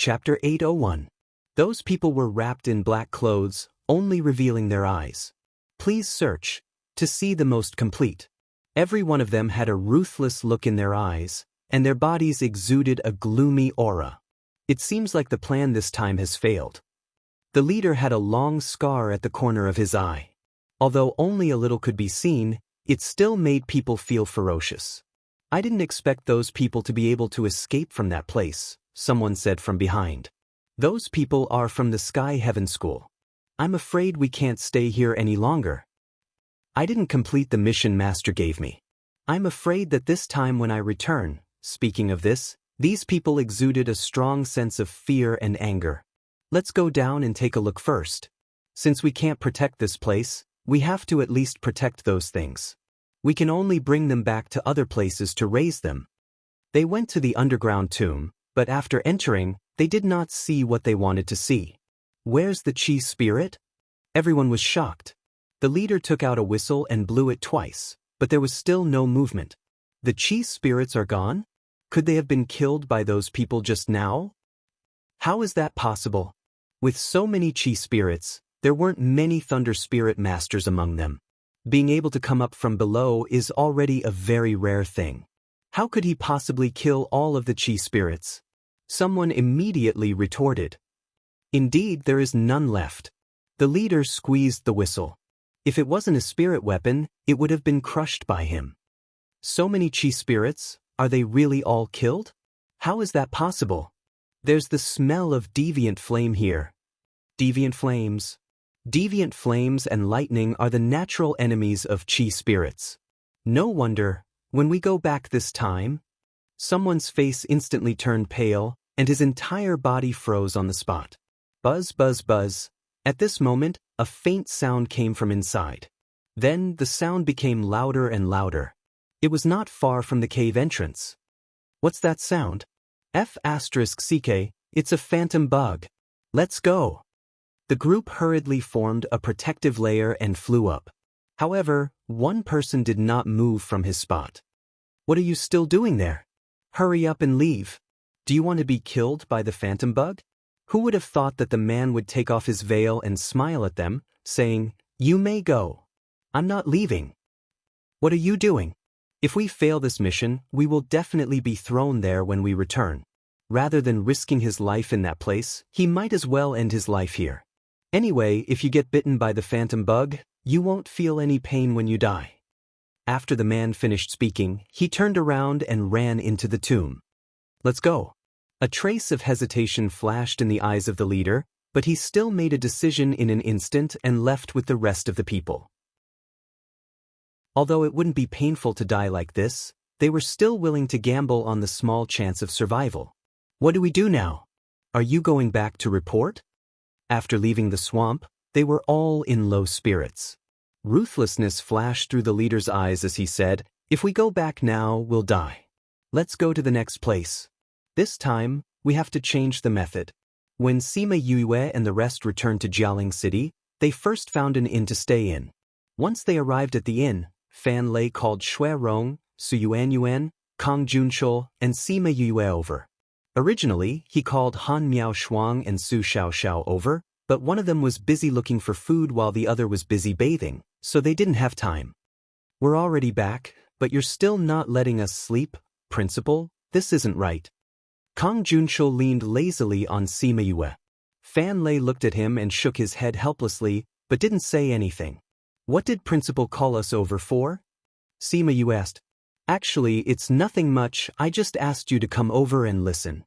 Chapter 801. Those people were wrapped in black clothes, only revealing their eyes. Please search to see the most complete. Every one of them had a ruthless look in their eyes, and their bodies exuded a gloomy aura. It seems like the plan this time has failed. The leader had a long scar at the corner of his eye. Although only a little could be seen, it still made people feel ferocious. I didn't expect those people to be able to escape from that place, someone said from behind. Those people are from the Sky Heaven School. I'm afraid we can't stay here any longer. I didn't complete the mission Master gave me. I'm afraid that this time when I return, speaking of this, these people exuded a strong sense of fear and anger. Let's go down and take a look first. Since we can't protect this place, we have to at least protect those things. We can only bring them back to other places to raise them. They went to the underground tomb, but after entering, they did not see what they wanted to see. Where's the chi spirit? Everyone was shocked. The leader took out a whistle and blew it twice, but there was still no movement. The chi spirits are gone? Could they have been killed by those people just now? How is that possible? With so many chi spirits, there weren't many thunder spirit masters among them. Being able to come up from below is already a very rare thing. How could he possibly kill all of the chi spirits? Someone immediately retorted. Indeed, there is none left. The leader squeezed the whistle. If it wasn't a spirit weapon, it would have been crushed by him. So many chi spirits, are they really all killed? How is that possible? There's the smell of deviant flame here. Deviant flames. Deviant flames and lightning are the natural enemies of chi spirits. No wonder, when we go back this time, someone's face instantly turned pale, and his entire body froze on the spot. Buzz, buzz, buzz. At this moment, a faint sound came from inside. Then the sound became louder and louder. It was not far from the cave entrance. What's that sound? F*CK, it's a phantom bug. Let's go. The group hurriedly formed a protective layer and flew up. However, one person did not move from his spot. What are you still doing there? Hurry up and leave. Do you want to be killed by the phantom bug? Who would have thought that the man would take off his veil and smile at them, saying, "You may go. I'm not leaving." What are you doing? If we fail this mission, we will definitely be thrown there when we return. Rather than risking his life in that place, he might as well end his life here. Anyway, if you get bitten by the phantom bug, you won't feel any pain when you die. After the man finished speaking, he turned around and ran into the tomb. Let's go. A trace of hesitation flashed in the eyes of the leader, but he still made a decision in an instant and left with the rest of the people. Although it wouldn't be painful to die like this, they were still willing to gamble on the small chance of survival. What do we do now? Are you going back to report? After leaving the swamp, they were all in low spirits. Ruthlessness flashed through the leader's eyes as he said, "If we go back now, we'll die. Let's go to the next place. This time, we have to change the method." When Sima Yue and the rest returned to Jialing City, they first found an inn to stay in. Once they arrived at the inn, Fan Lei called Shui Rong, Su Yuanyuan, Kong Junshul, and Sima Yue over. Originally, he called Han Miao Shuang and Su Xiaoxiao over, but one of them was busy looking for food while the other was busy bathing, so they didn't have time. "We're already back, but you're still not letting us sleep, Principal. This isn't right." Kong Junshul leaned lazily on Sima Yue. Fan Lei looked at him and shook his head helplessly, but didn't say anything. "What did Principal call us over for?" Sima Yue asked. "Actually, it's nothing much, I just asked you to come over and listen."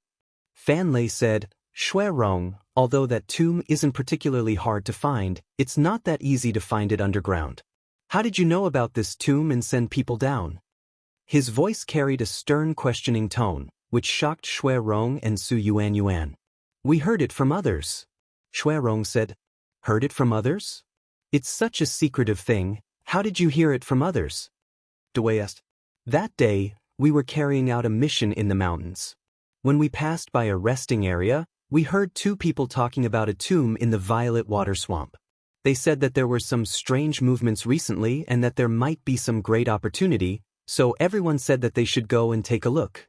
Fan Lei said, "Shui Rong, although that tomb isn't particularly hard to find, it's not that easy to find it underground. How did you know about this tomb and send people down?" His voice carried a stern questioning tone, which shocked Shui Rong and Su Yuanyuan. "We heard it from others." Shui Rong said, "Heard it from others? It's such a secretive thing, how did you hear it from others?" Dewey asked. "That day, we were carrying out a mission in the mountains. When we passed by a resting area, we heard two people talking about a tomb in the Violet Water Swamp. They said that there were some strange movements recently and that there might be some great opportunity, so everyone said that they should go and take a look."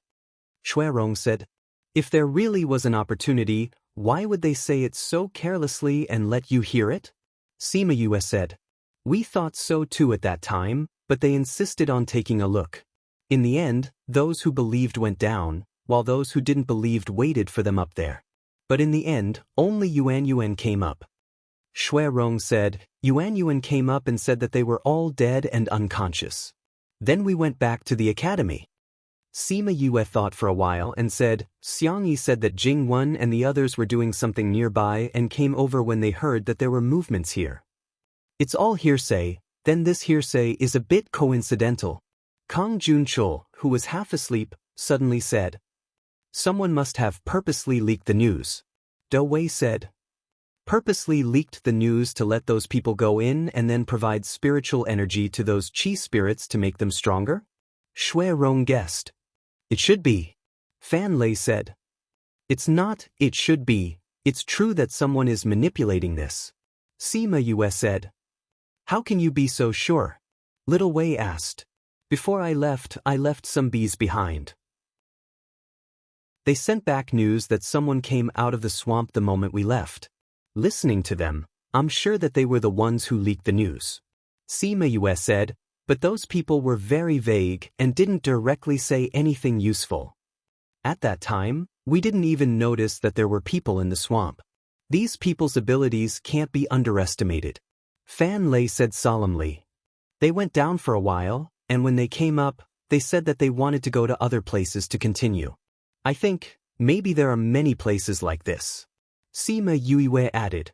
Shui Rong said, If there really was an opportunity, why would they say it so carelessly and let you hear it? Sima Yue said. We thought so too at that time, but they insisted on taking a look. In the end, those who believed went down, while those who didn't believe waited for them up there. But in the end, only Yuan came up. Shui Rong said, Yuan came up and said that they were all dead and unconscious. Then we went back to the academy. Sima Yue thought for a while and said, Xiangyi said that Jing Wen and the others were doing something nearby and came over when they heard that there were movements here. It's all hearsay, then this hearsay is a bit coincidental. Kang Junchul, who was half asleep, suddenly said, Someone must have purposely leaked the news. Do Wei said, Purposely leaked the news to let those people go in and then provide spiritual energy to those chi spirits to make them stronger? Shui Rong guessed. It should be. Fan Lei said. It's not, it should be, it's true that someone is manipulating this. Sima Yue said. How can you be so sure? Little Wei asked. Before I left some bees behind. They sent back news that someone came out of the swamp the moment we left. Listening to them, I'm sure that they were the ones who leaked the news. Sima Yue said, but those people were very vague and didn't directly say anything useful. At that time, we didn't even notice that there were people in the swamp. These people's abilities can't be underestimated. Fan Lei said solemnly. They went down for a while, and when they came up, they said that they wanted to go to other places to continue. I think, maybe there are many places like this. Sima Yue added.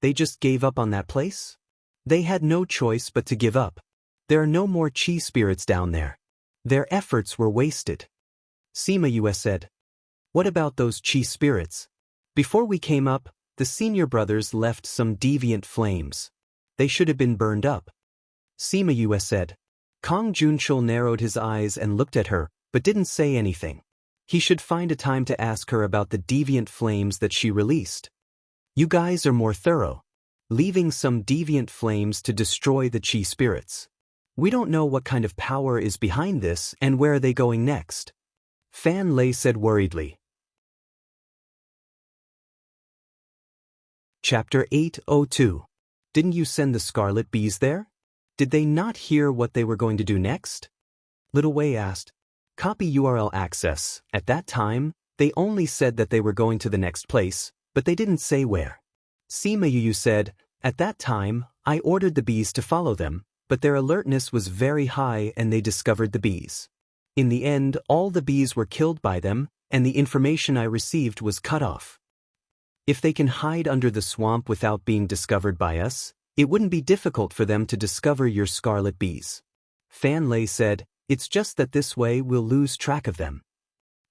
They just gave up on that place? They had no choice but to give up. There are no more chi spirits down there. Their efforts were wasted. Sima Yue said. What about those chi spirits? Before we came up, the senior brothers left some deviant flames. They should have been burned up. Sima Yue said. Kang Junchul narrowed his eyes and looked at her, but didn't say anything. He should find a time to ask her about the deviant flames that she released. You guys are more thorough. Leaving some deviant flames to destroy the chi spirits. We don't know what kind of power is behind this and where are they going next. Fan Lei said worriedly. Chapter 802. Didn't you send the scarlet bees there? Did they not hear what they were going to do next? Little Wei asked. Copy URL access. At that time, they only said that they were going to the next place, but they didn't say where. Sima Yue said, at that time, I ordered the bees to follow them, but their alertness was very high and they discovered the bees. In the end, all the bees were killed by them, and the information I received was cut off. If they can hide under the swamp without being discovered by us, it wouldn't be difficult for them to discover your scarlet bees. Fan Lei said, it's just that this way we'll lose track of them.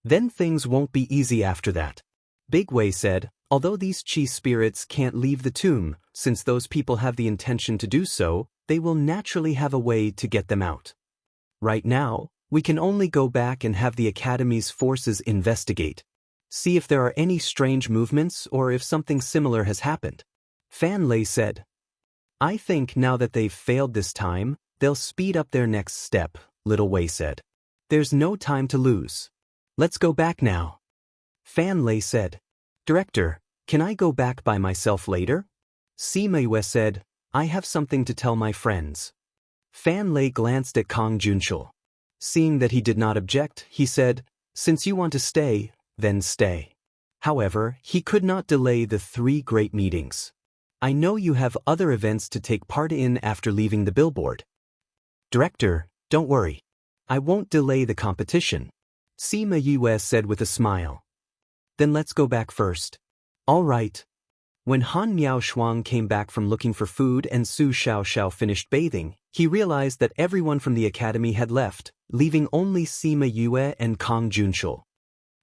Then things won't be easy after that. Big Wei said, although these chi spirits can't leave the tomb, since those people have the intention to do so, they will naturally have a way to get them out. Right now, we can only go back and have the Academy's forces investigate. See if there are any strange movements or if something similar has happened. Fan Lei said. I think now that they've failed this time, they'll speed up their next step, Little Wei said. There's no time to lose. Let's go back now. Fan Lei said. Director, can I go back by myself later? Sima Yue said, I have something to tell my friends. Fan Lei glanced at Kang Junchul. Seeing that he did not object, he said, since you want to stay, then stay. However, he could not delay the 3 great meetings. I know you have other events to take part in after leaving the billboard. Director, don't worry. I won't delay the competition. Sima Yue said with a smile. Then let's go back first. All right. When Han Miao Shuang came back from looking for food and Su Xiaoxiao finished bathing, he realized that everyone from the academy had left, leaving only Sima Yue and Kang Junchul.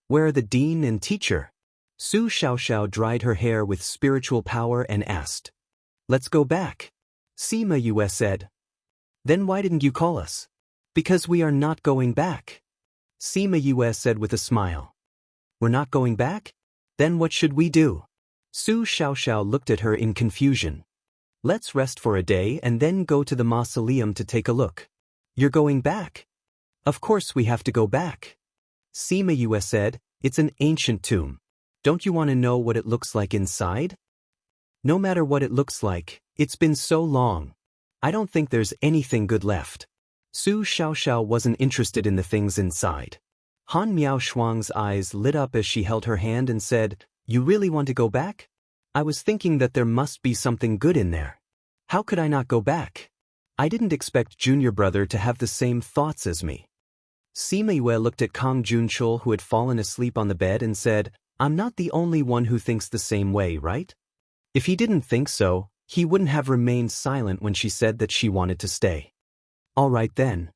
Where are the dean and teacher? Su Xiaoxiao dried her hair with spiritual power and asked. Let's go back. Sima Yue said. Then why didn't you call us? Because we are not going back. Sima Yue said with a smile. We're not going back? Then what should we do? Su Xiaoxiao looked at her in confusion. Let's rest for a day and then go to the mausoleum to take a look. You're going back? Of course we have to go back. Sima Yue said, It's an ancient tomb. Don't you want to know what it looks like inside? No matter what it looks like, it's been so long. I don't think there's anything good left. Su Xiaoxiao wasn't interested in the things inside. Han Miaoshuang's eyes lit up as she held her hand and said, "You really want to go back? I was thinking that there must be something good in there. How could I not go back? I didn't expect junior brother to have the same thoughts as me." Sima Yue looked at Kang Junchul, who had fallen asleep on the bed, and said, "I'm not the only one who thinks the same way, right?" If he didn't think so, he wouldn't have remained silent when she said that she wanted to stay. "All right then.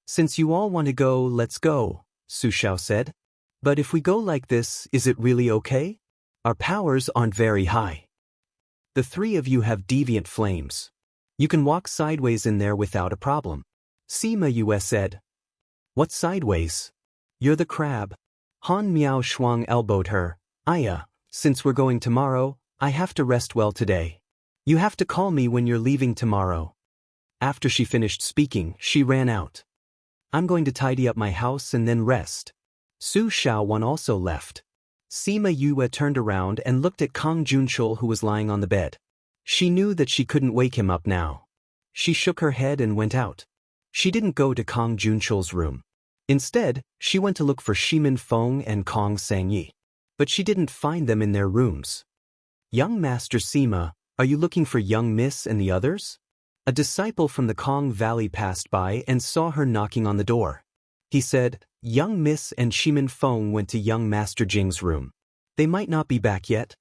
Since you all want to go, let's go," Su Xiao said. "But if we go like this, is it really okay? Our powers aren't very high. The three of you have deviant flames. You can walk sideways in there without a problem." Sima Yue said. "What sideways? You're the crab." Han Miaoshuang elbowed her. "Aya, since we're going tomorrow, I have to rest well today. You have to call me when you're leaving tomorrow." After she finished speaking, she ran out. "I'm going to tidy up my house and then rest." Su Xiaowan also left. Sima Yue turned around and looked at Kang Junchul, who was lying on the bed. She knew that she couldn't wake him up now. She shook her head and went out. She didn't go to Kang Junchul's room. Instead, she went to look for Shimin Feng and Kong Sangyi. But she didn't find them in their rooms. "Young Master Sima, are you looking for young Miss and the others?" A disciple from the Kong Valley passed by and saw her knocking on the door. He said, "Young Miss and Shimin Feng went to young Master Jing's room. They might not be back yet."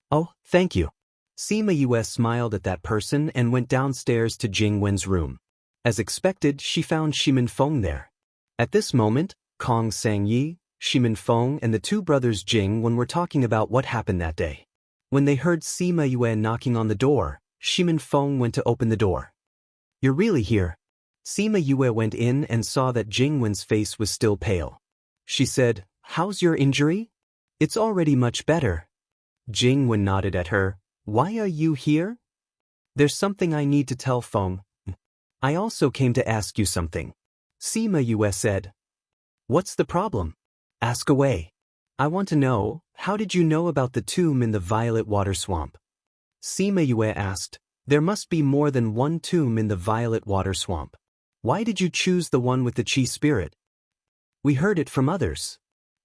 "Oh, thank you." Sima Yue smiled at that person and went downstairs to Jing Wen's room. As expected, she found Shimin Feng there. At this moment, Kong Sangyi, Shimin Feng and the two brothers Jing Wen were talking about what happened that day. When they heard Sima Yue knocking on the door, Shimin Feng went to open the door. "You're really here?" Sima Yue went in and saw that Jing Wen's face was still pale. She said, "How's your injury?" "It's already much better." Jing Wen nodded at her. "Why are you here?" "There's something I need to tell Feng. I also came to ask you something." Sima Yue said. "What's the problem? Ask away." "I want to know, how did you know about the tomb in the violet water swamp?" Sima Yue asked. "There must be more than one tomb in the violet water swamp. Why did you choose the one with the Qi spirit?" "We heard it from others."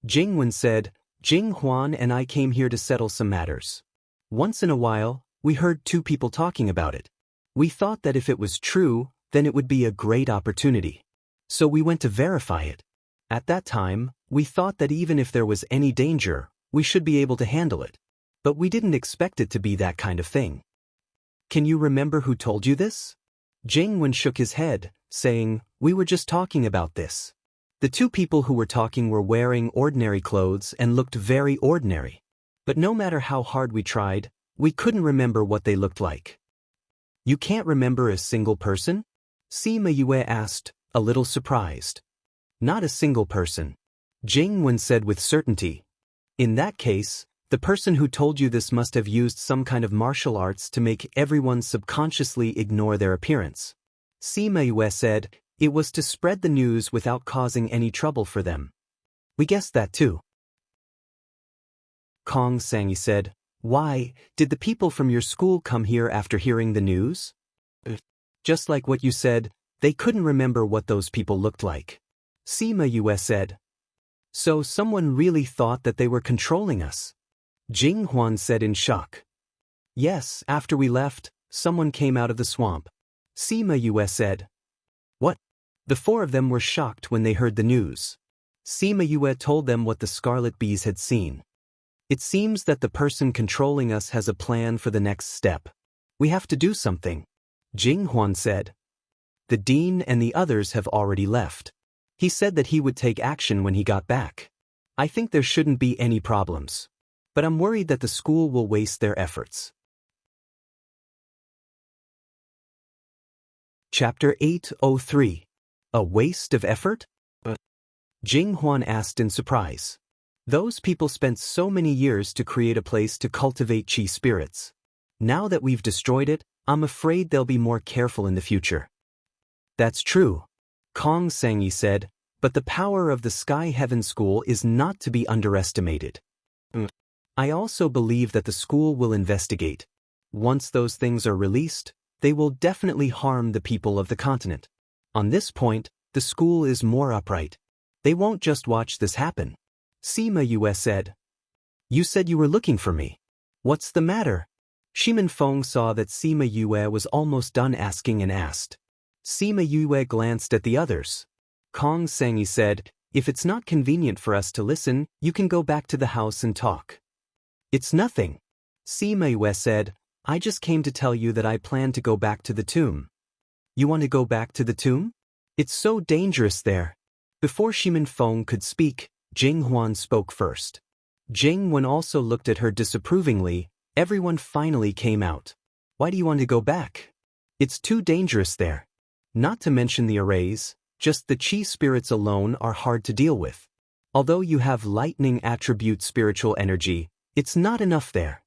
Jing Wen said, "Jing Huan and I came here to settle some matters. Once in a while, we heard two people talking about it. We thought that if it was true, then it would be a great opportunity. So we went to verify it. At that time, we thought that even if there was any danger, we should be able to handle it. But we didn't expect it to be that kind of thing." "Can you remember who told you this?" Jing Wen shook his head, saying, "We were just talking about this." The two people who were talking were wearing ordinary clothes and looked very ordinary. But no matter how hard we tried, we couldn't remember what they looked like. "You can't remember a single person?" Sima Yue asked, a little surprised. "Not a single person," Jing Wen said with certainty. "In that case, the person who told you this must have used some kind of martial arts to make everyone subconsciously ignore their appearance." Sima Yue said, "It was to spread the news without causing any trouble for them." "We guessed that too." Kong Sangyi said, "Why, did the people from your school come here after hearing the news?" "Just like what you said, they couldn't remember what those people looked like." Sima Yue said. "So someone really thought that they were controlling us?" Jing Huan said in shock. "Yes, after we left, someone came out of the swamp." Sima Yue said. "What?" The four of them were shocked when they heard the news. Sima Yue told them what the scarlet bees had seen. "It seems that the person controlling us has a plan for the next step. We have to do something," Jing Huan said. "The dean and the others have already left. He said that he would take action when he got back. I think there shouldn't be any problems. But I'm worried that the school will waste their efforts." Chapter 803. A waste of effort? Jing Huan asked in surprise. Those people spent so many years to create a place to cultivate Qi spirits. Now that we've destroyed it, I'm afraid they'll be more careful in the future. "That's true," Kong Sangyi said, But the power of the Sky Heaven School is not to be underestimated. I also believe that the school will investigate. Once those things are released, they will definitely harm the people of the continent. On this point, the school is more upright. They won't just watch this happen. Sima Yue said. You said you were looking for me. What's the matter? Shimin Feng saw that Sima Yue was almost done asking and asked. Sima Yue glanced at the others. Kong Sangyi said, if it's not convenient for us to listen, you can go back to the house and talk. It's nothing. Sima Yue said, I just came to tell you that I plan to go back to the tomb. You want to go back to the tomb? It's so dangerous there. Before Shimin Feng could speak, Jing Huan spoke first. Jing Wen also looked at her disapprovingly. Everyone finally came out. Why do you want to go back? It's too dangerous there. Not to mention the arrays, just the chi spirits alone are hard to deal with. Although you have lightning attribute spiritual energy, it's not enough there.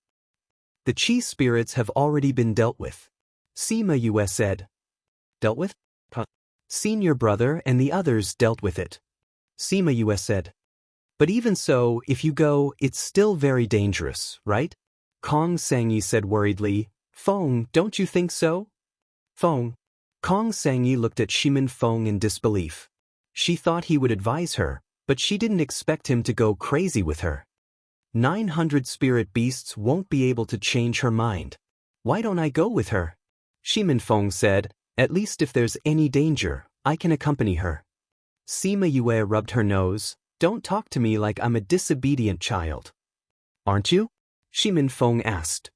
The chi spirits have already been dealt with. Sima Yue said. Dealt with? Senior brother and the others dealt with it. Sima Yue said. But even so, if you go, it's still very dangerous, right? Kong Sangyi said worriedly. Feng, don't you think so? Feng. Kong Sangyi looked at Shimin Feng in disbelief. She thought he would advise her, but she didn't expect him to go crazy with her. 900 spirit beasts won't be able to change her mind. Why don't I go with her? Shimin Feng said, at least if there's any danger, I can accompany her. Sima Yue rubbed her nose. Don't talk to me like I'm a disobedient child. Aren't you? Shimin Feng asked.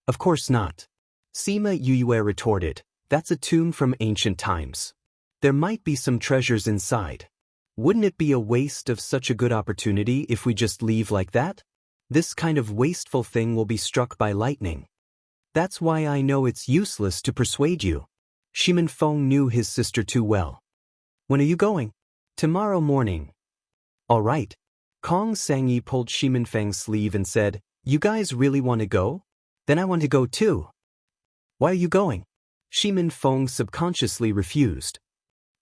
Of course not. Sima Yue retorted. That's a tomb from ancient times. There might be some treasures inside. Wouldn't it be a waste of such a good opportunity if we just leave like that? This kind of wasteful thing will be struck by lightning. That's why I know it's useless to persuade you. Shimin Feng knew his sister too well. When are you going? Tomorrow morning. All right. Kong Sangyi pulled Shimin Feng's sleeve and said, you guys really want to go? Then I want to go too. Why are you going? Shimin Feng subconsciously refused.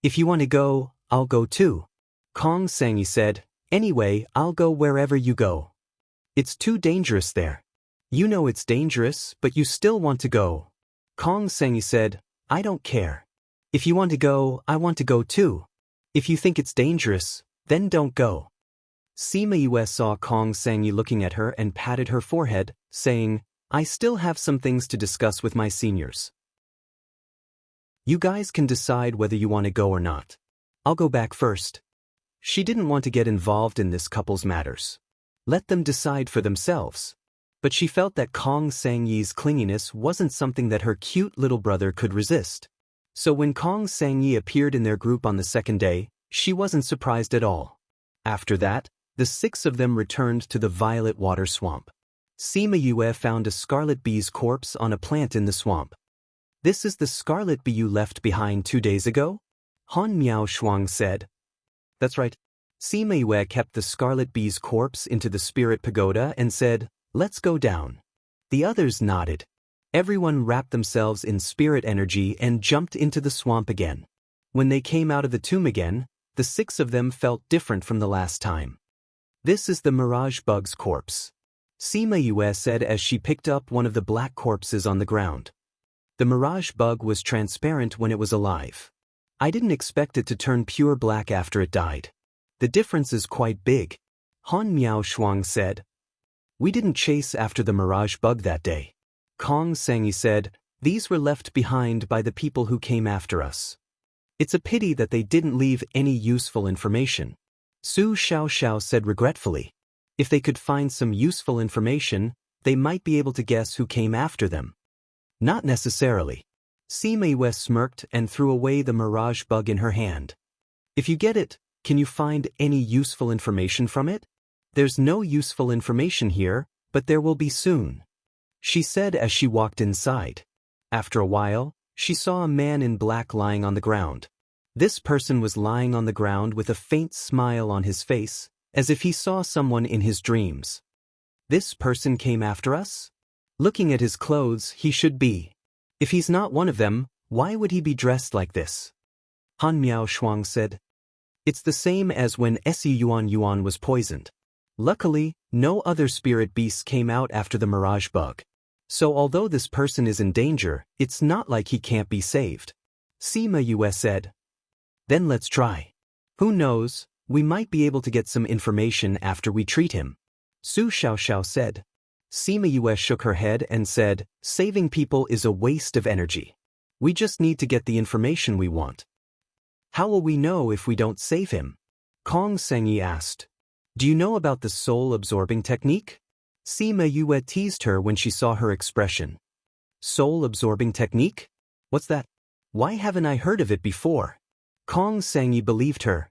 If you want to go, I'll go too. Kong Sangyi said, anyway, I'll go wherever you go. It's too dangerous there. You know it's dangerous, but you still want to go. Kong Sangyi said, I don't care. If you want to go, I want to go too. If you think it's dangerous, then don't go. Sima Yue saw Kong Sangyi looking at her and patted her forehead, saying, I still have some things to discuss with my seniors. You guys can decide whether you want to go or not. I'll go back first. She didn't want to get involved in this couple's matters. Let them decide for themselves. But she felt that Kong Sangyi's clinginess wasn't something that her cute little brother could resist. So when Kong Sangyi appeared in their group on the second day, she wasn't surprised at all. After that, the 6 of them returned to the violet water swamp. Sima Yue found a scarlet bee's corpse on a plant in the swamp. This is the scarlet bee you left behind 2 days ago? Han Miao Shuang said. That's right. Sima Yue kept the scarlet bee's corpse into the spirit pagoda and said, let's go down. The others nodded. Everyone wrapped themselves in spirit energy and jumped into the swamp again. When they came out of the tomb again, the 6 of them felt different from the last time. This is the mirage bug's corpse. Sima Yue said as she picked up one of the black corpses on the ground. The mirage bug was transparent when it was alive. I didn't expect it to turn pure black after it died. The difference is quite big. Han Miao Shuang said. We didn't chase after the mirage bug that day. Kong Sangyi said, these were left behind by the people who came after us. It's a pity that they didn't leave any useful information. Su Xiaoxiao said regretfully. If they could find some useful information, they might be able to guess who came after them. Not necessarily. Sima Yue smirked and threw away the mirage bug in her hand. If you get it, can you find any useful information from it? There's no useful information here, but there will be soon. She said as she walked inside. After a while, she saw a man in black lying on the ground. This person was lying on the ground with a faint smile on his face, as if he saw someone in his dreams. This person came after us? Looking at his clothes, he should be. If he's not one of them, why would he be dressed like this? Han Miao Shuang said. It's the same as when Yuan Yuan was poisoned. Luckily, no other spirit beasts came out after the mirage bug. So although this person is in danger, it's not like he can't be saved. Sima Yue said. Then let's try. Who knows, we might be able to get some information after we treat him. Su Xiaoxiao said. Sima Yue shook her head and said, saving people is a waste of energy. We just need to get the information we want. How will we know if we don't save him? Kong Sengyi asked. Do you know about the soul-absorbing technique? Sima Yue teased her when she saw her expression. Soul-absorbing technique? What's that? Why haven't I heard of it before? Kong Sengyi believed her.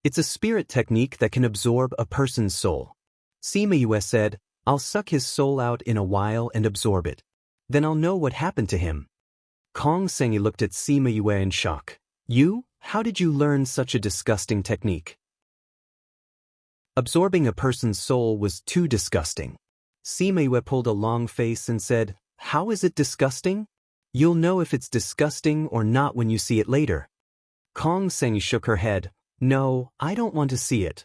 It's a spirit technique that can absorb a person's soul. Sima Yue said, I'll suck his soul out in a while and absorb it. Then I'll know what happened to him. Kong Sengyi looked at Sima Yue in shock. You? How did you learn such a disgusting technique? Absorbing a person's soul was too disgusting. Sima Yue pulled a long face and said, How is it disgusting? You'll know if it's disgusting or not when you see it later. Kong Sengyi shook her head. No, I don't want to see it.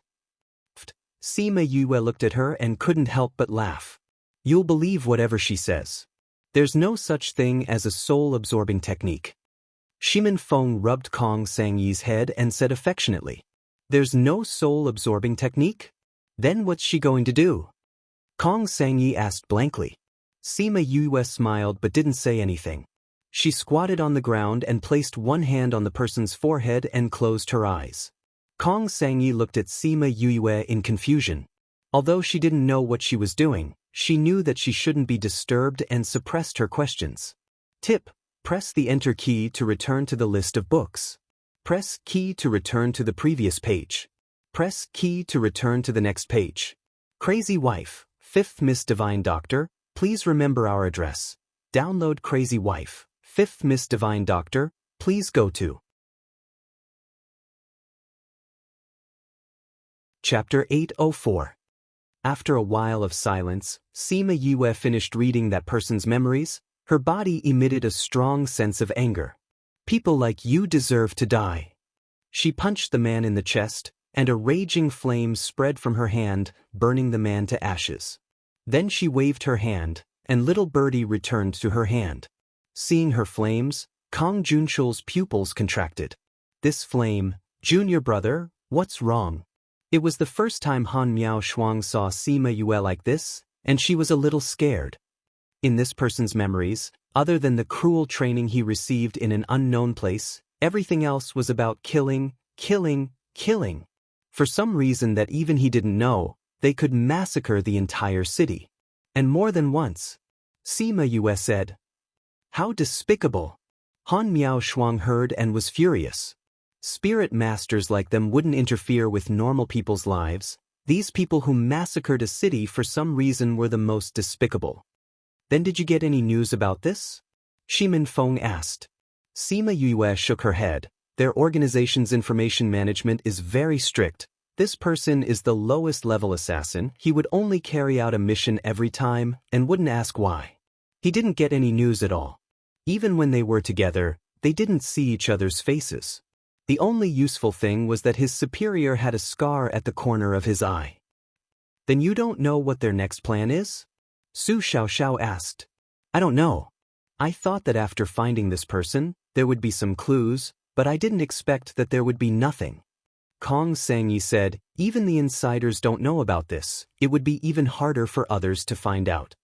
Sima Yue looked at her and couldn't help but laugh. You'll believe whatever she says. There's no such thing as a soul-absorbing technique. Shimin Feng rubbed Kong Sengyi's head and said affectionately, There's no soul-absorbing technique? Then what's she going to do? Kong Sengyi asked blankly. Sima Yue smiled but didn't say anything. She squatted on the ground and placed one hand on the person's forehead and closed her eyes. Kong Sengyi looked at Sima Yue in confusion. Although she didn't know what she was doing, she knew that she shouldn't be disturbed and suppressed her questions. Tip: press the Enter key to return to the list of books. Press key to return to the previous page. Press key to return to the next page. Crazy Wife, 5th Miss Divine Doctor, please remember our address. Download Crazy Wife, 5th Miss Divine Doctor, please go to Chapter 804. After a while of silence, Sima Yue finished reading that person's memories. Her body emitted a strong sense of anger. People like you deserve to die. She punched the man in the chest, and a raging flame spread from her hand, burning the man to ashes. Then she waved her hand, and little birdie returned to her hand. Seeing her flames, Kong Junshul's pupils contracted. This flame, junior brother, what's wrong? It was the first time Han Miao Shuang saw Sima Yue like this, and she was a little scared. In this person's memories, other than the cruel training he received in an unknown place, everything else was about killing, killing, killing. For some reason that even he didn't know, they could massacre the entire city. And more than once. Sima Yue said. How despicable! Han Miao Shuang heard and was furious. Spirit masters like them wouldn't interfere with normal people's lives. These people who massacred a city for some reason were the most despicable. Then did you get any news about this? Shimin Feng asked. Sima Yue shook her head. Their organization's information management is very strict. This person is the lowest level assassin. He would only carry out a mission every time and wouldn't ask why. He didn't get any news at all. Even when they were together, they didn't see each other's faces. The only useful thing was that his superior had a scar at the corner of his eye. Then you don't know what their next plan is? Su Xiaoxiao asked. I don't know. I thought that after finding this person, there would be some clues, but I didn't expect that there would be nothing. Kong Sengyi said, even the insiders don't know about this. It would be even harder for others to find out.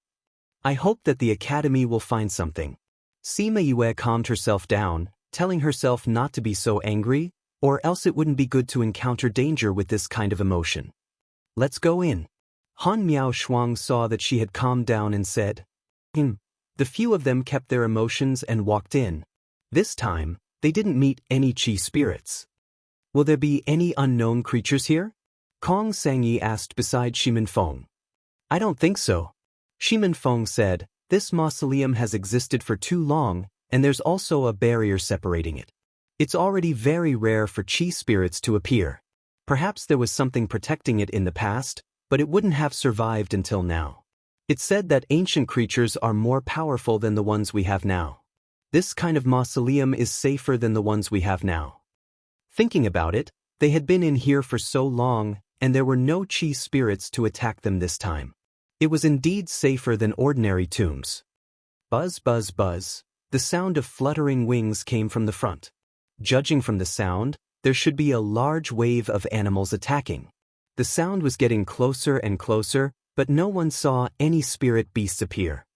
I hope that the academy will find something. Sima Yue calmed herself down, telling herself not to be so angry, or else it wouldn't be good to encounter danger with this kind of emotion. Let's go in. Han Miao Shuang saw that she had calmed down and said, The few of them kept their emotions and walked in. This time, they didn't meet any chi spirits. Will there be any unknown creatures here? Kong Sengyi asked beside Shimin Feng. I don't think so. Shimin Feng said, this mausoleum has existed for too long, and there's also a barrier separating it. It's already very rare for chi spirits to appear. Perhaps there was something protecting it in the past, but it wouldn't have survived until now. It's said that ancient creatures are more powerful than the ones we have now. This kind of mausoleum is safer than the ones we have now. Thinking about it, They had been in here for so long, and there were no chi spirits to attack them this time. It was indeed safer than ordinary tombs. Buzz, buzz, buzz. The sound of fluttering wings came from the front. Judging from the sound, there should be a large wave of animals attacking. The sound was getting closer and closer, but no one saw any spirit beasts appear.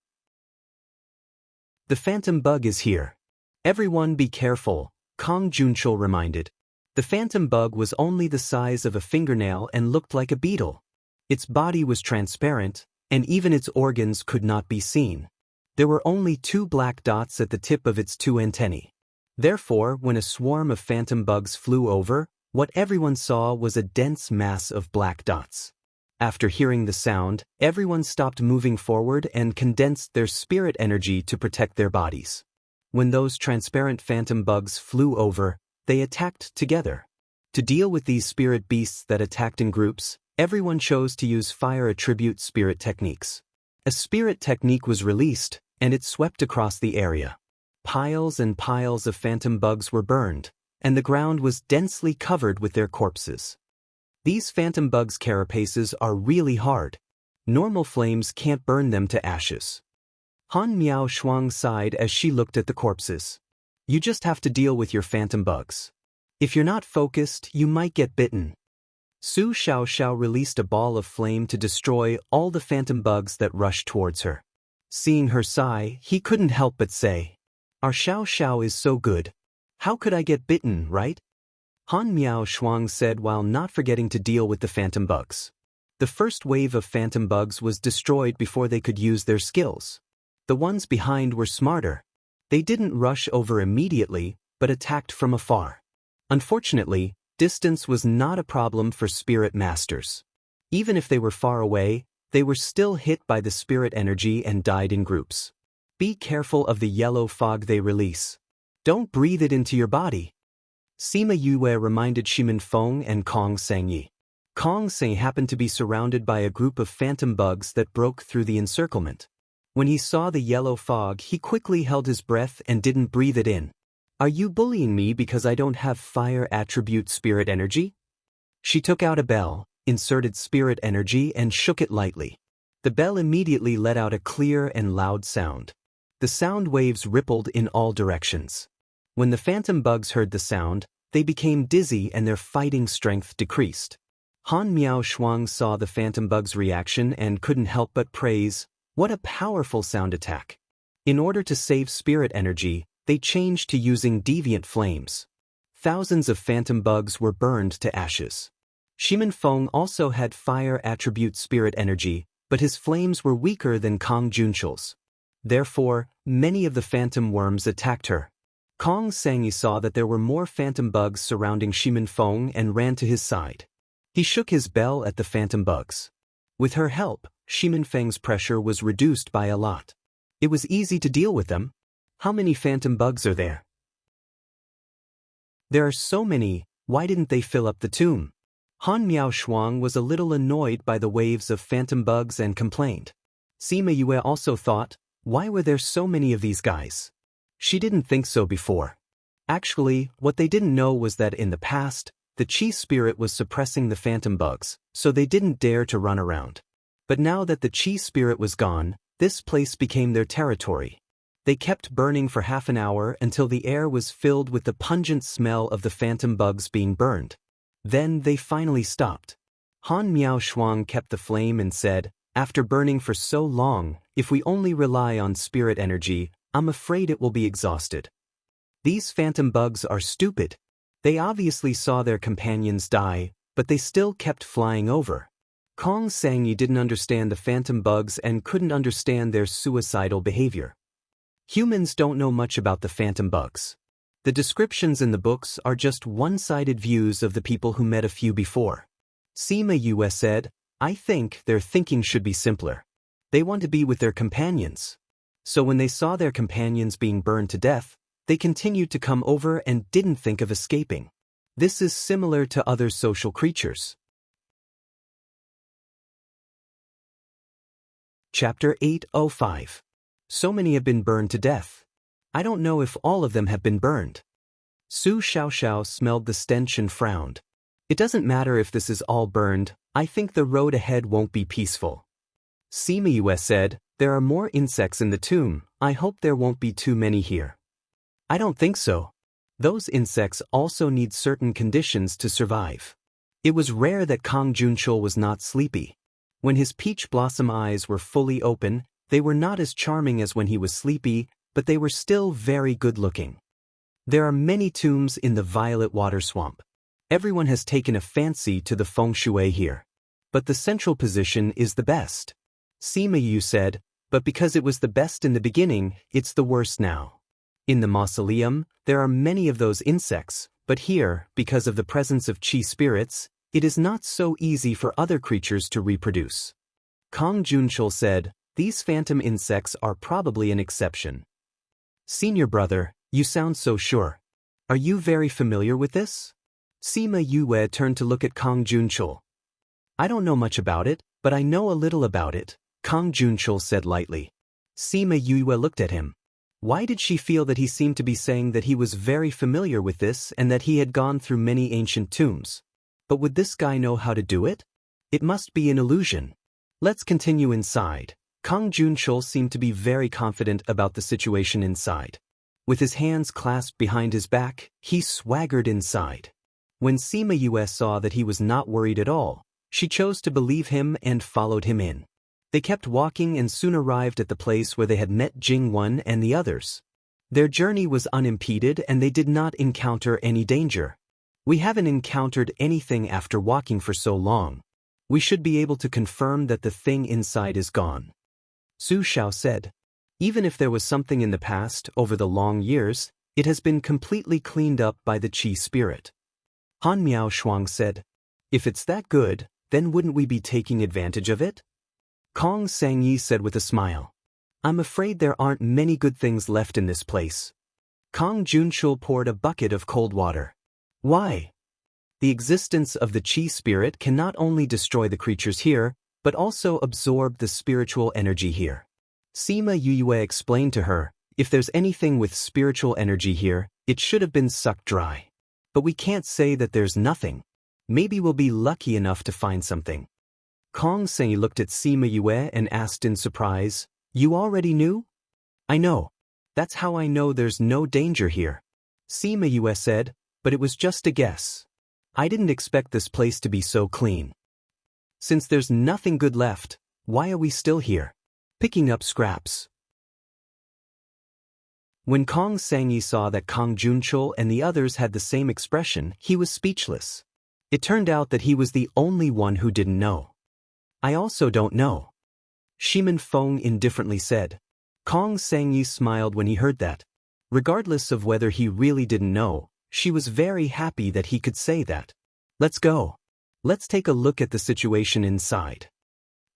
The phantom bug is here. Everyone be careful, Kong Junchul reminded. The phantom bug was only the size of a fingernail and looked like a beetle. Its body was transparent, and even its organs could not be seen. There were only 2 black dots at the tip of its 2 antennae. Therefore, when a swarm of phantom bugs flew over, what everyone saw was a dense mass of black dots. After hearing the sound, everyone stopped moving forward and condensed their spirit energy to protect their bodies. When those transparent phantom bugs flew over, they attacked together. To deal with these spirit beasts that attacked in groups, everyone chose to use fire attribute spirit techniques. A spirit technique was released, and it swept across the area. Piles and piles of phantom bugs were burned, and the ground was densely covered with their corpses. These phantom bugs' carapaces are really hard. Normal flames can't burn them to ashes. Han Miao Shuang sighed as she looked at the corpses. You just have to deal with your phantom bugs. If you're not focused, you might get bitten. Su Xiaoxiao released a ball of flame to destroy all the phantom bugs that rushed towards her. Seeing her sigh, he couldn't help but say, "Our Xiaoxiao is so good. How could I get bitten, right?" Han Miao Shuang said while not forgetting to deal with the phantom bugs. The first wave of phantom bugs was destroyed before they could use their skills. The ones behind were smarter. They didn't rush over immediately, but attacked from afar. Unfortunately, distance was not a problem for spirit masters. Even if they were far away, they were still hit by the spirit energy and died in groups. Be careful of the yellow fog they release. Don't breathe it into your body. Sima Yue reminded Shimin Feng and Kong Sangyi. Kong Seng happened to be surrounded by a group of phantom bugs that broke through the encirclement. When he saw the yellow fog, he quickly held his breath and didn't breathe it in. Are you bullying me because I don't have fire attribute spirit energy? She took out a bell, inserted spirit energy and shook it lightly. The bell immediately let out a clear and loud sound. The sound waves rippled in all directions. When the phantom bugs heard the sound, they became dizzy and their fighting strength decreased. Han Miao Shuang saw the phantom bug's reaction and couldn't help but praise, "What a powerful sound attack." In order to save spirit energy, they changed to using deviant flames. Thousands of phantom bugs were burned to ashes. Shimin Feng also had fire attribute spirit energy, but his flames were weaker than Kong Junchul's. Therefore, many of the phantom worms attacked her. Kong Sangyi saw that there were more phantom bugs surrounding Shimin Feng and ran to his side. He shook his bell at the phantom bugs. With her help, Shimin Feng's pressure was reduced by a lot. It was easy to deal with them. How many phantom bugs are there? There are so many, why didn't they fill up the tomb? Han Miao Shuang was a little annoyed by the waves of phantom bugs and complained. Sima Yue also thought, why were there so many of these guys? She didn't think so before. Actually, what they didn't know was that in the past, the chi spirit was suppressing the phantom bugs, so they didn't dare to run around. But now that the chi spirit was gone, this place became their territory. They kept burning for half an hour until the air was filled with the pungent smell of the phantom bugs being burned. Then they finally stopped. Han Miao Shuang kept the flame and said, "After burning for so long, if we only rely on spirit energy, I'm afraid it will be exhausted." These phantom bugs are stupid. They obviously saw their companions die, but they still kept flying over. Kong Sangyi didn't understand the phantom bugs and couldn't understand their suicidal behavior. Humans don't know much about the phantom bugs. The descriptions in the books are just one-sided views of the people who met a few before. Sima Yue said, "I think their thinking should be simpler. They want to be with their companions." So when they saw their companions being burned to death, they continued to come over and didn't think of escaping. This is similar to other social creatures. Chapter 805. So many have been burned to death. I don't know if all of them have been burned. Su Xiaoxiao smelled the stench and frowned. It doesn't matter if this is all burned, I think the road ahead won't be peaceful. Sima said, there are more insects in the tomb, I hope there won't be too many here. I don't think so. Those insects also need certain conditions to survive. It was rare that Kang Junchul was not sleepy. When his peach blossom eyes were fully open, they were not as charming as when he was sleepy, but they were still very good-looking. There are many tombs in the violet water swamp. Everyone has taken a fancy to the feng shui here. But the central position is the best. Sima Yu said, but because it was the best in the beginning, it's the worst now. In the mausoleum, there are many of those insects, but here, because of the presence of qi spirits, it is not so easy for other creatures to reproduce. Kang Junchul said, these phantom insects are probably an exception. Senior brother, you sound so sure. Are you very familiar with this? Sima Yue turned to look at Kang Junchul. I don't know much about it, but I know a little about it, Kang Junchul said lightly. Sima Yue looked at him. Why did she feel that he seemed to be saying that he was very familiar with this and that he had gone through many ancient tombs? But would this guy know how to do it? It must be an illusion. Let's continue inside. Kang Junchul seemed to be very confident about the situation inside. With his hands clasped behind his back, he swaggered inside. When Sima Yue saw that he was not worried at all, she chose to believe him and followed him in. They kept walking and soon arrived at the place where they had met Jingwen and the others. Their journey was unimpeded and they did not encounter any danger. We haven't encountered anything after walking for so long. We should be able to confirm that the thing inside is gone. Su Xiao said. Even if there was something in the past, over the long years, it has been completely cleaned up by the qi spirit. Han Miao Shuang said. If it's that good, then wouldn't we be taking advantage of it? Kong Sangyi said with a smile. I'm afraid there aren't many good things left in this place. Kang Junchul poured a bucket of cold water. Why? The existence of the qi spirit can not only destroy the creatures here, but also absorb the spiritual energy here. Sima Yue explained to her, if there's anything with spiritual energy here, it should have been sucked dry. But we can't say that there's nothing. Maybe we'll be lucky enough to find something. Kong Sengyi looked at Sima Yue and asked in surprise, you already knew? I know. That's how I know there's no danger here. Sima Yue said, but it was just a guess. I didn't expect this place to be so clean. Since there's nothing good left, why are we still here? Picking up scraps. When Kong Sangyi saw that Kang Junchul and the others had the same expression, he was speechless. It turned out that he was the only one who didn't know. I also don't know. Shimin Feng indifferently said. Kong Sangyi smiled when he heard that. Regardless of whether he really didn't know, she was very happy that he could say that. Let's go. Let's take a look at the situation inside.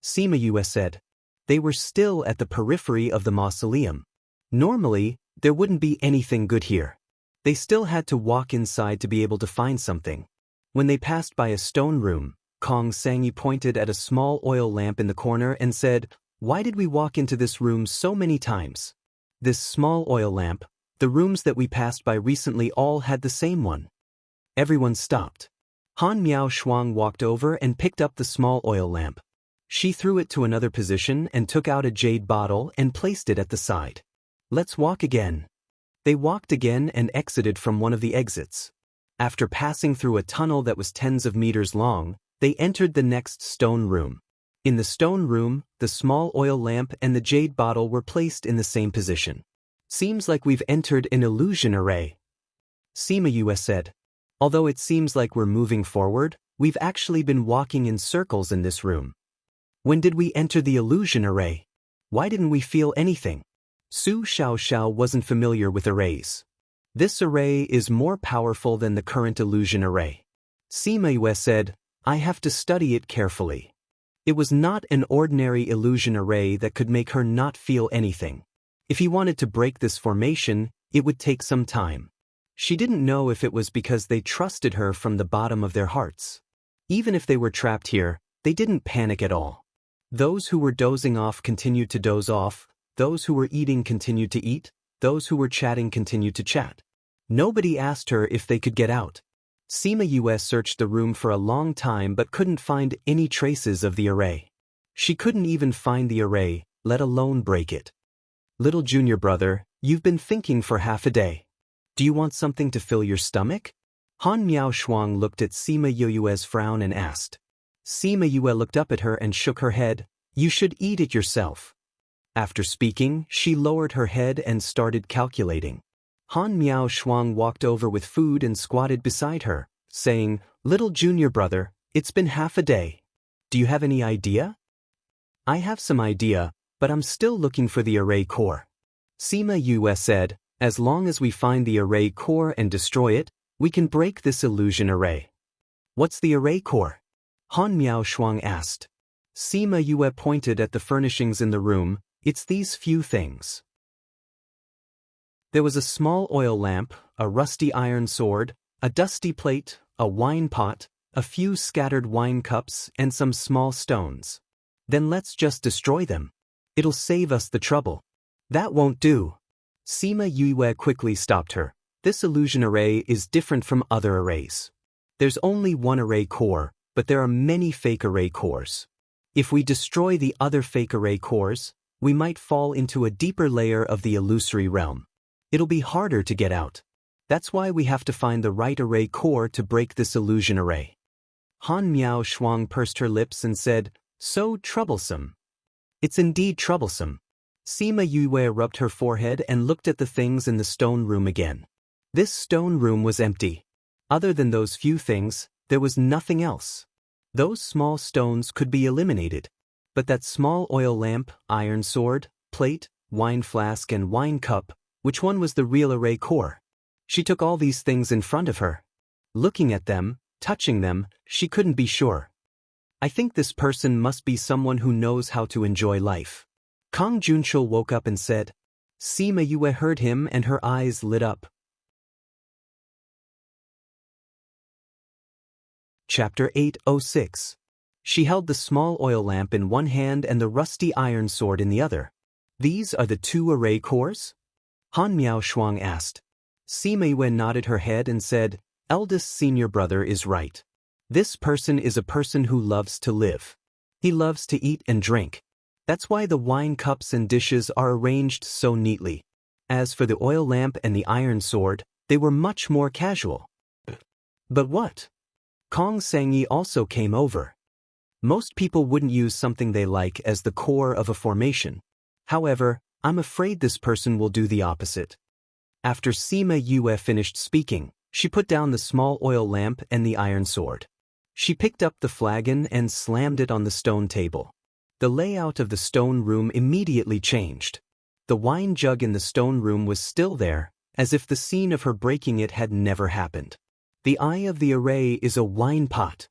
Sima Yue said. They were still at the periphery of the mausoleum. Normally, there wouldn't be anything good here. They still had to walk inside to be able to find something. When they passed by a stone room, Kong Sangyi pointed at a small oil lamp in the corner and said, why did we walk into this room so many times? This small oil lamp, the rooms that we passed by recently all had the same one. Everyone stopped. Han Miao Shuang walked over and picked up the small oil lamp. She threw it to another position and took out a jade bottle and placed it at the side. Let's walk again. They walked again and exited from one of the exits. After passing through a tunnel that was tens of meters long, they entered the next stone room. In the stone room, the small oil lamp and the jade bottle were placed in the same position. Seems like we've entered an illusion array. Sima Yue said. Although it seems like we're moving forward, we've actually been walking in circles in this room. When did we enter the illusion array? Why didn't we feel anything? Su Xiao wasn't familiar with arrays. This array is more powerful than the current illusion array. Sima Yue said, I have to study it carefully. It was not an ordinary illusion array that could make her not feel anything. If he wanted to break this formation, it would take some time. She didn't know if it was because they trusted her from the bottom of their hearts. Even if they were trapped here, they didn't panic at all. Those who were dozing off continued to doze off, those who were eating continued to eat, those who were chatting continued to chat. Nobody asked her if they could get out. Sima Yue searched the room for a long time but couldn't find any traces of the array. She couldn't even find the array, let alone break it. Little junior brother, you've been thinking for half a day. Do you want something to fill your stomach? Han Miao Shuang looked at Sima Yue's frown and asked. Sima Yue looked up at her and shook her head. You should eat it yourself. After speaking, she lowered her head and started calculating. Han Miao Shuang walked over with food and squatted beside her, saying, Little junior brother, it's been half a day. Do you have any idea? I have some idea, but I'm still looking for the array core. Sima Yue said, as long as we find the array core and destroy it, we can break this illusion array. What's the array core? Han Miao Shuang asked. Sima Yue pointed at the furnishings in the room. It's these few things. There was a small oil lamp, a rusty iron sword, a dusty plate, a wine pot, a few scattered wine cups, and some small stones. Then let's just destroy them. It'll save us the trouble. That won't do. Sima Yue quickly stopped her. This illusion array is different from other arrays. There's only one array core, but there are many fake array cores. If we destroy the other fake array cores, we might fall into a deeper layer of the illusory realm. It'll be harder to get out. That's why we have to find the right array core to break this illusion array. Han Miao Shuang pursed her lips and said, So troublesome. It's indeed troublesome. Sima Yue rubbed her forehead and looked at the things in the stone room again. This stone room was empty. Other than those few things, there was nothing else. Those small stones could be eliminated. But that small oil lamp, iron sword, plate, wine flask and wine cup, which one was the real array core? She took all these things in front of her. Looking at them, touching them, she couldn't be sure. I think this person must be someone who knows how to enjoy life. Kang Junshul woke up and said. Sima Yue heard him and her eyes lit up. Chapter 806. She held the small oil lamp in one hand and the rusty iron sword in the other. These are the two array cores? Han Miao Shuang asked. Sima Yue nodded her head and said, Eldest senior brother is right. This person is a person who loves to live. He loves to eat and drink. That's why the wine cups and dishes are arranged so neatly. As for the oil lamp and the iron sword, they were much more casual. But what? Kong Sangyi also came over. Most people wouldn't use something they like as the core of a formation. However, I'm afraid this person will do the opposite. After Sima Yue finished speaking, she put down the small oil lamp and the iron sword. She picked up the flagon and slammed it on the stone table. The layout of the stone room immediately changed. The wine jug in the stone room was still there, as if the scene of her breaking it had never happened. The eye of the array is a wine pot.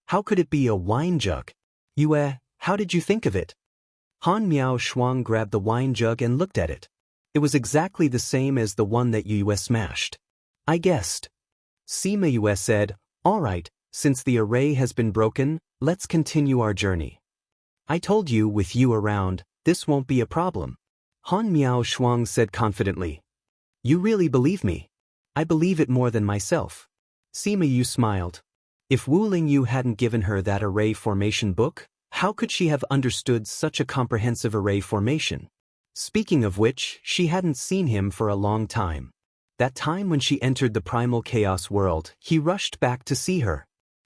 How could it be a wine jug? Yue, how did you think of it? Han Miao Shuang grabbed the wine jug and looked at it. It was exactly the same as the one that Yue smashed. I guessed. Sima Yue said, All right, since the array has been broken, let's continue our journey. I told you with you around, this won't be a problem. Han Miao Shuang said confidently. You really believe me? I believe it more than myself. Sima Yue smiled. If Wu Lingyu hadn't given her that array formation book, how could she have understood such a comprehensive array formation? Speaking of which, she hadn't seen him for a long time. That time when she entered the primal chaos world, he rushed back to see her.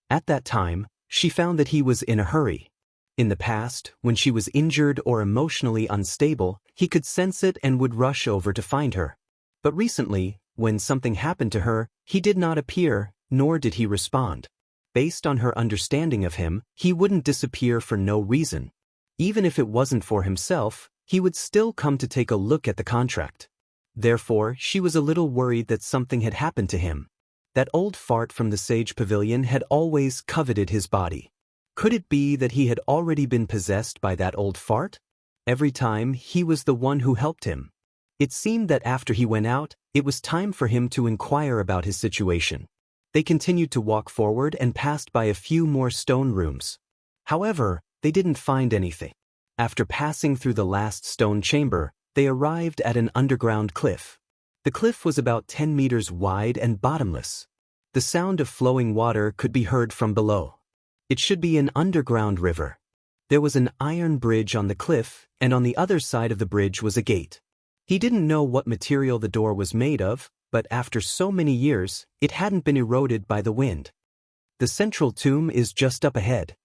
At that time, she found that he was in a hurry. In the past, when she was injured or emotionally unstable, he could sense it and would rush over to find her. But recently, when something happened to her, he did not appear, nor did he respond. Based on her understanding of him, he wouldn't disappear for no reason. Even if it wasn't for himself, he would still come to take a look at the contract. Therefore, she was a little worried that something had happened to him. That old fart from the Sage Pavilion had always coveted his body. Could it be that he had already been possessed by that old fart? Every time, he was the one who helped him. It seemed that after he went out, it was time for him to inquire about his situation. They continued to walk forward and passed by a few more stone rooms. However, they didn't find anything. After passing through the last stone chamber, they arrived at an underground cliff. The cliff was about 10 meters wide and bottomless. The sound of flowing water could be heard from below. It should be an underground river. There was an iron bridge on the cliff, and on the other side of the bridge was a gate. He didn't know what material the door was made of, but after so many years, it hadn't been eroded by the wind. The central tomb is just up ahead.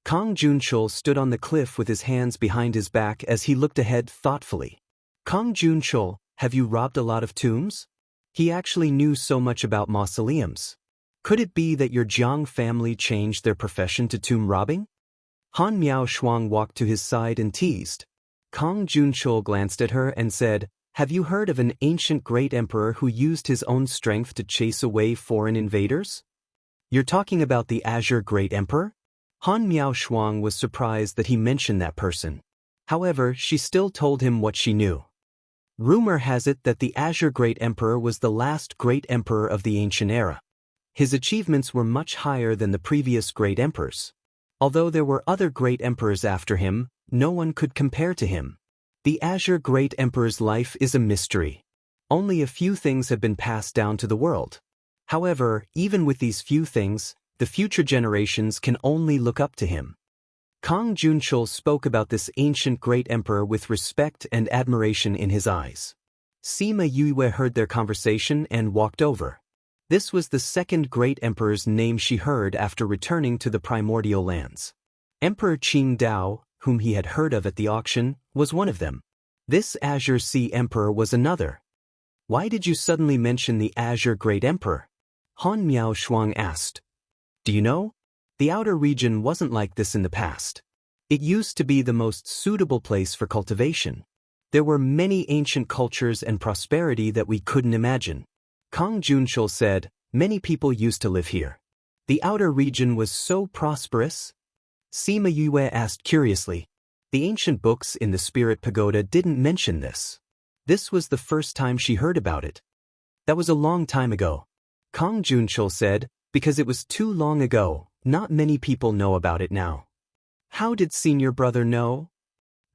Kong Junchul stood on the cliff with his hands behind his back as he looked ahead thoughtfully. Kong Junchul, have you robbed a lot of tombs? He actually knew so much about mausoleums. Could it be that your Jiang family changed their profession to tomb robbing? Han Miao Shuang walked to his side and teased. Kong Junchul glanced at her and said, "Have you heard of an ancient great emperor who used his own strength to chase away foreign invaders?" "You're talking about the Azure Great Emperor?" Han Miao Shuang was surprised that he mentioned that person. However, she still told him what she knew. Rumor has it that the Azure Great Emperor was the last great emperor of the ancient era. His achievements were much higher than the previous great emperors. Although there were other great emperors after him, no one could compare to him. The Azure Great Emperor's life is a mystery. Only a few things have been passed down to the world. However, even with these few things, the future generations can only look up to him. Kong Junchul spoke about this ancient great emperor with respect and admiration in his eyes. Sima Yue heard their conversation and walked over. This was the second great emperor's name she heard after returning to the primordial lands. Emperor Qing Dao, whom he had heard of at the auction, was one of them. This Azure Sea Emperor was another. "Why did you suddenly mention the Azure Great Emperor?" Han Miao Shuang asked. "Do you know? The outer region wasn't like this in the past. It used to be the most suitable place for cultivation. There were many ancient cultures and prosperity that we couldn't imagine." Kong Junchul said, "Many people used to live here. The outer region was so prosperous?" Sima Yue asked curiously. The ancient books in the Spirit Pagoda didn't mention this. This was the first time she heard about it. "That was a long time ago," Kong Junchul said, "because it was too long ago. Not many people know about it now." "How did senior brother know?"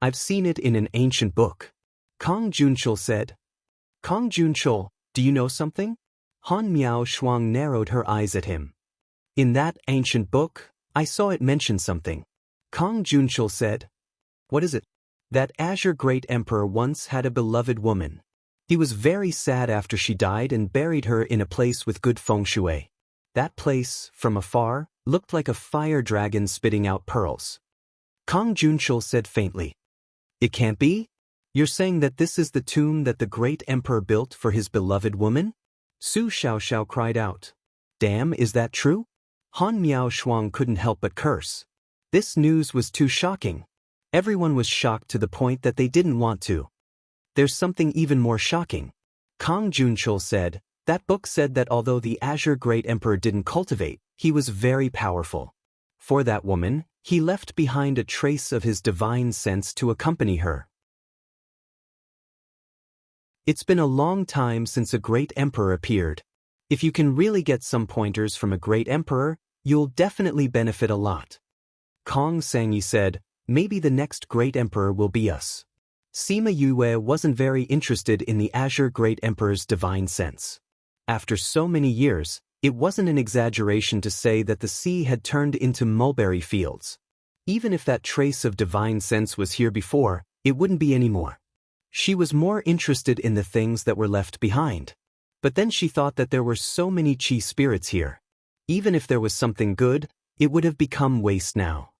"I've seen it in an ancient book," Kong Junchul said. "Kong Junchul, do you know something?" Han Miao Shuang narrowed her eyes at him. "In that ancient book, I saw it mention something," Kong Junchul said. "What is it?" "That Azure Great Emperor once had a beloved woman. He was very sad after she died and buried her in a place with good feng shui. That place, from afar, looked like a fire dragon spitting out pearls." Kong Junchul said faintly. "It can't be? You're saying that this is the tomb that the great emperor built for his beloved woman?" Su Xiaoxiao cried out. "Damn, is that true?" Han Miao Shuang couldn't help but curse. This news was too shocking. Everyone was shocked to the point that they didn't want to. "There's something even more shocking," Kong Junchul said. "That book said that although the Azure Great Emperor didn't cultivate, he was very powerful. For that woman, he left behind a trace of his divine sense to accompany her. It's been a long time since a great emperor appeared. If you can really get some pointers from a great emperor, you'll definitely benefit a lot." Kong Sangyi said, "Maybe the next great emperor will be us." Sima Yue wasn't very interested in the Azure Great Emperor's divine sense. After so many years, it wasn't an exaggeration to say that the sea had turned into mulberry fields. Even if that trace of divine sense was here before, it wouldn't be anymore. She was more interested in the things that were left behind. But then she thought that there were so many chi spirits here. Even if there was something good, it would have become waste now.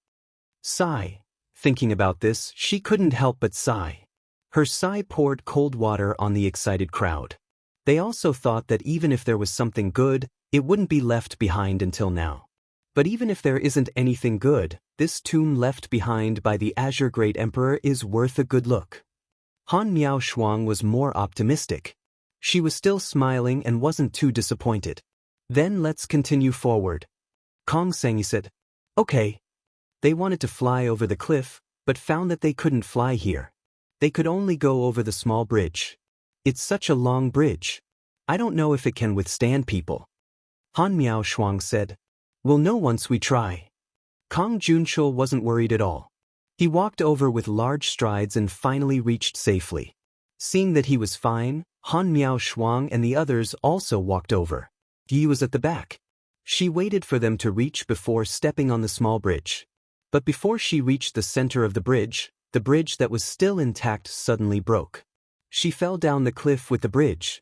Sigh. Thinking about this, she couldn't help but sigh. Her sigh poured cold water on the excited crowd. They also thought that even if there was something good, it wouldn't be left behind until now. But even if there isn't anything good, this tomb left behind by the Azure Great Emperor is worth a good look. Han Miao Shuang was more optimistic. She was still smiling and wasn't too disappointed. "Then let's continue forward," Kong Sangyi said. "Okay." They wanted to fly over the cliff, but found that they couldn't fly here. They could only go over the small bridge. "It's such a long bridge. I don't know if it can withstand people," Han Miao Shuang said. "We'll know once we try." Kong Junchul wasn't worried at all. He walked over with large strides and finally reached safely. Seeing that he was fine, Han Miao Shuang and the others also walked over. Yi was at the back. She waited for them to reach before stepping on the small bridge. But before she reached the center of the bridge that was still intact suddenly broke. She fell down the cliff with the bridge.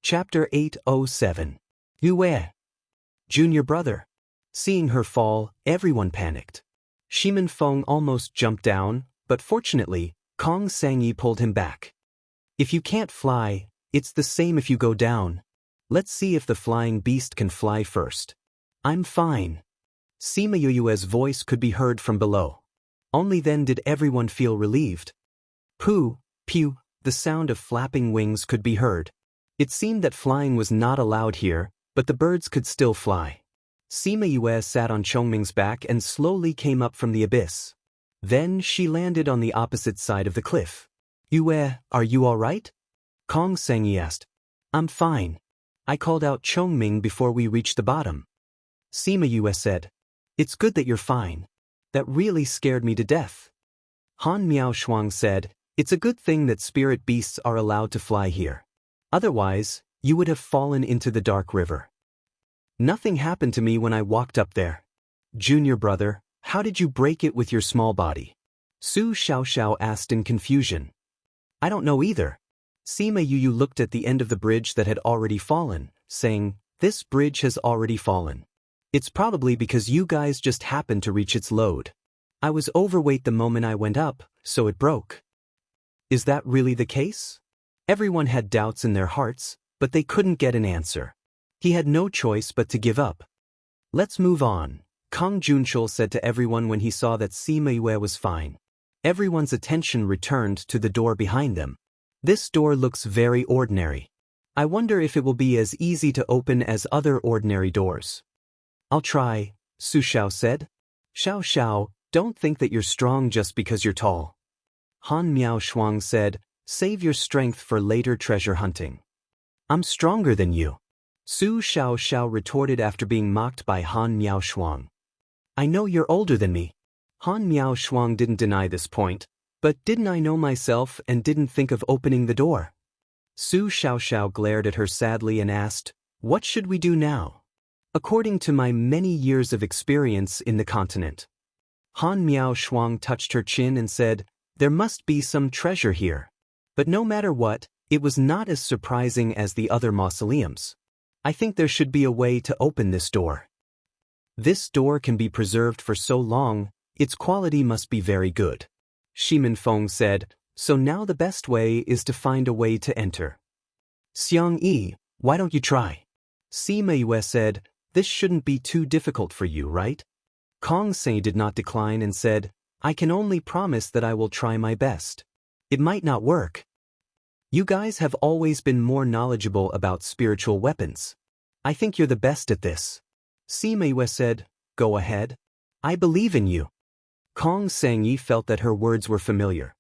Chapter 807. Yue. Junior brother. Seeing her fall, everyone panicked. Shimin Feng almost jumped down, but fortunately, Kong Sangyi pulled him back. If you can't fly, it's the same if you go down. Let's see if the flying beast can fly first. I'm fine. Sima Yue's voice could be heard from below. Only then did everyone feel relieved. Pooh, pew, the sound of flapping wings could be heard. It seemed that flying was not allowed here, but the birds could still fly. Sima Yue sat on Chongming's back and slowly came up from the abyss. Then she landed on the opposite side of the cliff. Yue, are you all right? Kong Sangyi asked. I'm fine. I called out Chongming before we reached the bottom. Sima Yue said. It's good that you're fine. That really scared me to death. Han Miao Shuang said, it's a good thing that spirit beasts are allowed to fly here. Otherwise, you would have fallen into the dark river. Nothing happened to me when I walked up there. Junior brother, how did you break it with your small body? Su Xiaoxiao asked in confusion. I don't know either. Sima Yu looked at the end of the bridge that had already fallen, saying, this bridge has already fallen. It's probably because you guys just happened to reach its load. I was overweight the moment I went up, so it broke. Is that really the case? Everyone had doubts in their hearts, but they couldn't get an answer. He had no choice but to give up. Let's move on, Kong Junchul said to everyone when he saw that Sima Yue was fine. Everyone's attention returned to the door behind them. This door looks very ordinary. I wonder if it will be as easy to open as other ordinary doors. I'll try, Su Xiao said. Xiao Xiao, don't think that you're strong just because you're tall. Han Miao Shuang said, save your strength for later treasure hunting. I'm stronger than you. Su Xiaoxiao retorted after being mocked by Han Miao Shuang. I know you're older than me. Han Miao Shuang didn't deny this point, but didn't I know myself and didn't think of opening the door? Su Xiaoxiao glared at her sadly and asked, what should we do now? According to my many years of experience in the continent. Han Miao Shuang touched her chin and said, there must be some treasure here. But no matter what, it was not as surprising as the other mausoleums. I think there should be a way to open this door. This door can be preserved for so long, its quality must be very good. Shimin Feng said, so now the best way is to find a way to enter. Xiang Yi, why don't you try? Sima Yue said, this shouldn't be too difficult for you, right? Kong Sei did not decline and said, I can only promise that I will try my best. It might not work. You guys have always been more knowledgeable about spiritual weapons. I think you're the best at this. Sima Yue said, go ahead. I believe in you. Kong Sangyi felt that her words were familiar.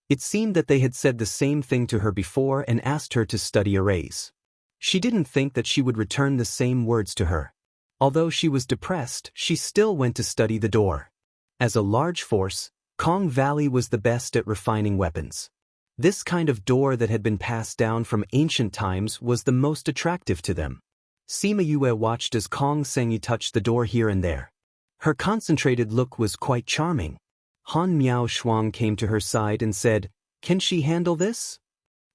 It seemed that they had said the same thing to her before and asked her to study arrays. She didn't think that she would return the same words to her. Although she was depressed, she still went to study the door. As a large force, Kong Valley was the best at refining weapons. This kind of door that had been passed down from ancient times was the most attractive to them. Sima Yue watched as Kong Sangyi touched the door here and there. Her concentrated look was quite charming. Han Miao Shuang came to her side and said, can she handle this?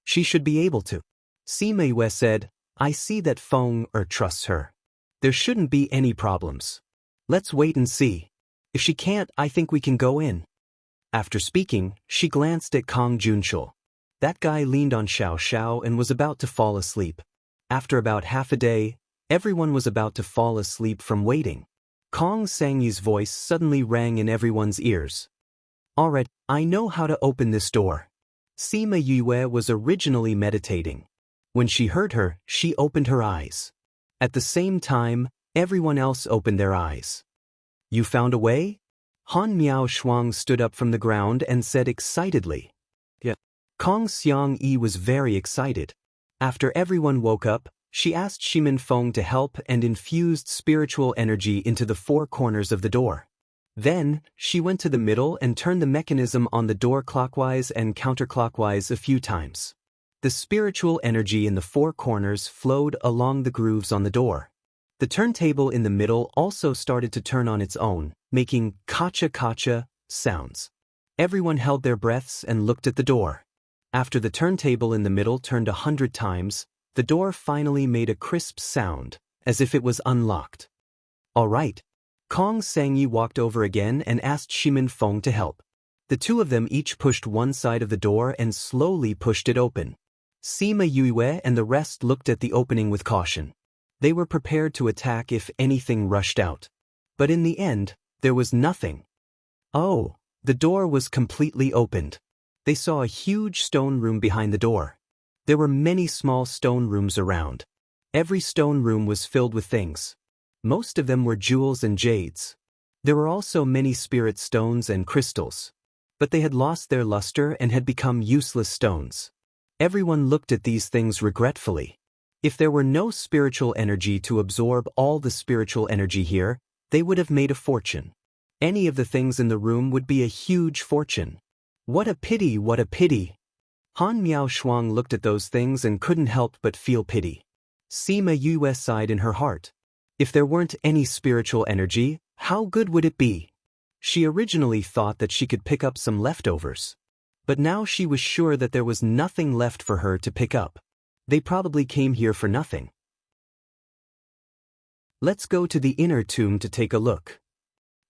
She should be able to. Sima Yue said, I see that Feng trusts her. There shouldn't be any problems. Let's wait and see. If she can't, I think we can go in. After speaking, she glanced at Kong Junchul. That guy leaned on Xiao Xiao and was about to fall asleep. After about half a day, everyone was about to fall asleep from waiting. Kong Sangyi's voice suddenly rang in everyone's ears. Alright, I know how to open this door. Sima Yue was originally meditating. When she heard her, she opened her eyes. At the same time, everyone else opened their eyes. You found a way? Han Miao Shuang stood up from the ground and said excitedly. Yeah. Kong Xiang Yi was very excited. After everyone woke up, she asked Shimin Feng to help and infused spiritual energy into the four corners of the door. Then, she went to the middle and turned the mechanism on the door clockwise and counterclockwise a few times. The spiritual energy in the four corners flowed along the grooves on the door. The turntable in the middle also started to turn on its own, making kacha-kacha sounds. Everyone held their breaths and looked at the door. After the turntable in the middle turned 100 times, the door finally made a crisp sound, as if it was unlocked. All right. Kong Sangyi walked over again and asked Shimin Feng to help. The two of them each pushed one side of the door and slowly pushed it open. Sima Yue and the rest looked at the opening with caution. They were prepared to attack if anything rushed out. But in the end, there was nothing. Oh, the door was completely opened. They saw a huge stone room behind the door. There were many small stone rooms around. Every stone room was filled with things. Most of them were jewels and jades. There were also many spirit stones and crystals. But they had lost their luster and had become useless stones. Everyone looked at these things regretfully. If there were no spiritual energy to absorb all the spiritual energy here, they would have made a fortune. Any of the things in the room would be a huge fortune. What a pity, what a pity! Han Miao Shuang looked at those things and couldn't help but feel pity. Sima Yue sighed in her heart. If there weren't any spiritual energy, how good would it be? She originally thought that she could pick up some leftovers. But now she was sure that there was nothing left for her to pick up. They probably came here for nothing. Let's go to the inner tomb to take a look.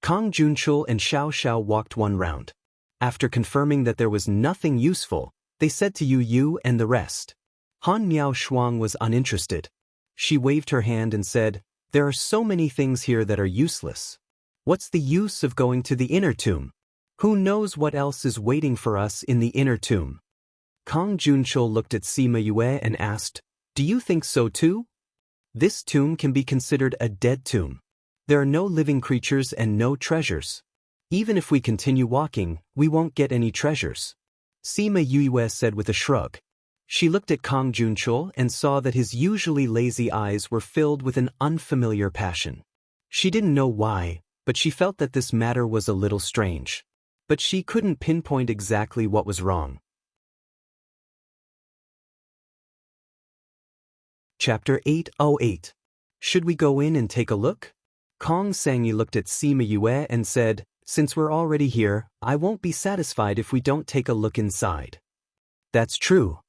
Kang Junchul and Xiao Xiao walked one round. After confirming that there was nothing useful, they said to Yu Yu and the rest. Han Miao Shuang was uninterested. She waved her hand and said, "There are so many things here that are useless. What's the use of going to the inner tomb? Who knows what else is waiting for us in the inner tomb?" Kang Junchul looked at Sima Yue and asked, "Do you think so too? This tomb can be considered a dead tomb. There are no living creatures and no treasures. Even if we continue walking, we won't get any treasures," Sima Yue said with a shrug. She looked at Kang Junchul and saw that his usually lazy eyes were filled with an unfamiliar passion. She didn't know why, but she felt that this matter was a little strange. But she couldn't pinpoint exactly what was wrong. Chapter 808. Should we go in and take a look? Kong Sangyi looked at Sima Yue and said, "Since we're already here, I won't be satisfied if we don't take a look inside." "That's true."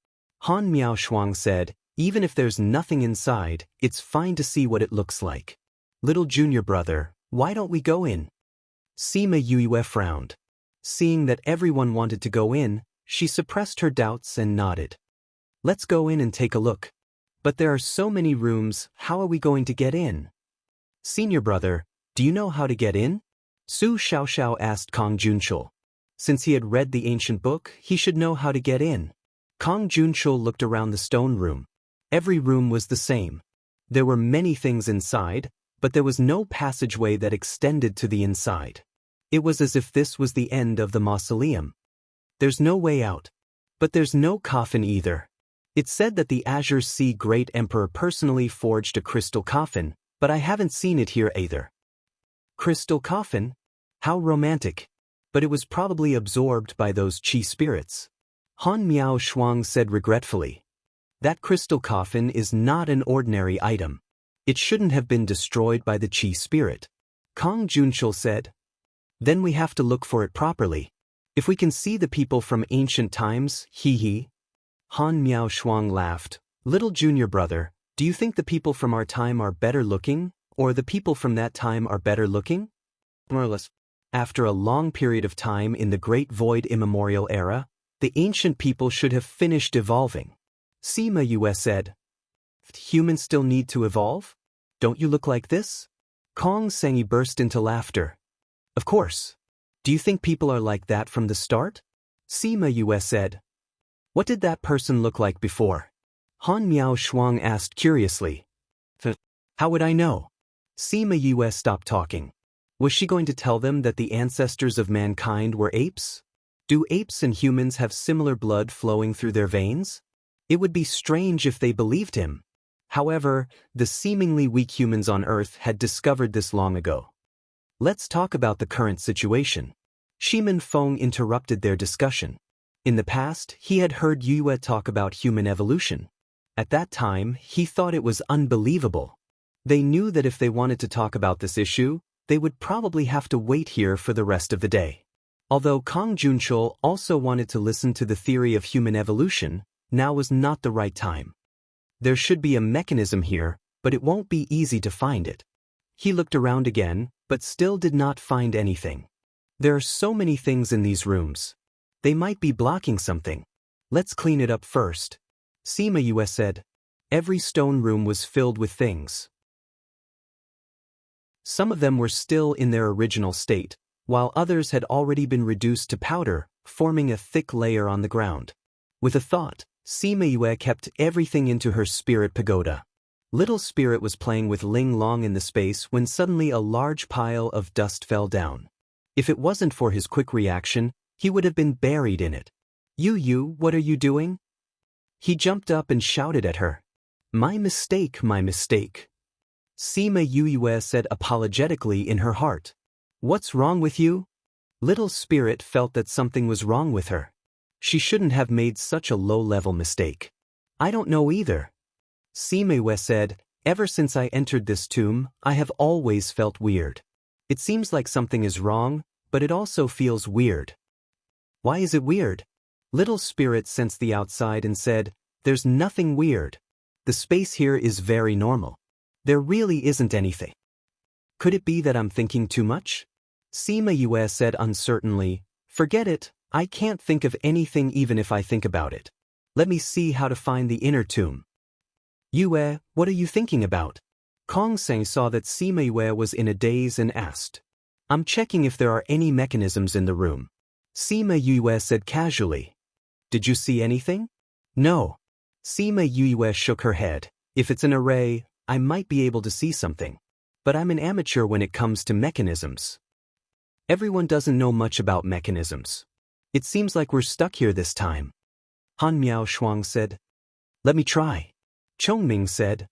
Han Miao Shuang said, "Even if there's nothing inside, it's fine to see what it looks like. Little junior brother, why don't we go in?" Sima Yue frowned. Seeing that everyone wanted to go in, she suppressed her doubts and nodded. "Let's go in and take a look. But there are so many rooms, how are we going to get in?" "Senior brother, do you know how to get in?" Su Xiaoxiao asked Kang Junchul. Since he had read the ancient book, he should know how to get in. Kang Junchul looked around the stone room. Every room was the same. There were many things inside, but there was no passageway that extended to the inside. It was as if this was the end of the mausoleum. There's no way out. But there's no coffin either. It said that the Azure Sea Great Emperor personally forged a crystal coffin, but I haven't seen it here either. Crystal coffin? How romantic. But it was probably absorbed by those chi spirits. Han Miao Shuang said regretfully. That crystal coffin is not an ordinary item. It shouldn't have been destroyed by the chi spirit. Kang Junchul said. Then we have to look for it properly. If we can see the people from ancient times, hee. Han Miao Shuang laughed. Little junior brother, do you think the people from our time are better looking, or the people from that time are better looking? More or less. After a long period of time in the Great Void Immemorial Era, the ancient people should have finished evolving. Sima Yue said. Humans still need to evolve? Don't you look like this? Kong Sangyi burst into laughter. Of course. Do you think people are like that from the start? Sima Yue said. What did that person look like before? Han Miao Shuang asked curiously. How would I know? Sima Yue stopped talking. Was she going to tell them that the ancestors of mankind were apes? Do apes and humans have similar blood flowing through their veins? It would be strange if they believed him. However, the seemingly weak humans on Earth had discovered this long ago. Let's talk about the current situation. Shimin Feng interrupted their discussion. In the past, he had heard Yue talk about human evolution. At that time, he thought it was unbelievable. They knew that if they wanted to talk about this issue, they would probably have to wait here for the rest of the day. Although Kong Junchul also wanted to listen to the theory of human evolution, now was not the right time. There should be a mechanism here, but it won't be easy to find it. He looked around again, but still did not find anything. There are so many things in these rooms. They might be blocking something. Let's clean it up first. Sima Yue said. Every stone room was filled with things. Some of them were still in their original state, while others had already been reduced to powder, forming a thick layer on the ground. With a thought, Sima Yue kept everything into her spirit pagoda. Little Spirit was playing with Ling Long in the space when suddenly a large pile of dust fell down. If it wasn't for his quick reaction, he would have been buried in it. Yu, what are you doing? He jumped up and shouted at her. My mistake, my mistake. Sima Yue said apologetically in her heart. What's wrong with you? Little Spirit felt that something was wrong with her. She shouldn't have made such a low-level mistake. I don't know either. Sima Yue said, ever since I entered this tomb, I have always felt weird. It seems like something is wrong, but it also feels weird. Why is it weird? Little Spirit sensed the outside and said, there's nothing weird. The space here is very normal. There really isn't anything. Could it be that I'm thinking too much? Sima Yue said uncertainly, forget it, I can't think of anything even if I think about it. Let me see how to find the inner tomb. Yue, what are you thinking about? Kong Seng saw that Sima Yue was in a daze and asked. I'm checking if there are any mechanisms in the room. Sima Yue said casually. Did you see anything? No. Sima Yue shook her head. If it's an array, I might be able to see something. But I'm an amateur when it comes to mechanisms. Everyone doesn't know much about mechanisms. It seems like we're stuck here this time. Han Miao Shuang said. Let me try. Chongming said.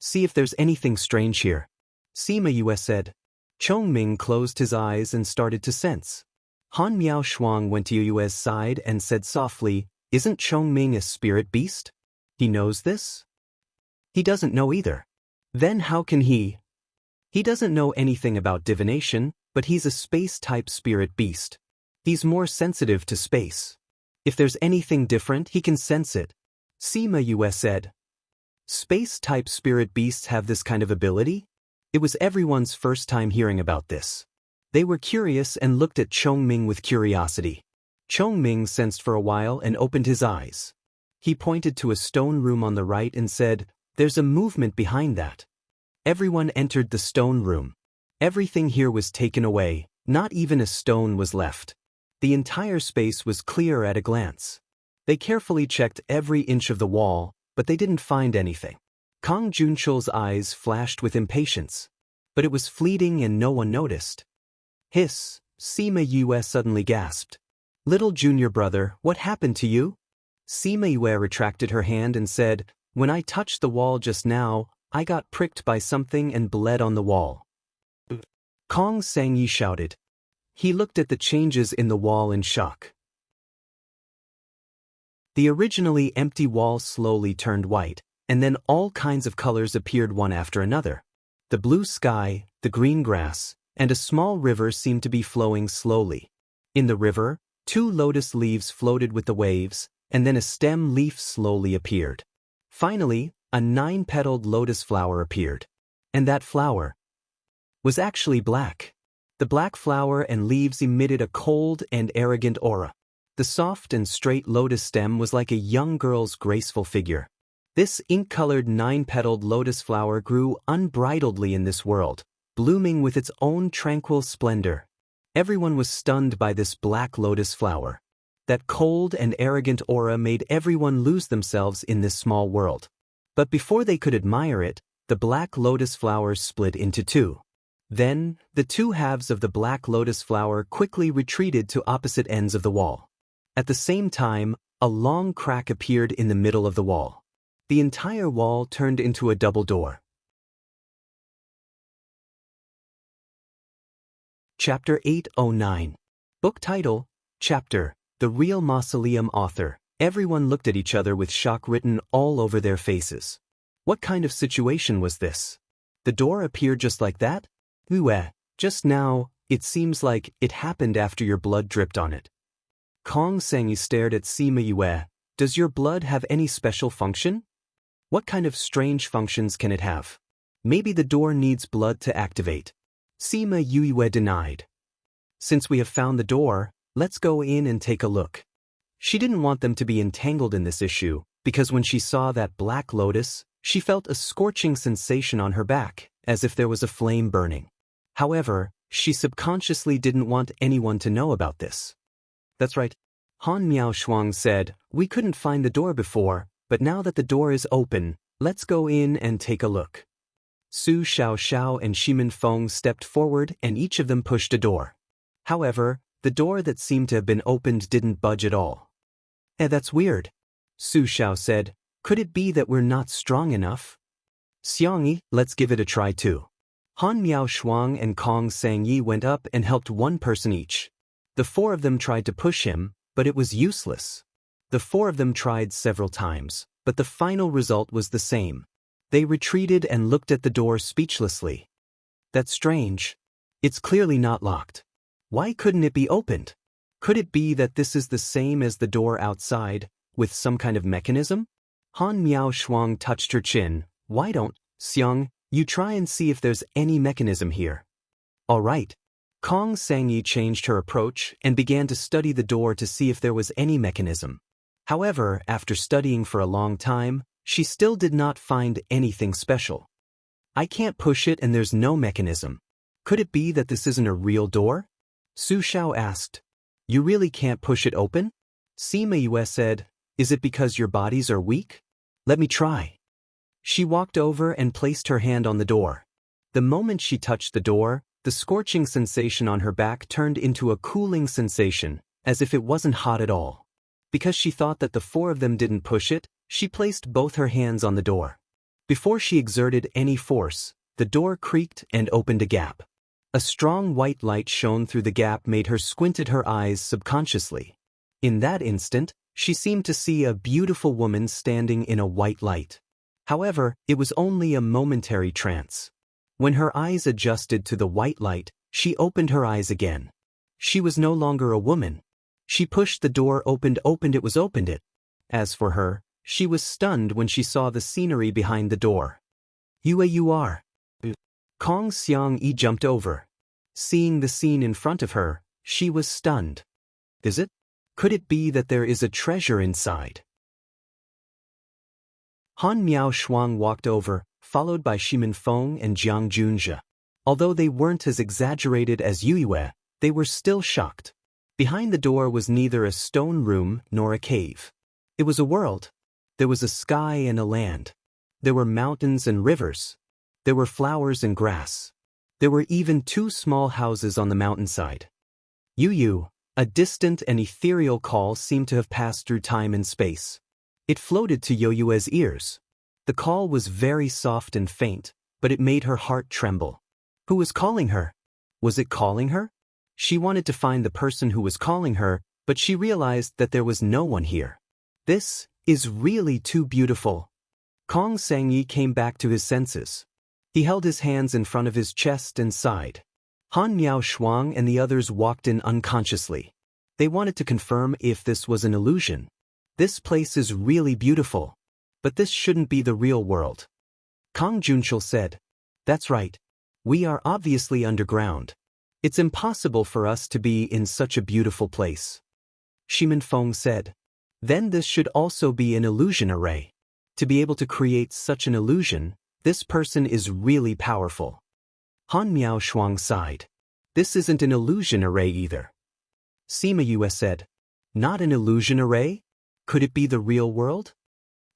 See if there's anything strange here. Sima Yue said. Chongming closed his eyes and started to sense. Han Miao Shuang went to Yue's side and said softly, isn't Chongming a spirit beast? He knows this? He doesn't know either. Then how can he? He doesn't know anything about divination, but he's a space-type spirit beast. He's more sensitive to space. If there's anything different, he can sense it. Sima Yue said. Space-type spirit beasts have this kind of ability? It was everyone's first time hearing about this. They were curious and looked at Chongming with curiosity. Chongming sensed for a while and opened his eyes. He pointed to a stone room on the right and said, there's a movement behind that. Everyone entered the stone room. Everything here was taken away, not even a stone was left. The entire space was clear at a glance. They carefully checked every inch of the wall, but they didn't find anything. Kong Junchul's eyes flashed with impatience. But it was fleeting and no one noticed. Hiss, Sima Yue suddenly gasped. Little junior brother, what happened to you? Sima Yue retracted her hand and said, when I touched the wall just now, I got pricked by something and bled on the wall. Kong Sengyi shouted. He looked at the changes in the wall in shock. The originally empty wall slowly turned white, and then all kinds of colors appeared one after another. The blue sky, the green grass, and a small river seemed to be flowing slowly. In the river, 2 lotus leaves floated with the waves, and then a stem leaf slowly appeared. Finally, a 9-petaled lotus flower appeared. And that flower was actually black. The black flower and leaves emitted a cold and arrogant aura. The soft and straight lotus stem was like a young girl's graceful figure. This ink-colored 9-petaled lotus flower grew unbridledly in this world, blooming with its own tranquil splendor. Everyone was stunned by this black lotus flower. That cold and arrogant aura made everyone lose themselves in this small world. But before they could admire it, the black lotus flower split into 2. Then, the 2 halves of the black lotus flower quickly retreated to opposite ends of the wall. At the same time, a long crack appeared in the middle of the wall. The entire wall turned into a double door. Chapter 809. Book title, Chapter, The Real Mausoleum Author. Everyone looked at each other with shock written all over their faces. What kind of situation was this? The door appeared just like that? Just now, it seems like it happened after your blood dripped on it. Kong Sang stared at Sima Yue. Does your blood have any special function? What kind of strange functions can it have? Maybe the door needs blood to activate. Sima Yue denied. Since we have found the door, let's go in and take a look. She didn't want them to be entangled in this issue, because when she saw that black lotus, she felt a scorching sensation on her back, as if there was a flame burning. However, she subconsciously didn't want anyone to know about this. That's right. Han Miao Shuang said, we couldn't find the door before, but now that the door is open, let's go in and take a look. Su Xiao and Shimin Feng stepped forward and each of them pushed a door. However, the door that seemed to have been opened didn't budge at all. That's weird. Su Xiao said, could it be that we're not strong enough? Xiangyi, let's give it a try too. Han Miao Shuang and Kong Sang-yi went up and helped one person each. The four of them tried to push him, but it was useless. The four of them tried several times, but the final result was the same. They retreated and looked at the door speechlessly. That's strange. It's clearly not locked. Why couldn't it be opened? Could it be that this is the same as the door outside, with some kind of mechanism? Han Miao Shuang touched her chin. Why don't, Xiang, you try and see if there's any mechanism here. All right. Kong Sang-yi changed her approach and began to study the door to see if there was any mechanism. However, after studying for a long time, she still did not find anything special. I can't push it and there's no mechanism. Could it be that this isn't a real door? Su Xiao asked. You really can't push it open? Sima Yue said, is it because your bodies are weak? Let me try. She walked over and placed her hand on the door. The moment she touched the door, the scorching sensation on her back turned into a cooling sensation, as if it wasn't hot at all. Because she thought that the four of them didn't push it, she placed both her hands on the door. Before she exerted any force, the door creaked and opened a gap. A strong white light shone through the gap made her squint at her eyes subconsciously. In that instant, she seemed to see a beautiful woman standing in a white light. However, it was only a momentary trance. When her eyes adjusted to the white light, she opened her eyes again. She was no longer a woman. She pushed the door opened it. As for her, she was stunned when she saw the scenery behind the door. You are. Kong Xiang-yi jumped over. Seeing the scene in front of her, she was stunned. Is it? Could it be that there is a treasure inside? Han Miao Shuang walked over, followed by Shimin Feng and Jiang Junjie. Although they weren't as exaggerated as Yue, they were still shocked. Behind the door was neither a stone room nor a cave. It was a world. There was a sky and a land. There were mountains and rivers. There were flowers and grass. There were even two small houses on the mountainside. Yu, a distant and ethereal call seemed to have passed through time and space. It floated to Yue's ears. The call was very soft and faint, but it made her heart tremble. Who was calling her? Was it calling her? She wanted to find the person who was calling her, but she realized that there was no one here. This is really too beautiful. Kong Sang-yi came back to his senses. He held his hands in front of his chest and sighed. Han Miao Shuang and the others walked in unconsciously. They wanted to confirm if this was an illusion. This place is really beautiful. But this shouldn't be the real world. Kang Junshil said. That's right. We are obviously underground. It's impossible for us to be in such a beautiful place. Shimin Feng said. Then this should also be an illusion array. To be able to create such an illusion, this person is really powerful. Han Miao Shuang sighed. This isn't an illusion array either. Sima Yue said. Not an illusion array? Could it be the real world?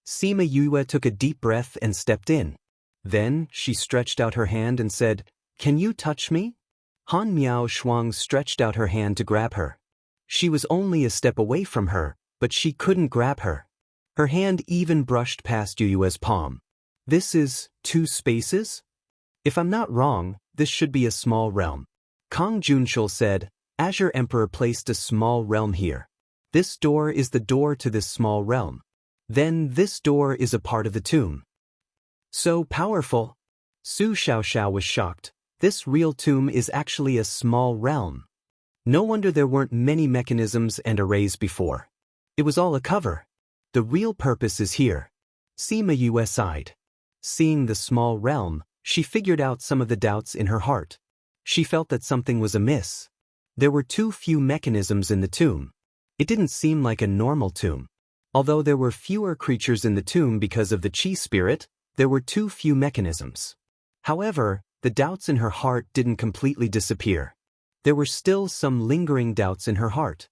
Sima Yue took a deep breath and stepped in. Then, she stretched out her hand and said, Can you touch me? Han Miao Shuang stretched out her hand to grab her. She was only a step away from her, but she couldn't grab her. Her hand even brushed past Yue's palm. This is 2 spaces? If I'm not wrong, this should be a small realm. Kong Junshul said, Azure Emperor placed a small realm here. This door is the door to this small realm. Then this door is a part of the tomb. So powerful. Su Xiaoxiao was shocked. This real tomb is actually a small realm. No wonder there weren't many mechanisms and arrays before. It was all a cover. The real purpose is here. Sima Yue sighed. Seeing the small realm, she figured out some of the doubts in her heart. She felt that something was amiss. There were too few mechanisms in the tomb. It didn't seem like a normal tomb. Although there were fewer creatures in the tomb because of the Qi spirit, there were too few mechanisms. However, the doubts in her heart didn't completely disappear. There were still some lingering doubts in her heart.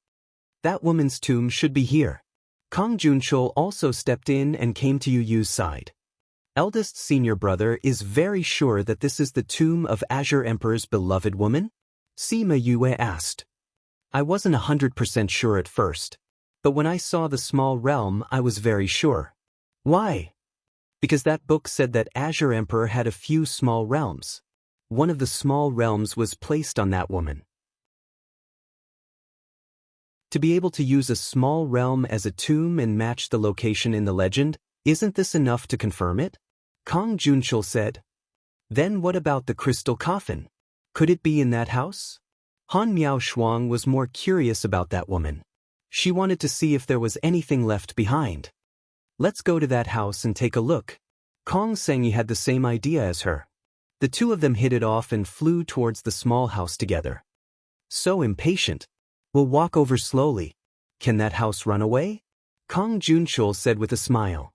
That woman's tomb should be here. Kong Junshul also stepped in and came to Yu Yu's side. Eldest senior brother is very sure that this is the tomb of Azure Emperor's beloved woman? Sima Yue asked. I wasn't 100% sure at first, but when I saw the small realm I was very sure. Why? Because that book said that Azure Emperor had a few small realms. One of the small realms was placed on that woman. To be able to use a small realm as a tomb and match the location in the legend, isn't this enough to confirm it? Kong Junshul said. Then what about the crystal coffin? Could it be in that house? Han Miao Shuang was more curious about that woman. She wanted to see if there was anything left behind. Let's go to that house and take a look. Kong Sengyi had the same idea as her. The two of them hit it off and flew towards the small house together. So impatient. We'll walk over slowly. Can that house run away? Kong Junshul said with a smile.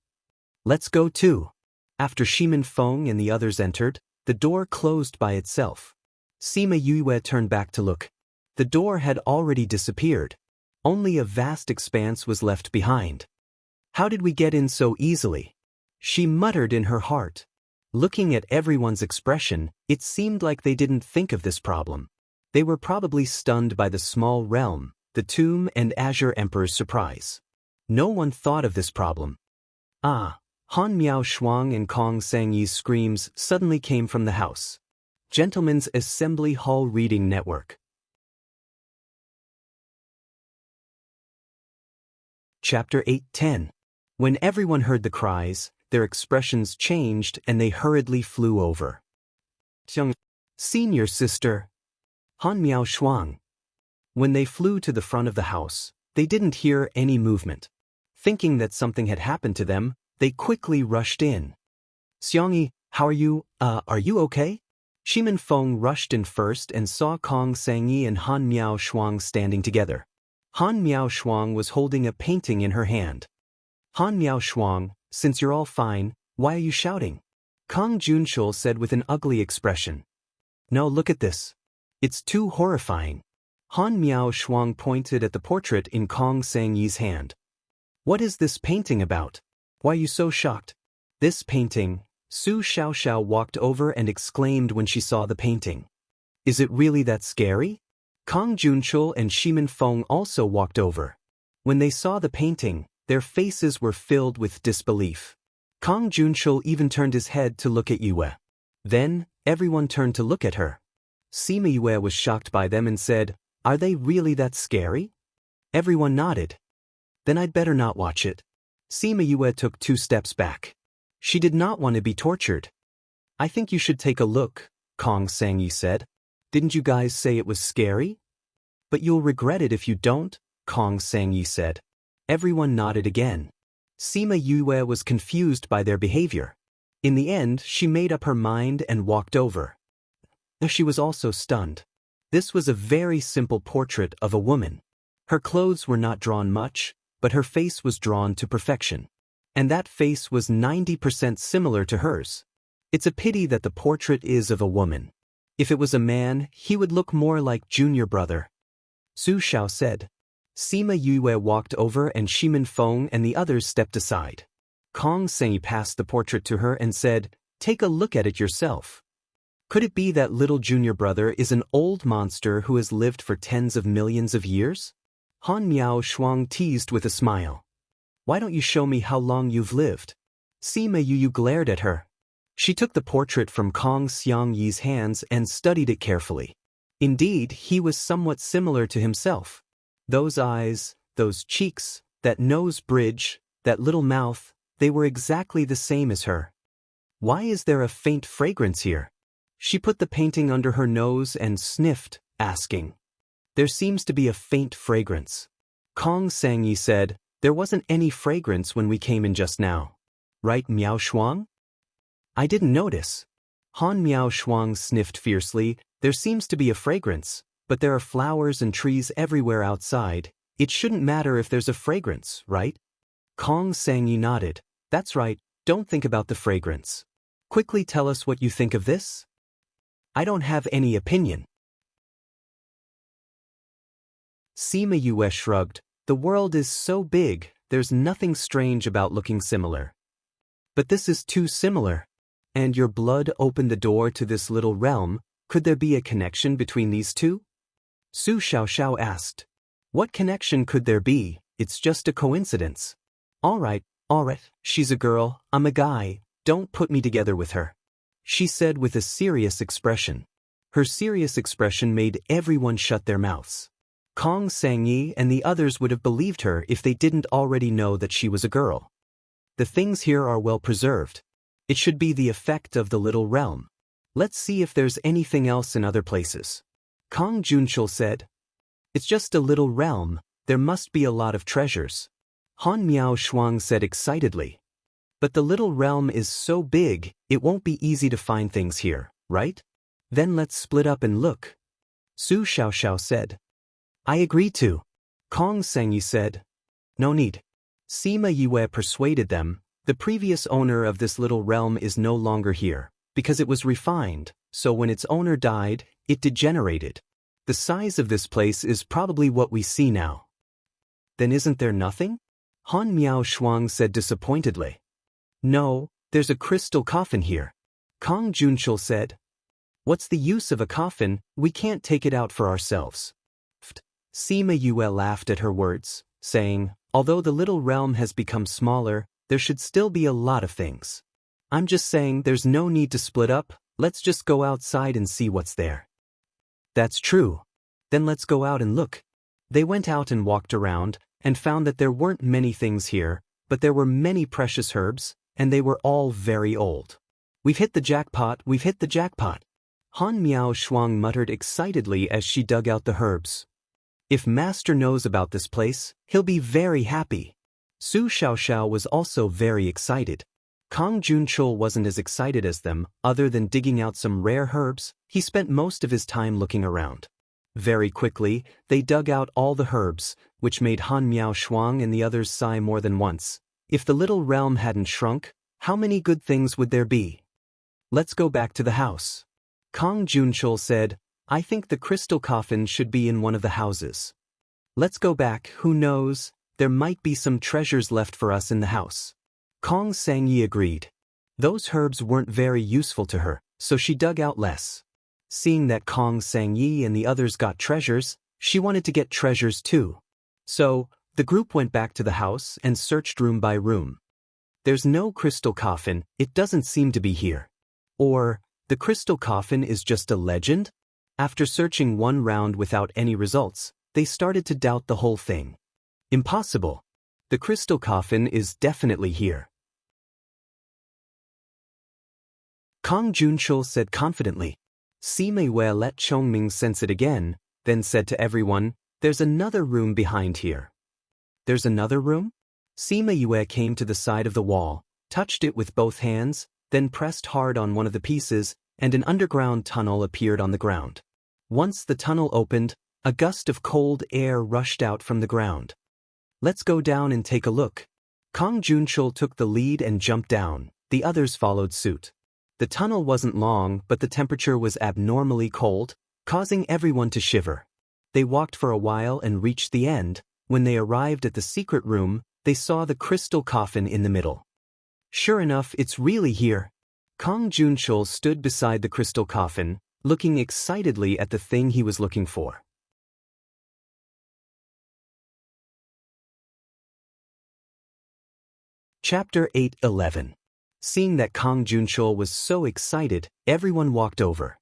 Let's go too. After Shimin Feng and the others entered, the door closed by itself. Sima Yue turned back to look. The door had already disappeared. Only a vast expanse was left behind. How did we get in so easily? She muttered in her heart. Looking at everyone's expression, it seemed like they didn't think of this problem. They were probably stunned by the small realm, the tomb, and Azure Emperor's surprise. No one thought of this problem. Ah! Han Miao Shuang and Kong Sengyi's screams suddenly came from the house. Gentlemen's Assembly Hall Reading Network. Chapter 8-10. When everyone heard the cries, their expressions changed and they hurriedly flew over. Senior sister. Han Miao Shuang. When they flew to the front of the house, they didn't hear any movement. Thinking that something had happened to them, they quickly rushed in. Xiangyi, how are you okay? Shimin Feng rushed in first and saw Kong Sengyi and Han Miao Shuang standing together. Han Miao Shuang was holding a painting in her hand. Han Miao Shuang, since you're all fine, why are you shouting? Kong Junshul said with an ugly expression. No, look at this. It's too horrifying. Han Miao Shuang pointed at the portrait in Kong Sengyi's hand. What is this painting about? Why are you so shocked? This painting, Su Xiaoxiao walked over and exclaimed when she saw the painting. Is it really that scary? Kong Junshul and Shimin Feng also walked over. When they saw the painting, their faces were filled with disbelief. Kong Junshul even turned his head to look at Yue. Then, everyone turned to look at her. Sima Yue was shocked by them and said, Are they really that scary? Everyone nodded. Then I'd better not watch it. Sima Yue took 2 steps back. She did not want to be tortured. I think you should take a look, Kong Sengyi said. Didn't you guys say it was scary? But you'll regret it if you don't, Kong Sengyi said. Everyone nodded again. Sima Yue was confused by their behavior. In the end, she made up her mind and walked over. She was also stunned. This was a very simple portrait of a woman. Her clothes were not drawn much, but her face was drawn to perfection. And that face was 90% similar to hers. It's a pity that the portrait is of a woman. If it was a man, he would look more like junior brother. Su Xiao said. Sima Yue walked over and Shimin Feng and the others stepped aside. Kong Sengyi passed the portrait to her and said, Take a look at it yourself. Could it be that little junior brother is an old monster who has lived for tens of millions of years? Han Miao Shuang teased with a smile. Why don't you show me how long you've lived? Sima Yue glared at her. She took the portrait from Kong Xiangyi's hands and studied it carefully. Indeed, he was somewhat similar to himself. Those eyes, those cheeks, that nose bridge, that little mouth, they were exactly the same as her. Why is there a faint fragrance here? She put the painting under her nose and sniffed, asking. There seems to be a faint fragrance. Kong Sangyi said, there wasn't any fragrance when we came in just now. Right, Miao Shuang? I didn't notice. Han Miao Shuang sniffed fiercely. There seems to be a fragrance, but there are flowers and trees everywhere outside. It shouldn't matter if there's a fragrance, right? Kong Sangyi nodded. That's right, don't think about the fragrance. Quickly tell us what you think of this? I don't have any opinion. Sima Yue shrugged. The world is so big, there's nothing strange about looking similar. But this is too similar. And your blood opened the door to this little realm. Could there be a connection between these two? Su Xiaoxiao asked. What connection could there be? It's just a coincidence. All right, she's a girl, I'm a guy, don't put me together with her. She said with a serious expression. Her serious expression made everyone shut their mouths. Kong Sangyi and the others would have believed her if they didn't already know that she was a girl. The things here are well preserved. It should be the effect of the little realm. Let's see if there's anything else in other places. Kong Junshul said. It's just a little realm, there must be a lot of treasures. Han Miao Shuang said excitedly. But the little realm is so big, it won't be easy to find things here, right? Then let's split up and look. Su Xiaoxiao said. I agree too. Kong Sangyi said. No need. Sima Yue persuaded them. The previous owner of this little realm is no longer here, because it was refined, so when its owner died, it degenerated. The size of this place is probably what we see now. Then isn't there nothing? Han Miao Shuang said disappointedly. No, there's a crystal coffin here. Kong Junshul said. What's the use of a coffin? We can't take it out for ourselves. Sima Yue laughed at her words, saying, although the little realm has become smaller, there should still be a lot of things. I'm just saying there's no need to split up, let's just go outside and see what's there. That's true. Then let's go out and look. They went out and walked around, and found that there weren't many things here, but there were many precious herbs, and they were all very old. We've hit the jackpot, we've hit the jackpot. Han Miao Shuang muttered excitedly as she dug out the herbs. If Master knows about this place, he'll be very happy. Su Xiaoxiao was also very excited. Kong Junshul wasn't as excited as them, other than digging out some rare herbs, he spent most of his time looking around. Very quickly, they dug out all the herbs, which made Han Miao Shuang and the others sigh more than once. If the little realm hadn't shrunk, how many good things would there be? Let's go back to the house. Kong Junshul said, I think the crystal coffin should be in one of the houses. Let's go back, who knows, there might be some treasures left for us in the house. Kong Sangyi agreed. Those herbs weren't very useful to her, so she dug out less. Seeing that Kong Sangyi and the others got treasures, she wanted to get treasures too. So, the group went back to the house and searched room by room. There's no crystal coffin, it doesn't seem to be here. Or, the crystal coffin is just a legend? After searching one round without any results, they started to doubt the whole thing. Impossible. The crystal coffin is definitely here. Kong Junshul said confidently. Sima Yue let Chongming sense it again, then said to everyone, there's another room behind here. There's another room? Sima Yue came to the side of the wall, touched it with both hands, then pressed hard on one of the pieces, and an underground tunnel appeared on the ground. Once the tunnel opened, a gust of cold air rushed out from the ground. Let's go down and take a look. Kong Junshul took the lead and jumped down, the others followed suit. The tunnel wasn't long, but the temperature was abnormally cold, causing everyone to shiver. They walked for a while and reached the end. When they arrived at the secret room, they saw the crystal coffin in the middle. Sure enough, it's really here. Kong Junshul stood beside the crystal coffin, looking excitedly at the thing he was looking for. Chapter 8:11. Seeing that Kong Junshul was so excited, everyone walked over.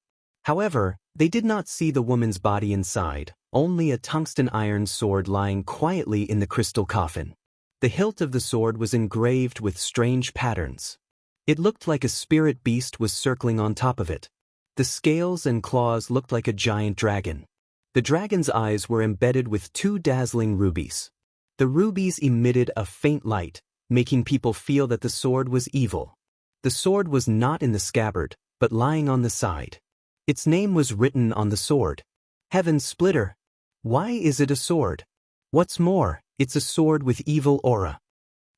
However, they did not see the woman's body inside, only a tungsten iron sword lying quietly in the crystal coffin. The hilt of the sword was engraved with strange patterns. It looked like a spirit beast was circling on top of it. The scales and claws looked like a giant dragon. The dragon's eyes were embedded with 2 dazzling rubies. The rubies emitted a faint light, making people feel that the sword was evil. The sword was not in the scabbard, but lying on the side. Its name was written on the sword. Heaven Splitter. Why is it a sword? What's more, it's a sword with evil aura.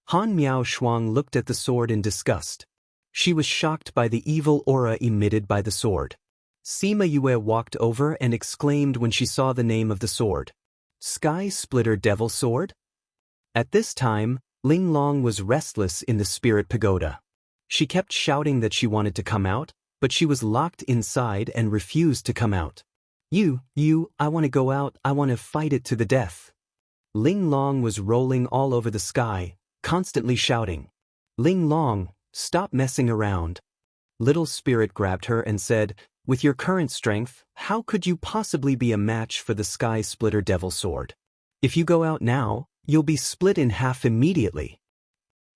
Han Miao Shuang looked at the sword in disgust. She was shocked by the evil aura emitted by the sword. Sima Yue walked over and exclaimed when she saw the name of the sword. Sky Splitter Devil Sword? At this time, Ling Long was restless in the spirit pagoda. She kept shouting that she wanted to come out, but she was locked inside and refused to come out. I want to go out, I want to fight it to the death. Ling Long was rolling all over the sky, constantly shouting. Ling Long, stop messing around. Little Spirit grabbed her and said, with your current strength, how could you possibly be a match for the Sky Splitter Devil Sword? If you go out now, you'll be split in half immediately.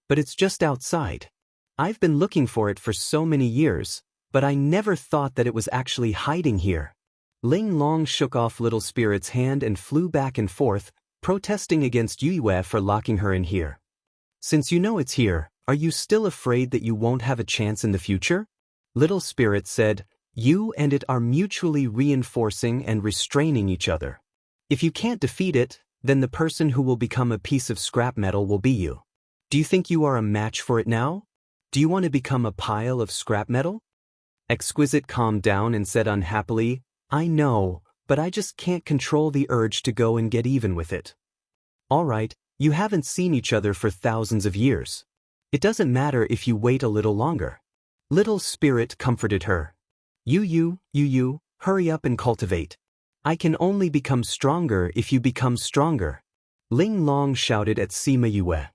But it's just outside. I've been looking for it for so many years, but I never thought that it was actually hiding here. Ling Long shook off Little Spirit's hand and flew back and forth, protesting against Yue for locking her in here. Since you know it's here, are you still afraid that you won't have a chance in the future? Little Spirit said, you and it are mutually reinforcing and restraining each other. If you can't defeat it, then the person who will become a piece of scrap metal will be you. Do you think you are a match for it now? Do you want to become a pile of scrap metal? Exquisite calmed down and said unhappily, I know, but I just can't control the urge to go and get even with it. All right, you haven't seen each other for thousands of years. It doesn't matter if you wait a little longer. Little Spirit comforted her. You, hurry up and cultivate. I can only become stronger if you become stronger. Ling Long shouted at Sima Yue.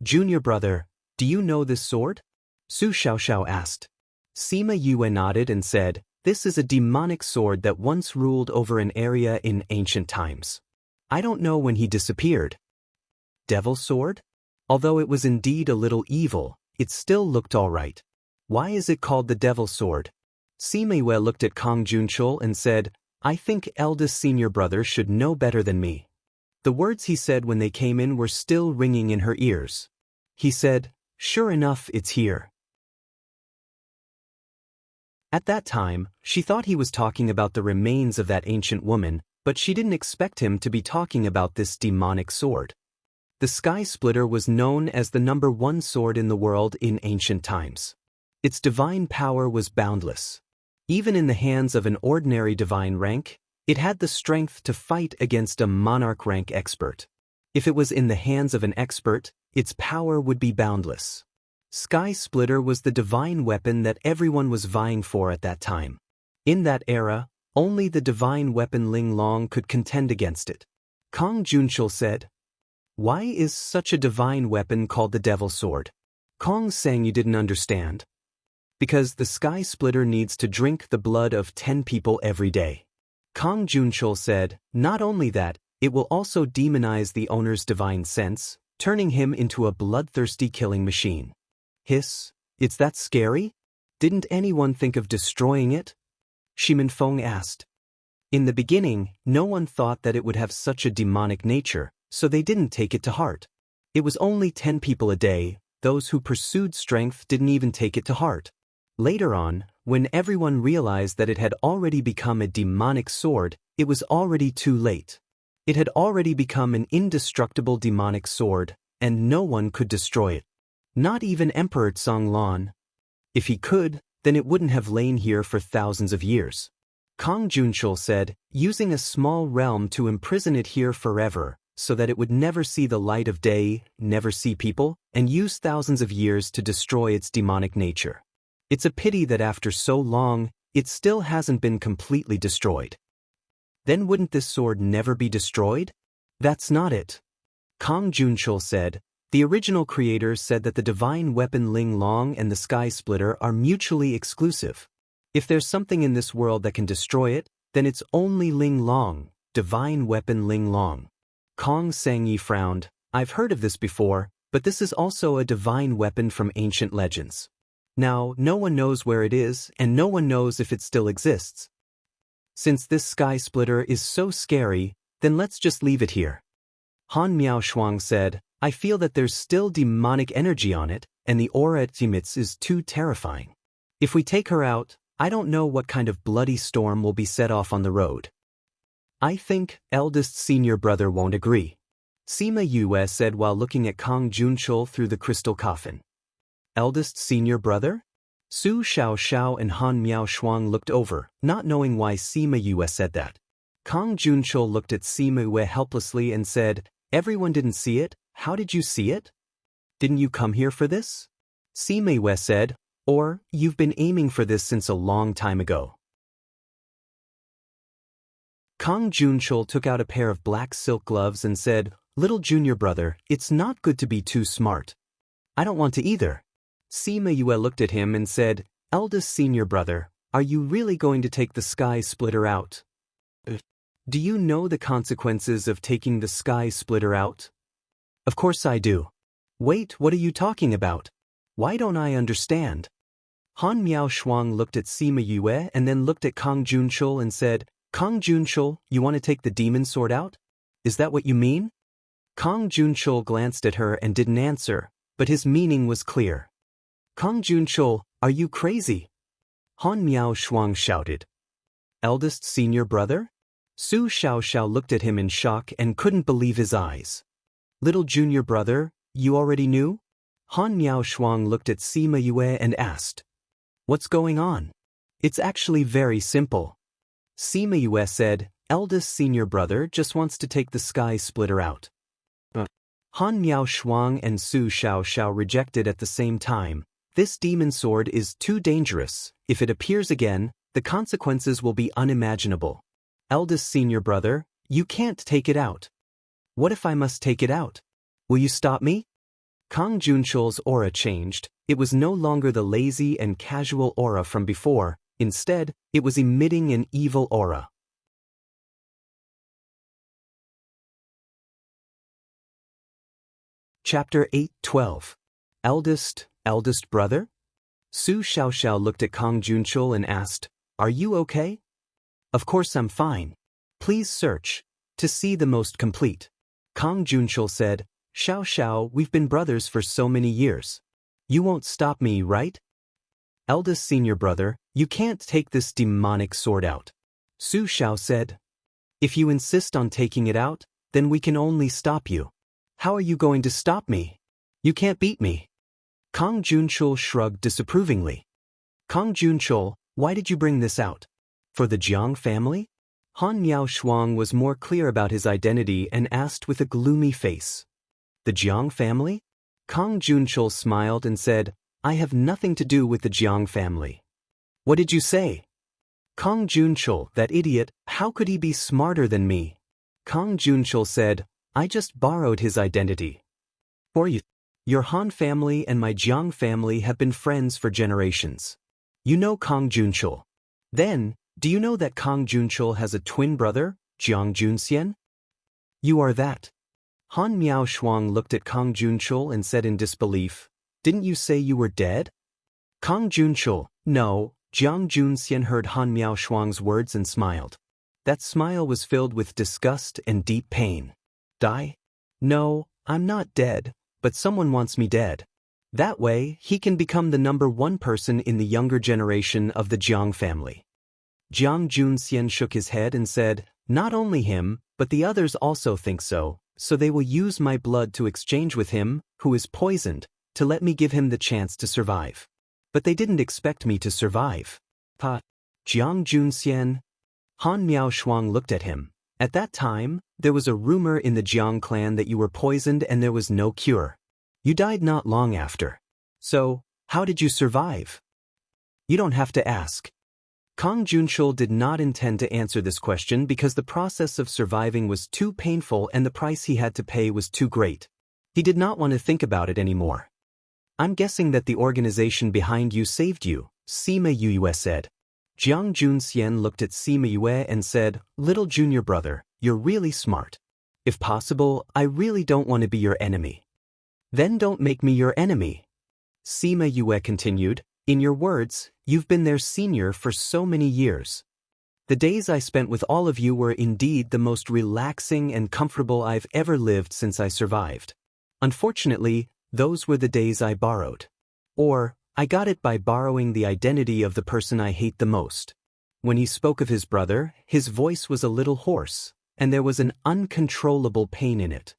Junior brother, do you know this sword? Su Xiaoxiao asked. Sima Yue nodded and said, this is a demonic sword that once ruled over an area in ancient times. I don't know when he disappeared. Devil sword? Although it was indeed a little evil, it still looked all right. Why is it called the Devil Sword? Sima Yue looked at Kong Junchul and said, I think eldest senior brother should know better than me. The words he said when they came in were still ringing in her ears. He said, sure enough, it's here. At that time, she thought he was talking about the remains of that ancient woman, but she didn't expect him to be talking about this demonic sword. The Sky Splitter was known as the #1 sword in the world in ancient times. Its divine power was boundless. Even in the hands of an ordinary divine rank, it had the strength to fight against a monarch rank expert. If it was in the hands of an expert, its power would be boundless. Sky Splitter was the divine weapon that everyone was vying for at that time. In that era, only the divine weapon Ling Long could contend against it. Kong Junchul said, why is such a divine weapon called the Devil Sword? Kong sang you didn't understand. Because the Sky Splitter needs to drink the blood of 10 people every day. Kong Junchul said, not only that, it will also demonize the owner's divine sense, turning him into a bloodthirsty killing machine. Hiss, it's that scary? Didn't anyone think of destroying it? Shimin Feng asked. In the beginning, no one thought that it would have such a demonic nature, so they didn't take it to heart. It was only 10 people a day, those who pursued strength didn't even take it to heart. Later on, when everyone realized that it had already become a demonic sword, it was already too late. It had already become an indestructible demonic sword, and no one could destroy it. Not even Emperor Tsonglan. If he could, then it wouldn't have lain here for thousands of years. Kong Junchul said, using a small realm to imprison it here forever, so that it would never see the light of day, never see people, and use thousands of years to destroy its demonic nature. It's a pity that after so long, it still hasn't been completely destroyed. Then wouldn't this sword never be destroyed? That's not it. Kong Junchul said, the original creators said that the divine weapon Ling Long and the Sky Splitter are mutually exclusive. If there's something in this world that can destroy it, then it's only Ling Long, divine weapon Ling Long. Kong Sangyi frowned. I've heard of this before, but this is also a divine weapon from ancient legends. Now, no one knows where it is, and no one knows if it still exists. Since this sky splitter is so scary, then let's just leave it here. Han Miao Shuang said, I feel that there's still demonic energy on it, and the aura it emits is too terrifying. If we take her out, I don't know what kind of bloody storm will be set off on the road. I think eldest senior brother won't agree, Sima Yue said while looking at Kong Junchul through the crystal coffin. Eldest senior brother? Su Xiao and Han Miao Shuang looked over, not knowing why Sima Yue said that. Kong Junchul looked at Sima Yue helplessly and said, Everyone didn't see it, how did you see it? Didn't you come here for this? Sima Yue said, or, you've been aiming for this since a long time ago. Kong Junchul took out a pair of black silk gloves and said, Little junior brother, it's not good to be too smart. I don't want to either. Sima Yue looked at him and said, Eldest senior brother, are you really going to take the sky splitter out? Do you know the consequences of taking the sky splitter out? Of course I do. Wait, what are you talking about? Why don't I understand? Han Miao Shuang looked at Sima Yue and then looked at Kong Junchul and said, Kong Junchul, you want to take the demon sword out? Is that what you mean? Kong Junchul glanced at her and didn't answer, but his meaning was clear. Kong Junchul, are you crazy? Han Miao Shuang shouted. Eldest senior brother? Su Xiao looked at him in shock and couldn't believe his eyes. Little junior brother, you already knew? Han Miao Shuang looked at Sima Yue and asked. What's going on? It's actually very simple. Sima Yue said, Eldest senior brother just wants to take the sky splitter out. Han Miao Shuang and Su Xiao rejected at the same time. This demon sword is too dangerous. If it appears again, the consequences will be unimaginable. Eldest senior brother, you can't take it out. What if I must take it out? Will you stop me? Kong Junchul's aura changed. It was no longer the lazy and casual aura from before. Instead, it was emitting an evil aura. Chapter 8:12. Eldest brother? Su Xiao looked at Kong Junchul and asked, Are you okay? Of course I'm fine. Please search to see the most complete. Kong Junchul said, Xiao, we've been brothers for so many years. You won't stop me, right? Eldest senior brother, you can't take this demonic sword out. Su Xiao said. If you insist on taking it out, then we can only stop you. How are you going to stop me? You can't beat me. Kong Junchul shrugged disapprovingly. Kong Junchul, why did you bring this out? For the Jiang family? Han Miao Shuang was more clear about his identity and asked with a gloomy face. The Jiang family? Kong Junchul smiled and said, I have nothing to do with the Jiang family. What did you say? Kong Junchul, that idiot, how could he be smarter than me? Kong Junchul said, I just borrowed his identity. For you. Your Han family and my Jiang family have been friends for generations. You know Kong Junchul. Then, do you know that Kong Junchul has a twin brother, Jiang Junxian? You are that. Han Miao Shuang looked at Kong Junchul and said in disbelief, Didn't you say you were dead? Kong Junchul, no. Jiang Junxian heard Han Miao Shuang's words and smiled. That smile was filled with disgust and deep pain. Die? No, I'm not dead, but someone wants me dead. That way, he can become the #1 person in the younger generation of the Jiang family. Jiang Junxian shook his head and said, Not only him, but the others also think so they will use my blood to exchange with him, who is poisoned, to let me give him the chance to survive. But they didn't expect me to survive. Jiang Junxian? Han Miao Shuang looked at him. At that time, there was a rumor in the Jiang clan that you were poisoned and there was no cure. You died not long after. So, how did you survive? You don't have to ask. Kong Junchul did not intend to answer this question because the process of surviving was too painful and the price he had to pay was too great. He did not want to think about it anymore. I'm guessing that the organization behind you saved you, Sima Yue said. Jiang Junxian looked at Sima Yue and said, "Little junior brother, you're really smart. If possible, I really don't want to be your enemy." "Then don't make me your enemy." Sima Yue continued, "In your words, you've been their senior for so many years. The days I spent with all of you were indeed the most relaxing and comfortable I've ever lived since I survived. Unfortunately, those were the days I borrowed. Or, I got it by borrowing the identity of the person I hate the most." When he spoke of his brother, his voice was a little hoarse, and there was an uncontrollable pain in it.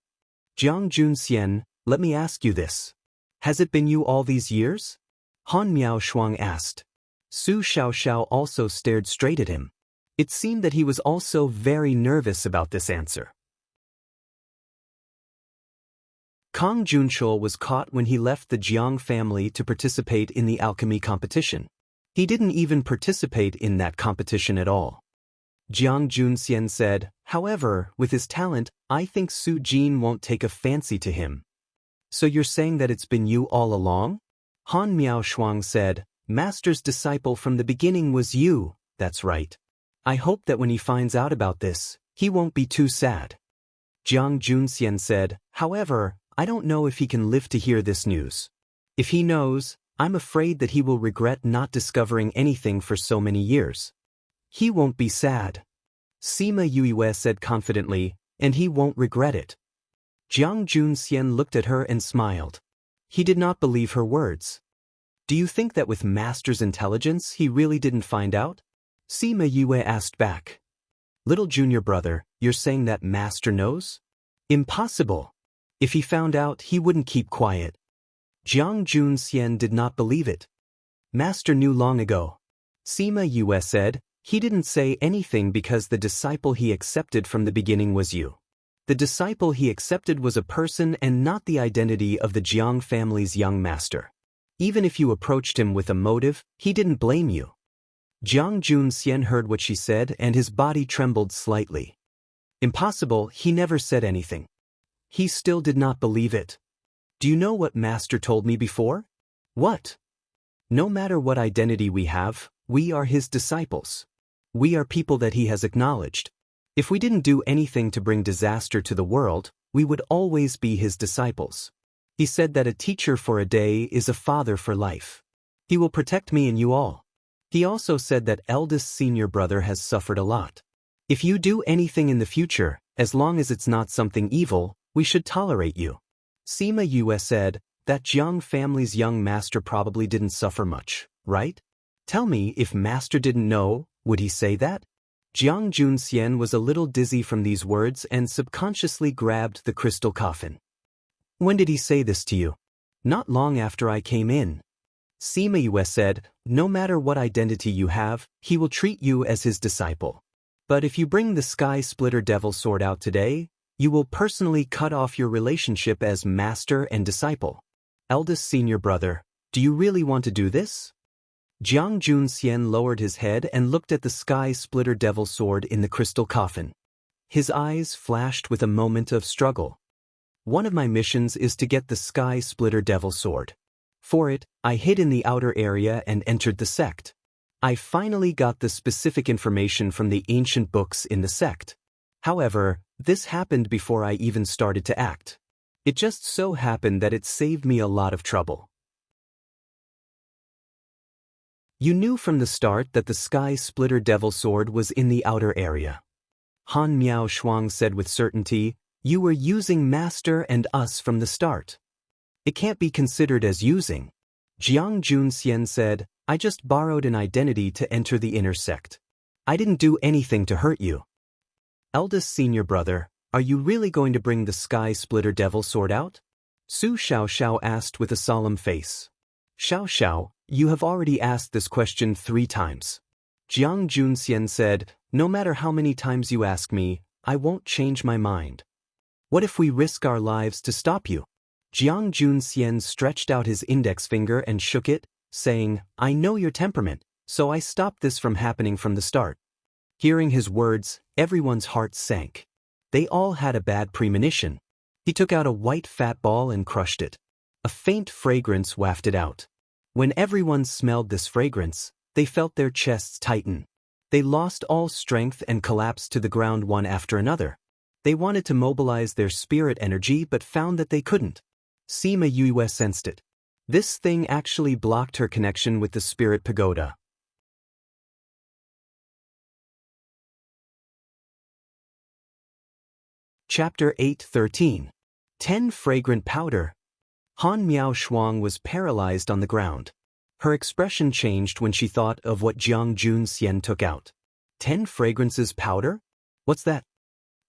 "Jiang Junxian, let me ask you this. Has it been you all these years?" Han Miao Shuang asked. Su Xiaoxiao also stared straight at him. It seemed that he was also very nervous about this answer. Kang Junshul was caught when he left the Jiang family to participate in the alchemy competition. He didn't even participate in that competition at all. Jiang Junxian said, "However, with his talent, I think Su Jin won't take a fancy to him." "So you're saying that it's been you all along?" Han Miao Shuang said, "Master's disciple from the beginning was you, that's right. I hope that when he finds out about this, he won't be too sad." Jiang Junxian said, "However, I don't know if he can live to hear this news. If he knows, I'm afraid that he will regret not discovering anything for so many years." "He won't be sad," Sima Yue said confidently, "and he won't regret it." Jiang Junxian looked at her and smiled. He did not believe her words. "Do you think that with Master's intelligence he really didn't find out?" Sima Yue asked back. "Little junior brother, you're saying that Master knows?" "Impossible. If he found out, he wouldn't keep quiet." Jiang Junxian did not believe it. "Master knew long ago." Sima Yue said, "He didn't say anything because the disciple he accepted from the beginning was you. The disciple he accepted was a person and not the identity of the Jiang family's young master. Even if you approached him with a motive, he didn't blame you." Jiang Junxian heard what she said and his body trembled slightly. "Impossible, he never said anything." He still did not believe it. "Do you know what Master told me before?" "What?" "No matter what identity we have, we are his disciples. We are people that he has acknowledged. If we didn't do anything to bring disaster to the world, we would always be his disciples. He said that a teacher for a day is a father for life. He will protect me and you all. He also said that eldest senior brother has suffered a lot. If you do anything in the future, as long as it's not something evil, we should tolerate you." Sima Yue said, "That Jiang family's young master probably didn't suffer much, right? Tell me, if Master didn't know, would he say that?" Jiang Junxian was a little dizzy from these words and subconsciously grabbed the crystal coffin. "When did he say this to you?" "Not long after I came in." Sima Yue said, "No matter what identity you have, he will treat you as his disciple. But if you bring the Sky Splitter Devil Sword out today, you will personally cut off your relationship as master and disciple. Eldest senior brother, do you really want to do this?" Jiang Junxian lowered his head and looked at the Sky Splitter Devil Sword in the crystal coffin. His eyes flashed with a moment of struggle. "One of my missions is to get the Sky Splitter Devil Sword. For it, I hid in the outer area and entered the sect. I finally got the specific information from the ancient books in the sect. However, this happened before I even started to act. It just so happened that it saved me a lot of trouble." "You knew from the start that the Sky Splitter Devil Sword was in the outer area." Han Miao Shuang said with certainty, "You were using Master and us from the start." "It can't be considered as using." Jiang Junxian said, "I just borrowed an identity to enter the inner sect. I didn't do anything to hurt you." "Eldest senior brother, are you really going to bring the Sky Splitter Devil Sword out?" Su Xiaoxiao asked with a solemn face. "Xiaoxiao, you have already asked this question 3 times. Jiang Junxian said, "No matter how many times you ask me, I won't change my mind." "What if we risk our lives to stop you?" Jiang Junxian stretched out his index finger and shook it, saying, "I know your temperament, so I stopped this from happening from the start." Hearing his words, everyone's heart sank. They all had a bad premonition. He took out a white fat ball and crushed it. A faint fragrance wafted out. When everyone smelled this fragrance, They felt their chests tighten. They lost all strength and collapsed to the ground one after another. They wanted to mobilize their spirit energy but found that they couldn't. Sima Yue sensed it. This thing actually blocked her connection with the spirit pagoda. Chapter 8:13. 10 Fragrant Powder. Han Miao Shuang was paralyzed on the ground. Her expression changed when she thought of what Jiang Junxian took out. 10 fragrances powder? What's that?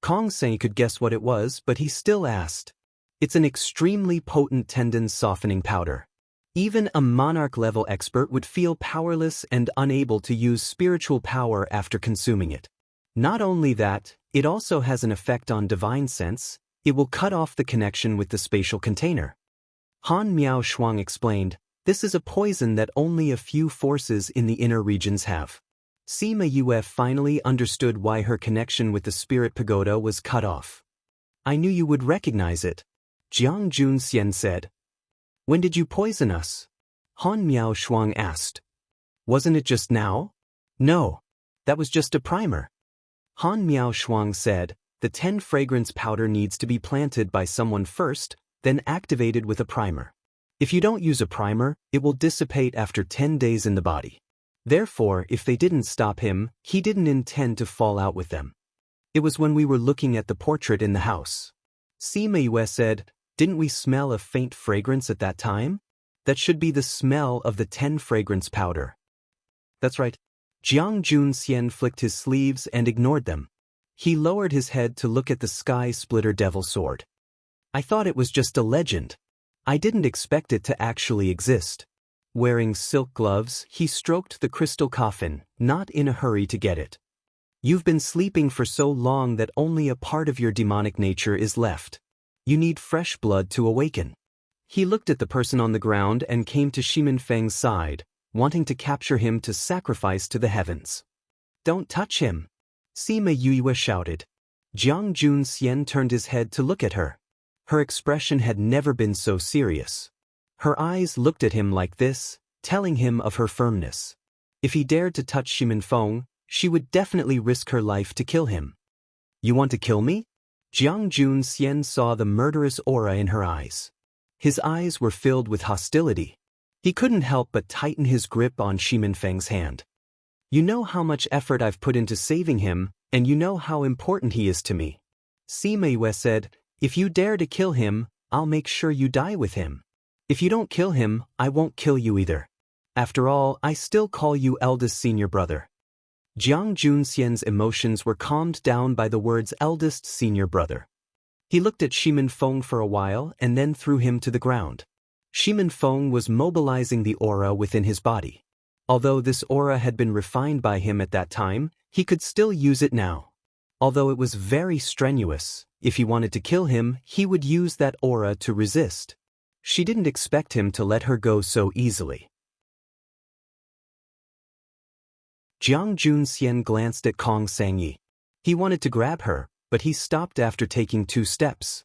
Kong Sei could guess what it was, but he still asked. It's an extremely potent tendon-softening powder. Even a monarch-level expert would feel powerless and unable to use spiritual power after consuming it. Not only that, it also has an effect on divine sense. It will cut off the connection with the spatial container. Han Miao Shuang explained, this is a poison that only a few forces in the inner regions have. Sima Yue finally understood why her connection with the spirit pagoda was cut off. I knew you would recognize it, Jiang Junxian said. When did you poison us? Han Miao Shuang asked. Wasn't it just now? No. That was just a primer. Han Miao Shuang said, the 10 fragrance powder needs to be planted by someone first, then activated with a primer. If you don't use a primer, it will dissipate after 10 days in the body. Therefore, if they didn't stop him, he didn't intend to fall out with them. It was when we were looking at the portrait in the house. Sima Yue said, didn't we smell a faint fragrance at that time? That should be the smell of the 10 fragrance powder. That's right. Jiang Junxian flicked his sleeves and ignored them. He lowered his head to look at the sky splitter devil sword. I thought it was just a legend. I didn't expect it to actually exist. Wearing silk gloves, he stroked the crystal coffin, not in a hurry to get it. You've been sleeping for so long that only a part of your demonic nature is left. You need fresh blood to awaken. He looked at the person on the ground and came to Shimin Feng's side, wanting to capture him to sacrifice to the heavens. Don't touch him! Sima Yue shouted. Jiang Junxian turned his head to look at her. Her expression had never been so serious. Her eyes looked at him like this, telling him of her firmness. If he dared to touch Shimin Feng, she would definitely risk her life to kill him. You want to kill me? Jiang Junxian saw the murderous aura in her eyes. His eyes were filled with hostility. He couldn't help but tighten his grip on Shimin Feng's hand. You know how much effort I've put into saving him, and you know how important he is to me. Sima Yue said, if you dare to kill him, I'll make sure you die with him. If you don't kill him, I won't kill you either. After all, I still call you eldest senior brother. Jiang Junxian's emotions were calmed down by the words eldest senior brother. He looked at Shimin Feng for a while and then threw him to the ground. Shimin Feng was mobilizing the aura within his body. Although this aura had been refined by him at that time, he could still use it now. Although it was very strenuous, if he wanted to kill him, he would use that aura to resist. She didn't expect him to let her go so easily. Jiang Junxian glanced at Kong Sangyi. He wanted to grab her, but he stopped after taking 2 steps.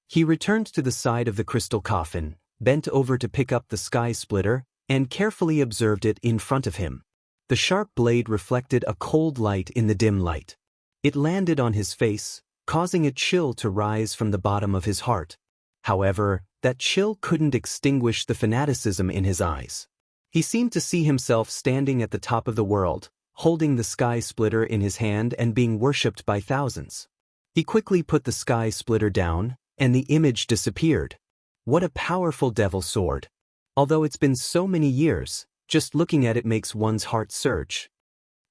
He returned to the side of the crystal coffin, bent over to pick up the sky splitter, and carefully observed it in front of him. The sharp blade reflected a cold light in the dim light. It landed on his face, causing a chill to rise from the bottom of his heart. However, that chill couldn't extinguish the fanaticism in his eyes. He seemed to see himself standing at the top of the world, holding the sky splitter in his hand and being worshipped by thousands. He quickly put the sky splitter down, and the image disappeared. What a powerful devil sword! Although it's been so many years, just looking at it makes one's heart surge.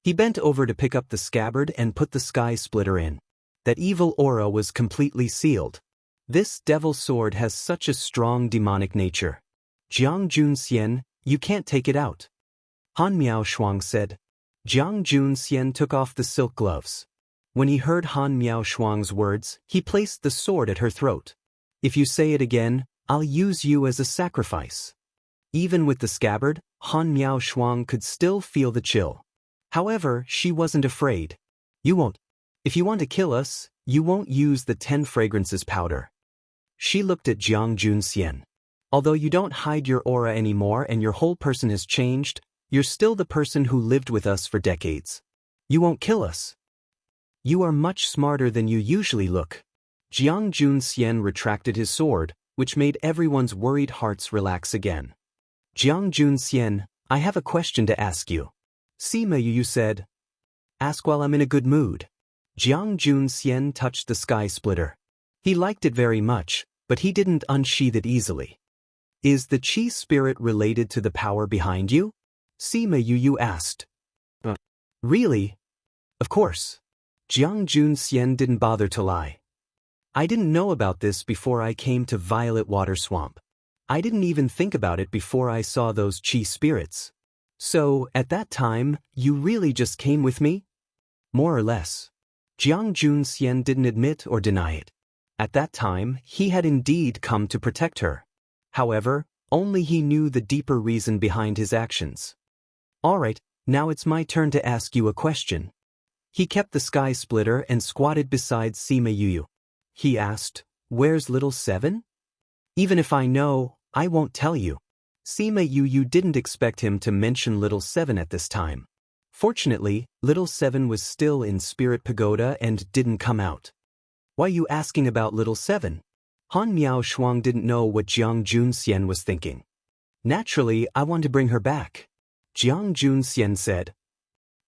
He bent over to pick up the scabbard and put the sky splitter in. That evil aura was completely sealed. This devil sword has such a strong demonic nature. Jiang Junxian, you can't take it out. Han Miao Shuang said. Jiang Junxian took off the silk gloves. When he heard Han Miao Shuang's words, he placed the sword at her throat. If you say it again, I'll use you as a sacrifice. Even with the scabbard, Han Miao Shuang could still feel the chill. However, she wasn't afraid. You won't. If you want to kill us, you won't use the 10 fragrances powder. She looked at Jiang Junxian. Although you don't hide your aura anymore and your whole person has changed, You're still the person who lived with us for decades. You won't kill us. You are much smarter than you usually look. Jiang Junxian retracted his sword, which made everyone's worried hearts relax again. Jiang Junxian, I have a question to ask you. Sima Yu said. Ask while I'm in a good mood. Jiang Junxian touched the sky splitter. He liked it very much, but he didn't unsheath it easily. Is the chi spirit related to the power behind you? Sima Yu asked. Really? Of course. Jiang Junxian didn't bother to lie. I didn't know about this before I came to Violet Water Swamp. I didn't even think about it before I saw those chi spirits. So, at that time, you really just came with me? More or less. Jiang Junxian didn't admit or deny it. At that time, he had indeed come to protect her. However, only he knew the deeper reason behind his actions. Alright, now it's my turn to ask you a question. He kept the sky splitter and squatted beside Sima Yu. He asked, Where's little Seven? Even if I know, I won't tell you. Sima Yu didn't expect him to mention little Seven at this time. Fortunately, little Seven was still in Spirit Pagoda and didn't come out. Why are you asking about little Seven? Han Miao Shuang didn't know what Jiang Junxian was thinking. Naturally, I want to bring her back. Jiang Junxian said.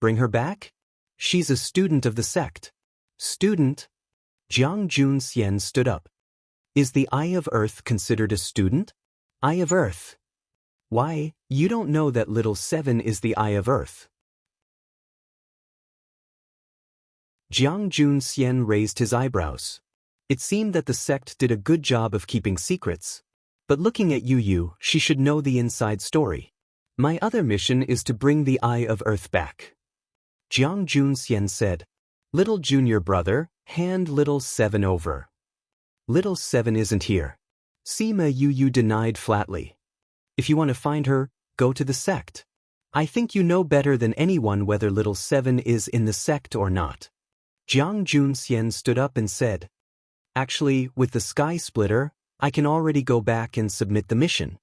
Bring her back? She's a student of the sect. Student? Jiang Junxian stood up. Is the Eye of Earth considered a student? Eye of Earth? Why, you don't know that little Seven is the Eye of Earth. Jiang Junxian raised his eyebrows. It seemed that the sect did a good job of keeping secrets. But looking at Yu, she should know the inside story. My other mission is to bring the Eye of Earth back. Jiang Junxian said, Little junior brother, hand little Seven over. Little Seven isn't here. Sima Yu denied flatly. If you want to find her, go to the sect. I think you know better than anyone whether little Seven is in the sect or not. Jiang Junxian stood up and said, Actually, with the sky splitter, I can already go back and submit the mission.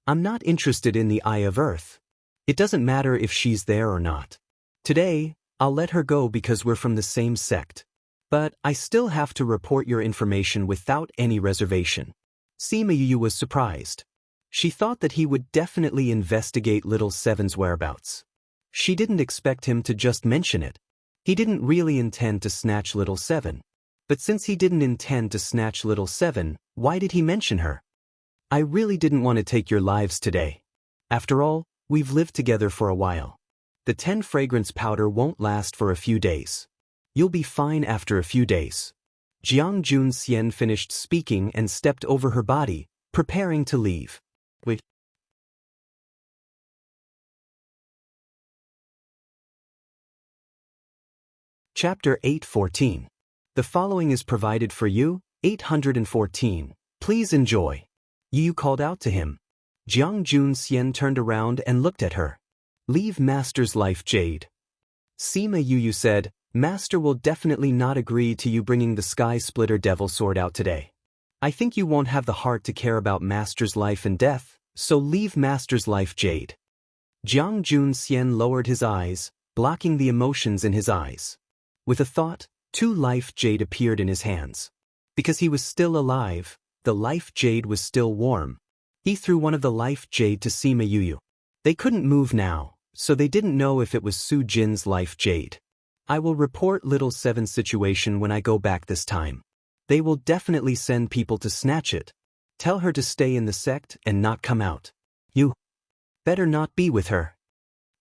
I'm not interested in the Eye of Earth. It doesn't matter if she's there or not. Today, I'll let her go because we're from the same sect. But I still have to report your information without any reservation. Sima Yu was surprised. She thought that he would definitely investigate little Seven's whereabouts. She didn't expect him to just mention it. He didn't really intend to snatch little Seven. But since he didn't intend to snatch little Seven, why did he mention her? I really didn't want to take your lives today. After all, we've lived together for a while. The 10 fragrance powder won't last for a few days. You'll be fine after a few days. Jiang Junxian finished speaking and stepped over her body, preparing to leave. Wait. Chapter 814. The following is provided for you, 814. Please enjoy. Yu called out to him. Jiang Junxian turned around and looked at her. Leave Master's life, Jade. Sima Yu said, Master will definitely not agree to you bringing the Sky Splitter Devil Sword out today. I think you won't have the heart to care about Master's life and death, so leave Master's life, Jade. Jiang Junxian lowered his eyes, blocking the emotions in his eyes. With a thought, 2 life jade appeared in his hands. Because he was still alive, the life jade was still warm. He threw one of the life jade to Sima Yu. They couldn't move now, so they didn't know if it was Su Jin's life jade. I will report little Seven's situation when I go back this time. They will definitely send people to snatch it. Tell her to stay in the sect and not come out. You better not be with her.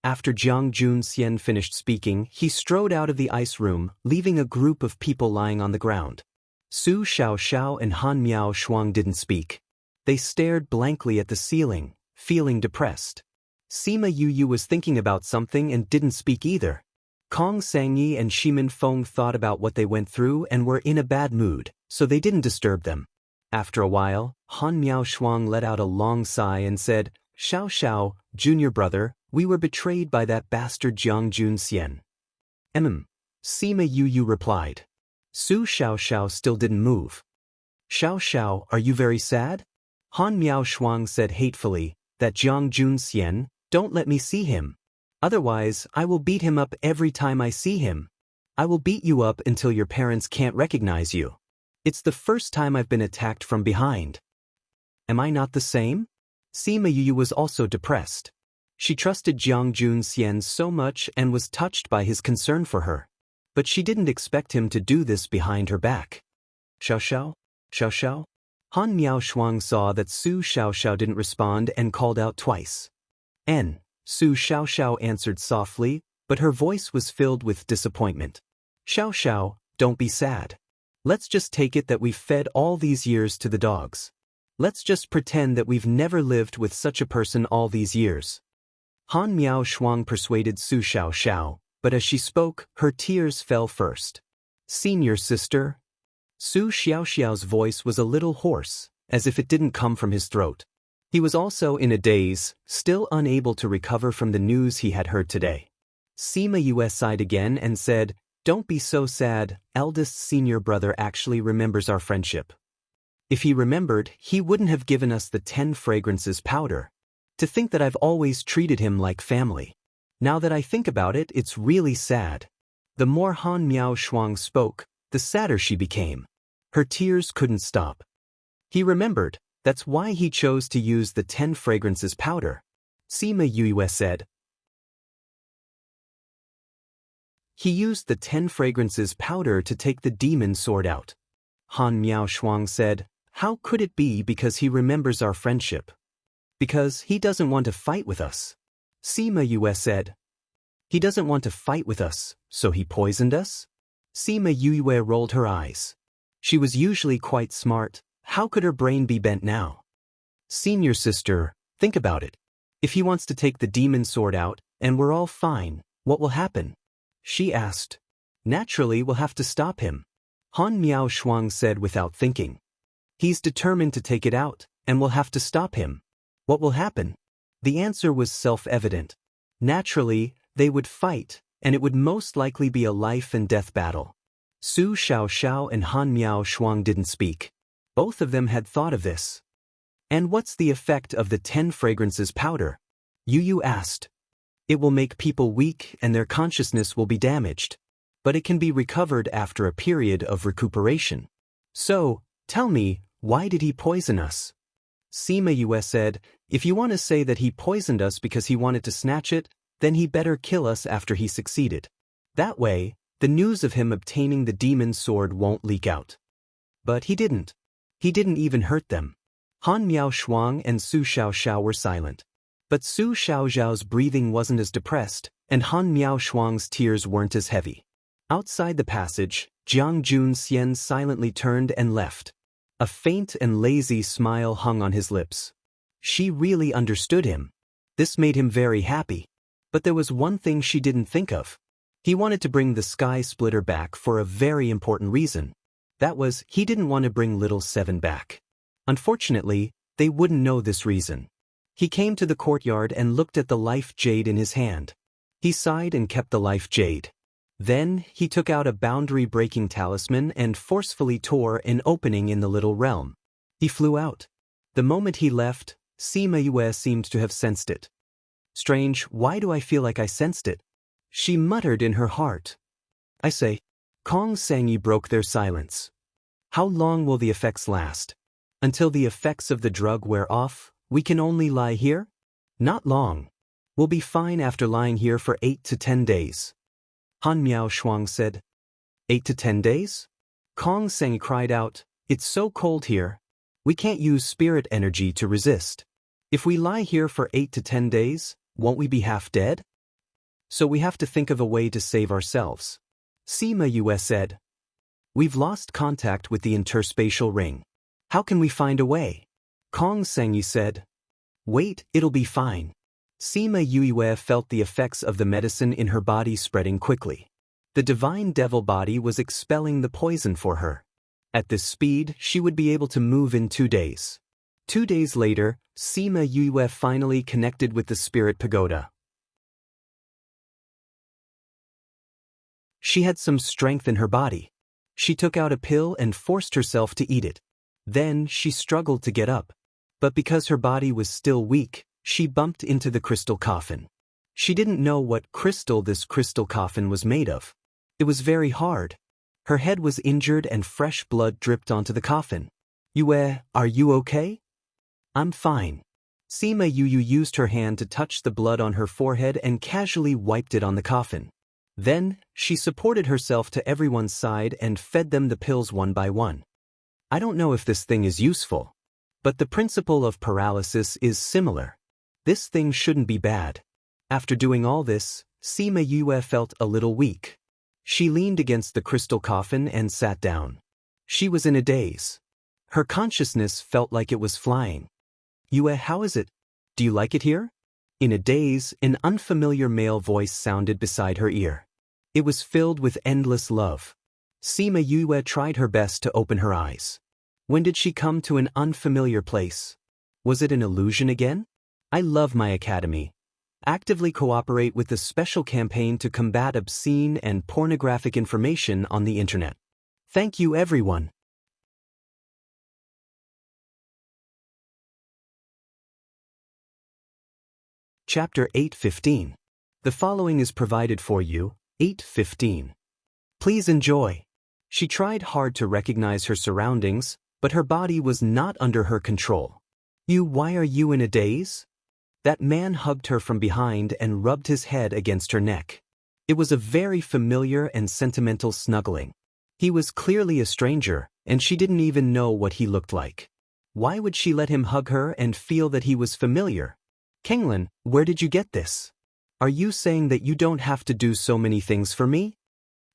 After Jiang Junxian finished speaking, he strode out of the ice room, leaving a group of people lying on the ground. Su Xiaoxiao and Han Miao Shuang didn't speak. They stared blankly at the ceiling, feeling depressed. Sima Yu was thinking about something and didn't speak either. Kong Sangyi and Shimin Feng thought about what they went through and were in a bad mood, so they didn't disturb them. After a while, Han Miao Shuang let out a long sigh and said, Xiao Xiao, junior brother, we were betrayed by that bastard Jiang Junxian. Sima Yu replied. Su Xiaoxiao still didn't move. Xiao Xiao, are you very sad? Han Miao Shuang said hatefully, that Jiang Junxian, don't let me see him. Otherwise, I will beat him up every time I see him. I will beat you up until your parents can't recognize you. It's the first time I've been attacked from behind. Am I not the same? Sima Yu was also depressed. She trusted Jiang Junxian so much and was touched by his concern for her. But she didn't expect him to do this behind her back. Xiao Xiao? Xiao Xiao? Han Miao Shuang saw that Su Xiao Xiao didn't respond and called out twice. Su Xiao Xiao answered softly, but her voice was filled with disappointment. Xiao Xiao, don't be sad. Let's just take it that we've fed all these years to the dogs. Let's just pretend that we've never lived with such a person all these years. Han Miao Shuang persuaded Su Xiao Xiao, but as she spoke, her tears fell first. Senior sister. Su Xiao Xiao's voice was a little hoarse, as if it didn't come from his throat. He was also in a daze, still unable to recover from the news he had heard today. Sima Yue sighed again and said, "Don't be so sad, eldest senior brother actually remembers our friendship. If he remembered, he wouldn't have given us the 10 fragrances powder. To think that I've always treated him like family. Now that I think about it, it's really sad." The more Han Miao Shuang spoke, the sadder she became. Her tears couldn't stop. He remembered, that's why he chose to use the 10 fragrances powder. Sima Yue said. He used the 10 fragrances powder to take the demon sword out. Han Miao Shuang said, "How could it be because he remembers our friendship? Because he doesn't want to fight with us." Sima Yue said, "He doesn't want to fight with us, so he poisoned us?" Sima Yue rolled her eyes. She was usually quite smart. How could her brain be bent now? Senior sister, think about it. If he wants to take the demon sword out, and we're all fine, what will happen? She asked. Naturally, we'll have to stop him. Han Miao Shuang said without thinking. He's determined to take it out, and we'll have to stop him. What will happen? The answer was self-evident. Naturally, they would fight, and it would most likely be a life-and-death battle. Su Xiao Xiao and Han Miao Shuang didn't speak. Both of them had thought of this. And what's the effect of the 10 fragrances powder? Yu asked. It will make people weak and their consciousness will be damaged. But it can be recovered after a period of recuperation. So, tell me, why did he poison us? Sima Yue said, if you want to say that he poisoned us because he wanted to snatch it, then he better kill us after he succeeded. That way, the news of him obtaining the demon sword won't leak out. But he didn't. He didn't even hurt them. Han Miao Shuang and Su Xiao Xiao were silent. But Su Xiao Xiao's breathing wasn't as depressed, and Han Miao Shuang's tears weren't as heavy. Outside the passage, Jiang Junxian silently turned and left. A faint and lazy smile hung on his lips. She really understood him. This made him very happy. But there was one thing she didn't think of. He wanted to bring the Sky Splitter back for a very important reason. That was, he didn't want to bring Little Seven back. Unfortunately, they wouldn't know this reason. He came to the courtyard and looked at the life jade in his hand. He sighed and kept the life jade. Then, he took out a boundary-breaking talisman and forcefully tore an opening in the little realm. He flew out. The moment he left, Sima Yue seemed to have sensed it. Strange, why do I feel like I sensed it? She muttered in her heart. I say. Kong Sangyi broke their silence. How long will the effects last? Until the effects of the drug wear off, we can only lie here? Not long. We'll be fine after lying here for 8 to 10 days. Han Miao Shuang said. 8 to 10 days? Kong Sangyi cried out, it's so cold here. We can't use spirit energy to resist. If we lie here for 8 to 10 days, won't we be half dead? So we have to think of a way to save ourselves. Sima Yue said. We've lost contact with the interspatial ring. How can we find a way? Kong Sangyi said. Wait, it'll be fine. Sima Yue felt the effects of the medicine in her body spreading quickly. The divine devil body was expelling the poison for her. At this speed, she would be able to move in 2 days. 2 days later, Sima Yue finally connected with the spirit pagoda. She had some strength in her body. She took out a pill and forced herself to eat it. Then she struggled to get up. But because her body was still weak, she bumped into the crystal coffin. She didn't know what crystal this crystal coffin was made of. It was very hard. Her head was injured and fresh blood dripped onto the coffin. Yue, are you okay? I'm fine. Sima Yu used her hand to touch the blood on her forehead and casually wiped it on the coffin. Then, she supported herself to everyone's side and fed them the pills one by one. I don't know if this thing is useful, but the principle of paralysis is similar. This thing shouldn't be bad. After doing all this, Sima Yue felt a little weak. She leaned against the crystal coffin and sat down. She was in a daze. Her consciousness felt like it was flying. Yue, how is it? Do you like it here? In a daze, an unfamiliar male voice sounded beside her ear. It was filled with endless love. Sima Yue tried her best to open her eyes. When did she come to an unfamiliar place? Was it an illusion again? I love my academy. Actively cooperate with the special campaign to combat obscene and pornographic information on the internet. Thank you, everyone. Chapter 8:15. The following is provided for you, 8:15. Please enjoy. She tried hard to recognize her surroundings, but her body was not under her control. Why are you in a daze? That man hugged her from behind and rubbed his head against her neck. It was a very familiar and sentimental snuggling. He was clearly a stranger, and she didn't even know what he looked like. Why would she let him hug her and feel that he was familiar? Kenglin, where did you get this? Are you saying that you don't have to do so many things for me?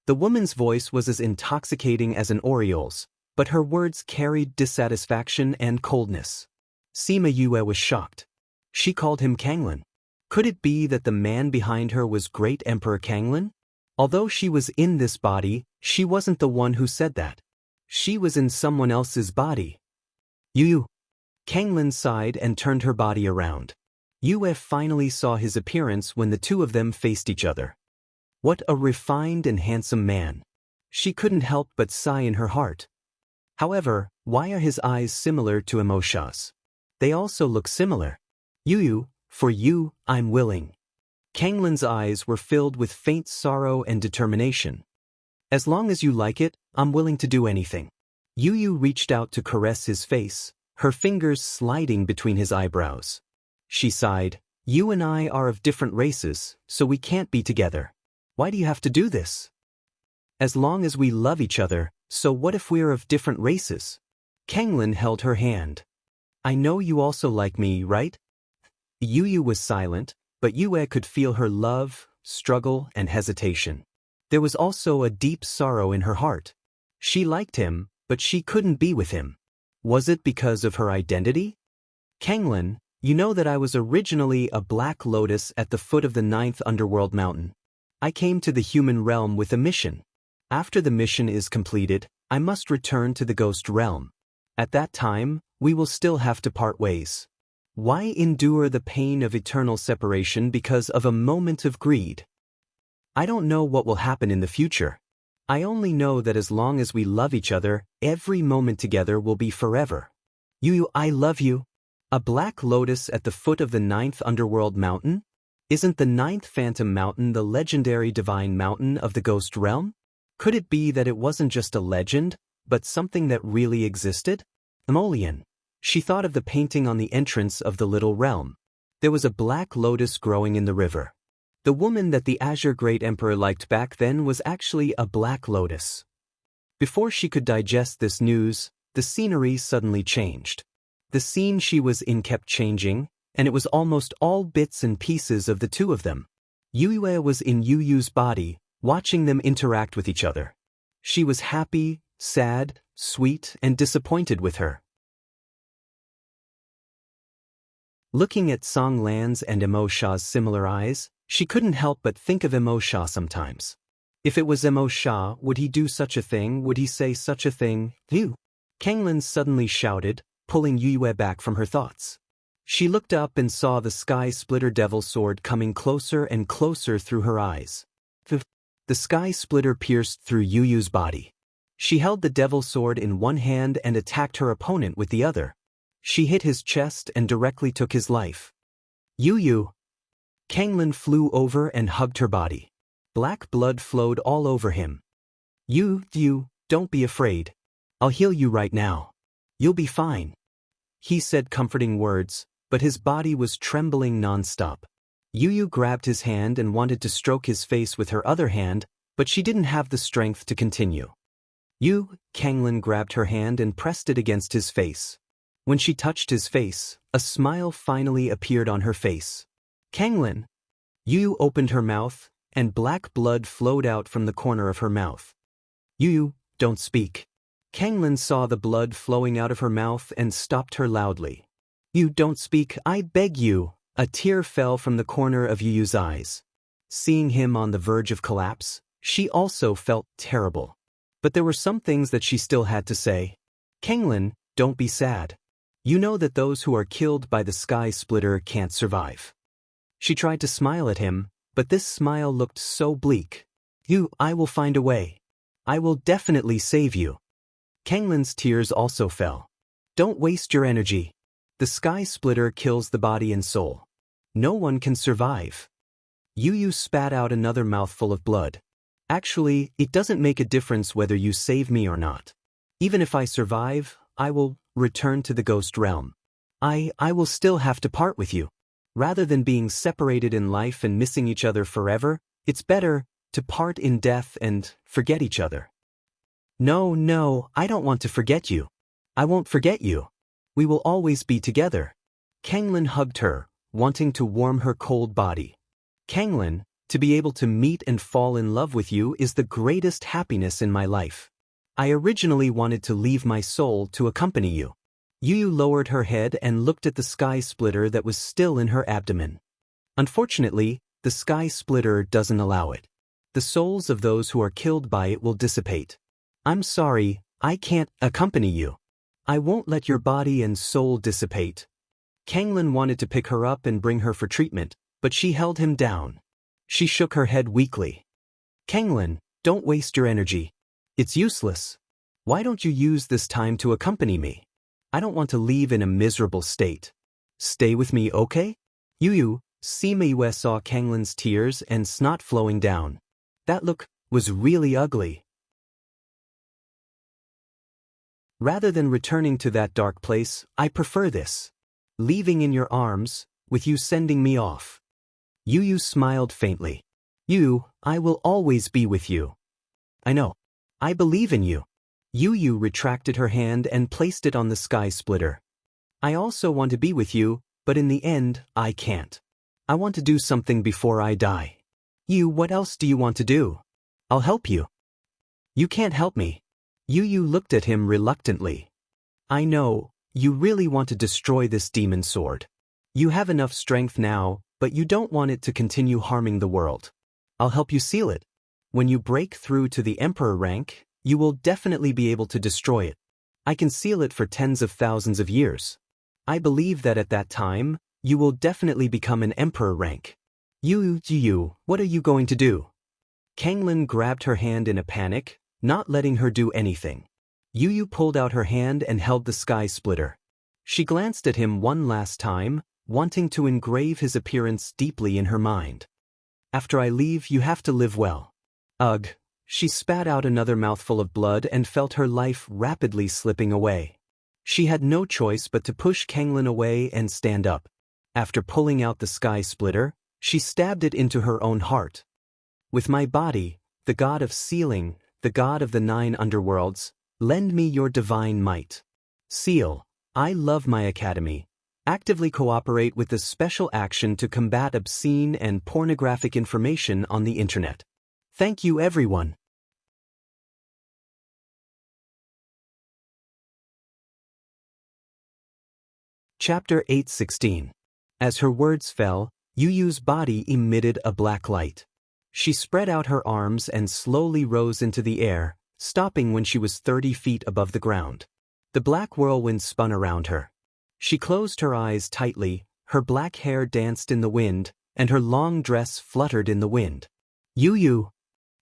The woman's voice was as intoxicating as an Oriole's, but her words carried dissatisfaction and coldness. Sima Yue was shocked. She called him Kenglin. Could it be that the man behind her was Great Emperor Kenglin? Although she was in this body, she wasn't the one who said that. She was in someone else's body. Yu. Kenglin sighed and turned her body around. Yue finally saw his appearance when the two of them faced each other. What a refined and handsome man. She couldn't help but sigh in her heart. However, why are his eyes similar to Emosha's? They also look similar. Yu, for you, I'm willing. Kanglin's eyes were filled with faint sorrow and determination. As long as you like it, I'm willing to do anything. Yu reached out to caress his face, her fingers sliding between his eyebrows. She sighed, you and I are of different races, so we can't be together. Why do you have to do this? As long as we love each other, so what if we're of different races? Kenglin held her hand. I know you also like me, right? Yu was silent, but Yue could feel her love, struggle, and hesitation. There was also a deep sorrow in her heart. She liked him, but she couldn't be with him. Was it because of her identity? Kenglin, you know that I was originally a black lotus at the foot of the 9th underworld mountain. I came to the human realm with a mission. After the mission is completed, I must return to the ghost realm. At that time, we will still have to part ways. Why endure the pain of eternal separation because of a moment of greed? I don't know what will happen in the future. I only know that as long as we love each other, every moment together will be forever. Yu, I love you. A black lotus at the foot of the 9th underworld mountain? Isn't the 9th phantom mountain the legendary divine mountain of the ghost realm? Could it be that it wasn't just a legend, but something that really existed? Emolian. She thought of the painting on the entrance of the little realm. There was a black lotus growing in the river. The woman that the Azure Great Emperor liked back then was actually a black lotus. Before she could digest this news, the scenery suddenly changed. The scene she was in kept changing, and it was almost all bits and pieces of the two of them. Yue was in Yu's body, watching them interact with each other. She was happy, sad, sweet, and disappointed with her. Looking at Song Lan's and Emosha's similar eyes, she couldn't help but think of Emosha sometimes. If it was Emosha, would he do such a thing? Would he say such a thing? Yu! Kenglin suddenly shouted, pulling Yue back from her thoughts. She looked up and saw the sky splitter devil sword coming closer and closer through her eyes. The sky splitter pierced through Yu's body. She held the devil sword in one hand and attacked her opponent with the other. She hit his chest and directly took his life. Yu! Kanglin flew over and hugged her body. Black blood flowed all over him. You, don't be afraid. I'll heal you right now. You'll be fine. He said comforting words, but his body was trembling non-stop. Yu grabbed his hand and wanted to stroke his face with her other hand, but she didn't have the strength to continue. Kanglin grabbed her hand and pressed it against his face. When she touched his face, a smile finally appeared on her face. Kanglin. Yu opened her mouth, and black blood flowed out from the corner of her mouth. Yu, don't speak. Kanglin saw the blood flowing out of her mouth and stopped her loudly. You don't speak, I beg you. A tear fell from the corner of Yu's eyes. Seeing him on the verge of collapse, she also felt terrible. But there were some things that she still had to say. Kanglin, don't be sad. You know that those who are killed by the sky splitter can't survive. She tried to smile at him, but this smile looked so bleak. I will find a way. I will definitely save you. Kanglin's tears also fell. Don't waste your energy. The sky splitter kills the body and soul. No one can survive. Yu spat out another mouthful of blood. Actually, it doesn't make a difference whether you save me or not. Even if I survive, I will return to the ghost realm. I will still have to part with you. Rather than being separated in life and missing each other forever, it's better to part in death and forget each other. No, I don't want to forget you. I won't forget you. We will always be together. Kanglin hugged her, wanting to warm her cold body. Kanglin, to be able to meet and fall in love with you is the greatest happiness in my life. I originally wanted to leave my soul to accompany you. Yu lowered her head and looked at the sky splitter that was still in her abdomen. Unfortunately, the sky splitter doesn't allow it. The souls of those who are killed by it will dissipate. I'm sorry, I can't accompany you. I won't let your body and soul dissipate. Kanglin wanted to pick her up and bring her for treatment, but she held him down. She shook her head weakly. Kanglin, don't waste your energy. It's useless. Why don't you use this time to accompany me? I don't want to leave in a miserable state. Stay with me, okay? Sima saw Kanglin's tears and snot flowing down. That look was really ugly. Rather than returning to that dark place, I prefer this. Leaving in your arms, with you sending me off. Yu smiled faintly. I will always be with you. I know. I believe in you. Yu retracted her hand and placed it on the sky splitter. I also want to be with you, but in the end, I can't. I want to do something before I die. What else do you want to do? I'll help you. You can't help me. Yu looked at him reluctantly. I know, you really want to destroy this demon sword. You have enough strength now, but you don't want it to continue harming the world. I'll help you seal it. When you break through to the Emperor rank, you will definitely be able to destroy it. I can seal it for tens of thousands of years. I believe that at that time, you will definitely become an Emperor rank. What are you going to do? Kanglin grabbed her hand in a panic, not letting her do anything. Yu pulled out her hand and held the sky splitter. She glanced at him one last time, wanting to engrave his appearance deeply in her mind. After I leave, you have to live well. Ugh. She spat out another mouthful of blood and felt her life rapidly slipping away. She had no choice but to push Kanglin away and stand up. After pulling out the sky splitter, she stabbed it into her own heart. With my body, the god of sealing, the god of the 9 underworlds, lend me your divine might. Seal, I love my academy. Actively cooperate with the special action to combat obscene and pornographic information on the internet. Thank you, everyone. Chapter 8:16. As her words fell, Yuyu's body emitted a black light. She spread out her arms and slowly rose into the air, stopping when she was 30 feet above the ground. The black whirlwind spun around her. She closed her eyes tightly, her black hair danced in the wind, and her long dress fluttered in the wind. Yu!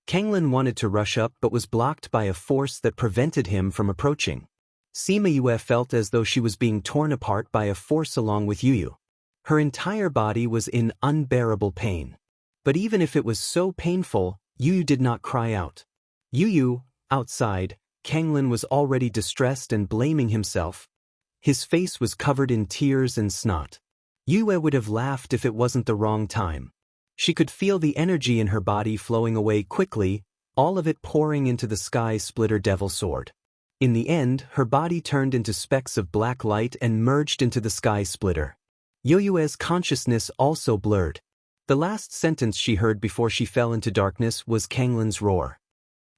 Kanglin wanted to rush up but was blocked by a force that prevented him from approaching. Sima felt as though she was being torn apart by a force along with Yu. Her entire body was in unbearable pain. But even if it was so painful, Yu did not cry out. Yu, outside, Kanglin was already distressed and blaming himself. His face was covered in tears and snot. Yue would have laughed if it wasn't the wrong time. She could feel the energy in her body flowing away quickly, all of it pouring into the Sky Splitter Devil Sword. In the end, her body turned into specks of black light and merged into the Sky Splitter. Yue's consciousness also blurred. The last sentence she heard before she fell into darkness was Kanglin's roar.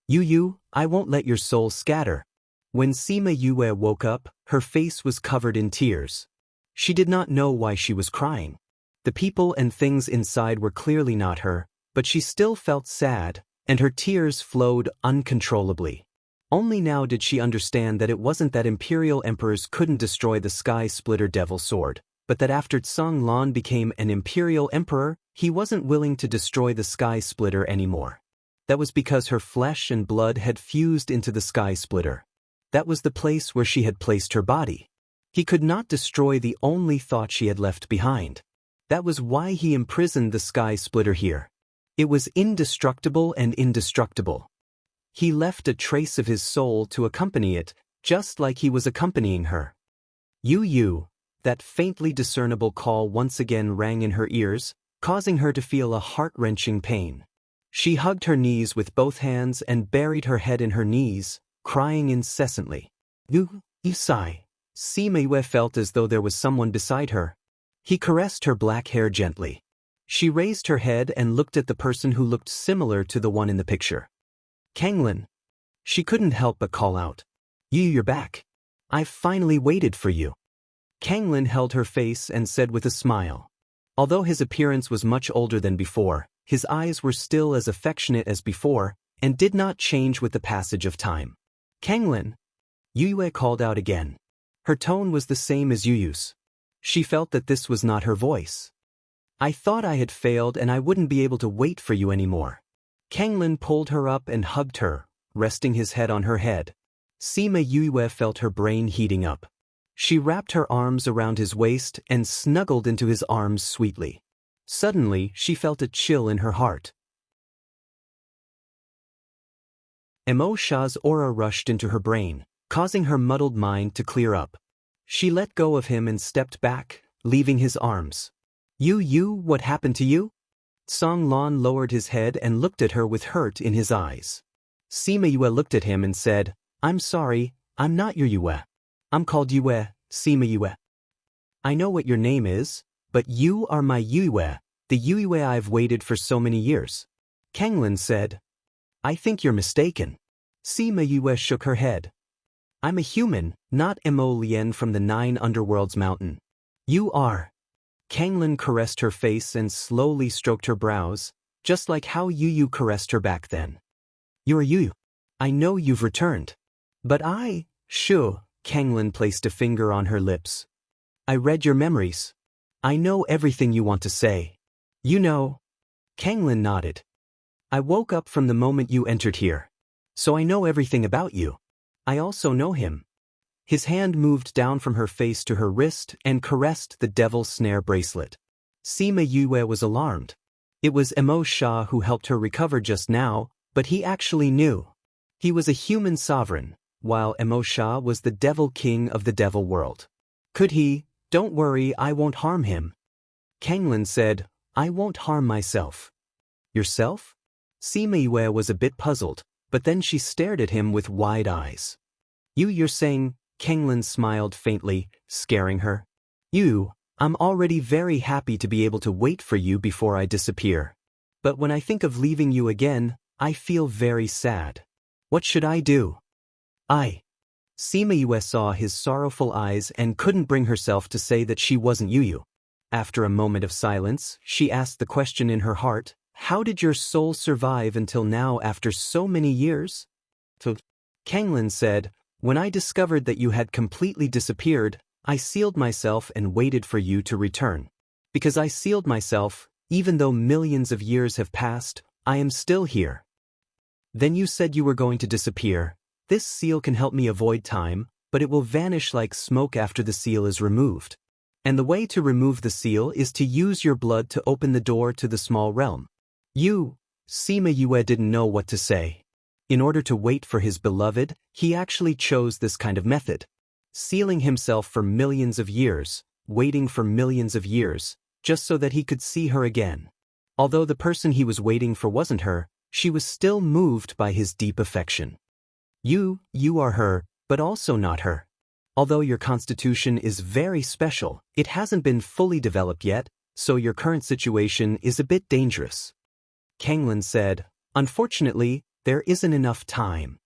Yu, I won't let your soul scatter. When Sima Yue woke up, her face was covered in tears. She did not know why she was crying. The people and things inside were clearly not her, but she still felt sad, and her tears flowed uncontrollably. Only now did she understand that it wasn't that Imperial Emperors couldn't destroy the Sky Splitter Devil Sword, but that after Tsang Lan became an Imperial Emperor, he wasn't willing to destroy the Sky Splitter anymore. That was because her flesh and blood had fused into the Sky Splitter. That was the place where she had placed her body. He could not destroy the only thought she had left behind. That was why he imprisoned the Sky Splitter here. It was indestructible and indestructible. He left a trace of his soul to accompany it, just like he was accompanying her. Yu, that faintly discernible call once again rang in her ears, causing her to feel a heart-wrenching pain. She hugged her knees with both hands and buried her head in her knees, crying incessantly. You sigh. Sima Yue felt as though there was someone beside her. He caressed her black hair gently. She raised her head and looked at the person who looked similar to the one in the picture. Kanglin. She couldn't help but call out. You're back. I've finally waited for you. Kanglin held her face and said with a smile. Although his appearance was much older than before, his eyes were still as affectionate as before, and did not change with the passage of time. Kanglin. Yue called out again. Her tone was the same as Yu's. She felt that this was not her voice. I thought I had failed and I wouldn't be able to wait for you anymore. Kanglin pulled her up and hugged her, resting his head on her head. Sima Yue felt her brain heating up. She wrapped her arms around his waist and snuggled into his arms sweetly. Suddenly, she felt a chill in her heart. Emo Sha's aura rushed into her brain, causing her muddled mind to clear up. She let go of him and stepped back, leaving his arms. You, what happened to you? Tsang Lan lowered his head and looked at her with hurt in his eyes. Sima Yue looked at him and said, I'm sorry, I'm not your Yue. I'm called Yue, Sima Yue. I know what your name is, but you are my Yue, the Yue I've waited for so many years. Kanglin said. I think you're mistaken. Sima Yue shook her head. I'm a human, not Mo Lien from the 9 Underworlds mountain. You are. Kanglin caressed her face and slowly stroked her brows, just like how Yu caressed her back then. You're Yu. I know you've returned. But Kanglin placed a finger on her lips. I read your memories. I know everything you want to say. You know. Kanglin nodded. I woke up from the moment you entered here. So I know everything about you. I also know him. His hand moved down from her face to her wrist and caressed the devil snare bracelet. Sima Yue was alarmed. It was Emo Sha who helped her recover just now, but he actually knew. He was a human sovereign, while Emo Sha was the devil king of the devil world. Could he? Don't worry, I won't harm him. Kanglin said, I won't harm myself. Yourself? Sima Yue was a bit puzzled, but then she stared at him with wide eyes. You're saying, Kanglin smiled faintly, scaring her. I'm already very happy to be able to wait for you before I disappear. But when I think of leaving you again, I feel very sad. What should I do? Sima Yue saw his sorrowful eyes and couldn't bring herself to say that she wasn't Yu. After a moment of silence, she asked the question in her heart, how did your soul survive until now after so many years? Kanglin said, when I discovered that you had completely disappeared, I sealed myself and waited for you to return. Because I sealed myself, even though millions of years have passed, I am still here. Then you said you were going to disappear. This seal can help me avoid time, but it will vanish like smoke after the seal is removed. And the way to remove the seal is to use your blood to open the door to the small realm. Sima Yue didn't know what to say. In order to wait for his beloved, he actually chose this kind of method. Sealing himself for millions of years, waiting for millions of years, just so that he could see her again. Although the person he was waiting for wasn't her, she was still moved by his deep affection. You are her, but also not her. Although your constitution is very special, it hasn't been fully developed yet, so your current situation is a bit dangerous. Kanglin said, "Unfortunately, there isn't enough time."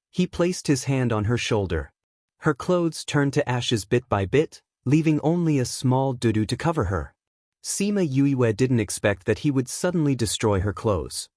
He placed his hand on her shoulder. Her clothes turned to ashes bit by bit, leaving only a small doo-doo to cover her. Sima Yue didn't expect that he would suddenly destroy her clothes.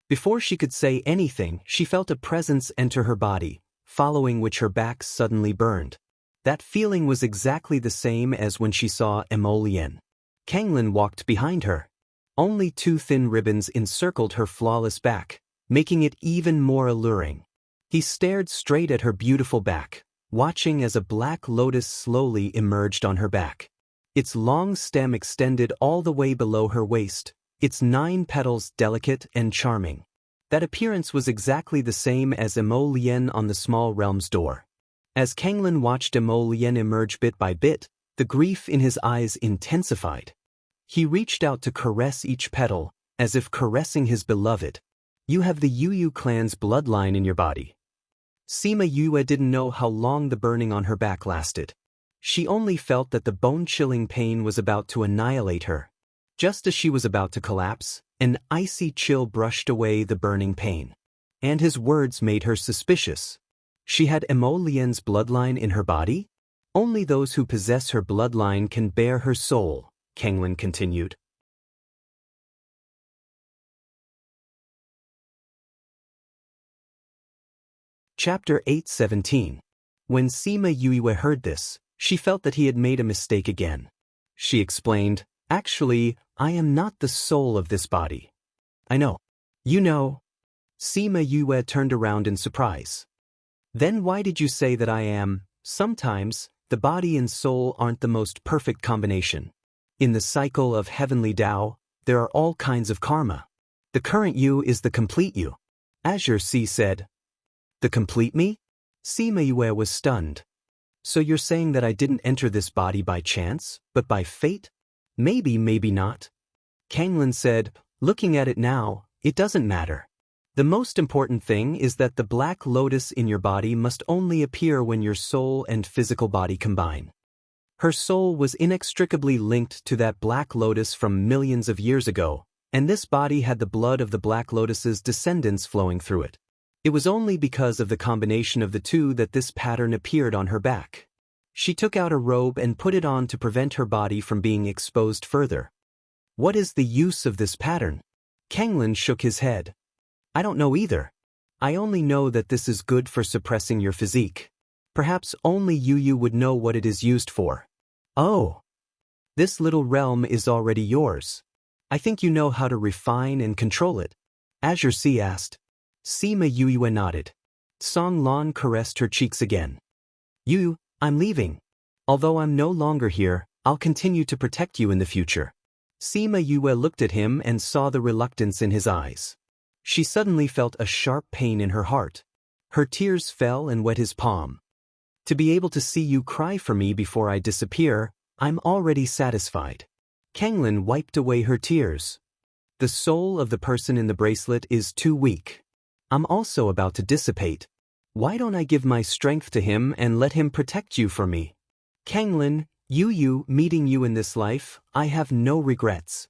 Before she could say anything, she felt a presence enter her body, following which her back suddenly burned. That feeling was exactly the same as when she saw Emolien. Kanglin walked behind her. Only 2 thin ribbons encircled her flawless back, making it even more alluring. He stared straight at her beautiful back, watching as a black lotus slowly emerged on her back. Its long stem extended all the way below her waist, its 9 petals delicate and charming. That appearance was exactly the same as Emolien on the small realm's door. As Kanglin watched Emolien emerge bit by bit, the grief in his eyes intensified. He reached out to caress each petal, as if caressing his beloved. "You have the Yu clan's bloodline in your body." Sima Yue didn't know how long the burning on her back lasted. She only felt that the bone-chilling pain was about to annihilate her. Just as she was about to collapse, an icy chill brushed away the burning pain. And his words made her suspicious. She had Emolien's bloodline in her body? Only those who possess her bloodline can bear her soul, Kanglin continued. Chapter 8:17. When Sima Yue heard this, she felt that he had made a mistake again. She explained, "Actually, I am not the soul of this body." "I know." "You know." Sima Yue turned around in surprise. "Then why did you say that I am?" "Sometimes, the body and soul aren't the most perfect combination. In the cycle of heavenly Tao, there are all kinds of karma. The current you is the complete you." Azure Sea said. "The complete me?" Sima Yue was stunned. "So you're saying that I didn't enter this body by chance, but by fate?" "Maybe, maybe not." Kanglin said, "Looking at it now, it doesn't matter. The most important thing is that the black lotus in your body must only appear when your soul and physical body combine." Her soul was inextricably linked to that black lotus from millions of years ago, and this body had the blood of the black lotus's descendants flowing through it. It was only because of the combination of the two that this pattern appeared on her back. She took out a robe and put it on to prevent her body from being exposed further. "What is the use of this pattern?" Kanglin shook his head. "I don't know either. I only know that this is good for suppressing your physique. Perhaps only you would know what it is used for." "Oh. This little realm is already yours. I think you know how to refine and control it?" Azure Sea asked. Sima Yue nodded. Song Lan caressed her cheeks again. I'm leaving. Although I'm no longer here, I'll continue to protect you in the future." Sima Yue looked at him and saw the reluctance in his eyes. She suddenly felt a sharp pain in her heart. Her tears fell and wet his palm. "To be able to see you cry for me before I disappear, I'm already satisfied." Kanglin wiped away her tears. "The soul of the person in the bracelet is too weak. I'm also about to dissipate. Why don't I give my strength to him and let him protect you for me?" "Kanglin, meeting you in this life, I have no regrets."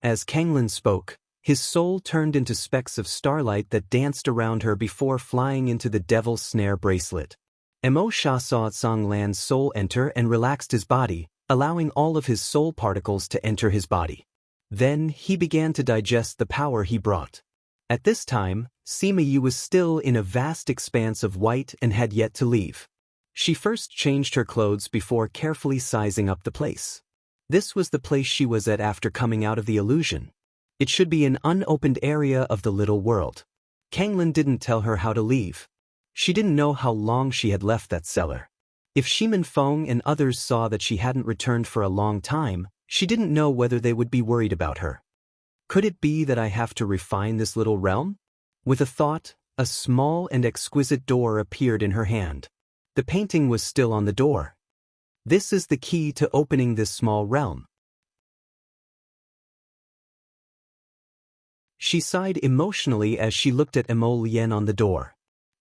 As Kanglin spoke, his soul turned into specks of starlight that danced around her before flying into the devil's snare bracelet. Emo Sha saw Song Lan's soul enter and relaxed his body, allowing all of his soul particles to enter his body. Then he began to digest the power he brought. At this time, Sima Yue was still in a vast expanse of white and had yet to leave. She first changed her clothes before carefully sizing up the place. This was the place she was at after coming out of the illusion. It should be an unopened area of the little world. Kanglin didn't tell her how to leave. She didn't know how long she had left that cellar. If Shimin Feng and others saw that she hadn't returned for a long time, she didn't know whether they would be worried about her. Could it be that I have to refine this little realm? With a thought, a small and exquisite door appeared in her hand. The painting was still on the door. This is the key to opening this small realm. She sighed emotionally as she looked at Emolien on the door.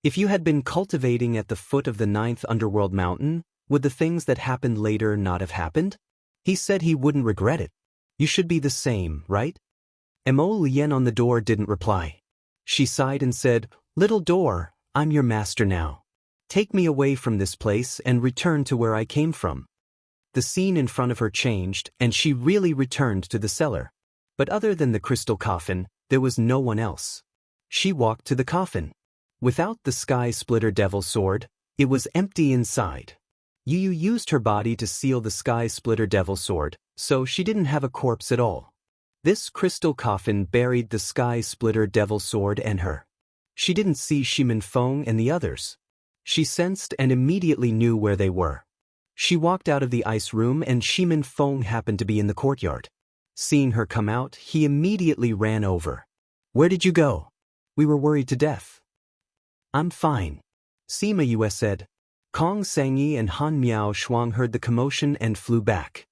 If you had been cultivating at the foot of the 9th underworld mountain, would the things that happened later not have happened? He said he wouldn't regret it. You should be the same, right? Emolien on the door didn't reply. She sighed and said, "Little door, I'm your master now. Take me away from this place and return to where I came from." The scene in front of her changed, and she really returned to the cellar. But other than the crystal coffin, there was no one else. She walked to the coffin. Without the sky splitter devil sword, it was empty inside. Yu used her body to seal the sky splitter devil sword, so she didn't have a corpse at all. This crystal coffin buried the sky splitter devil sword and her. She didn't see Shimin Feng and the others. She sensed and immediately knew where they were. She walked out of the ice room and Shimin Feng happened to be in the courtyard. Seeing her come out, he immediately ran over. "Where did you go? We were worried to death." "I'm fine," Sima Yue said. Kong Sangyi and Han Miao Shuang heard the commotion and flew back.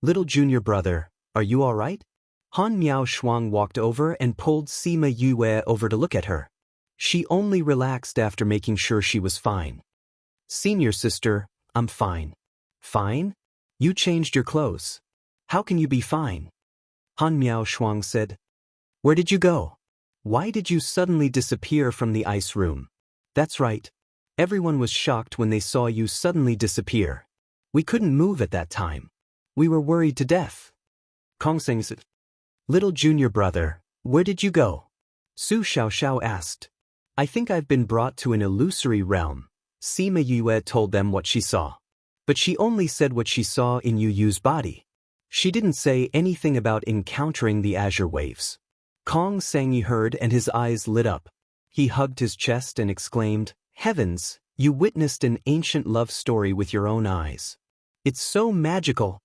"Little junior brother, are you all right?" Han Miao Shuang walked over and pulled Sima Yue over to look at her. She only relaxed after making sure she was fine. "Senior sister, I'm fine." "Fine? You changed your clothes. How can you be fine?" Han Miao Shuang said. "Where did you go? Why did you suddenly disappear from the ice room?" "That's right. Everyone was shocked when they saw you suddenly disappear. We couldn't move at that time. We were worried to death." Kong Seng said, "Little junior brother, where did you go?" Su Xiaoxiao asked. "I think I've been brought to an illusory realm." Sima Yue told them what she saw. But she only said what she saw in Yu Yu's body. She didn't say anything about encountering the azure waves. Kong Sangyi heard and his eyes lit up. He hugged his chest and exclaimed, "Heavens, you witnessed an ancient love story with your own eyes. It's so magical."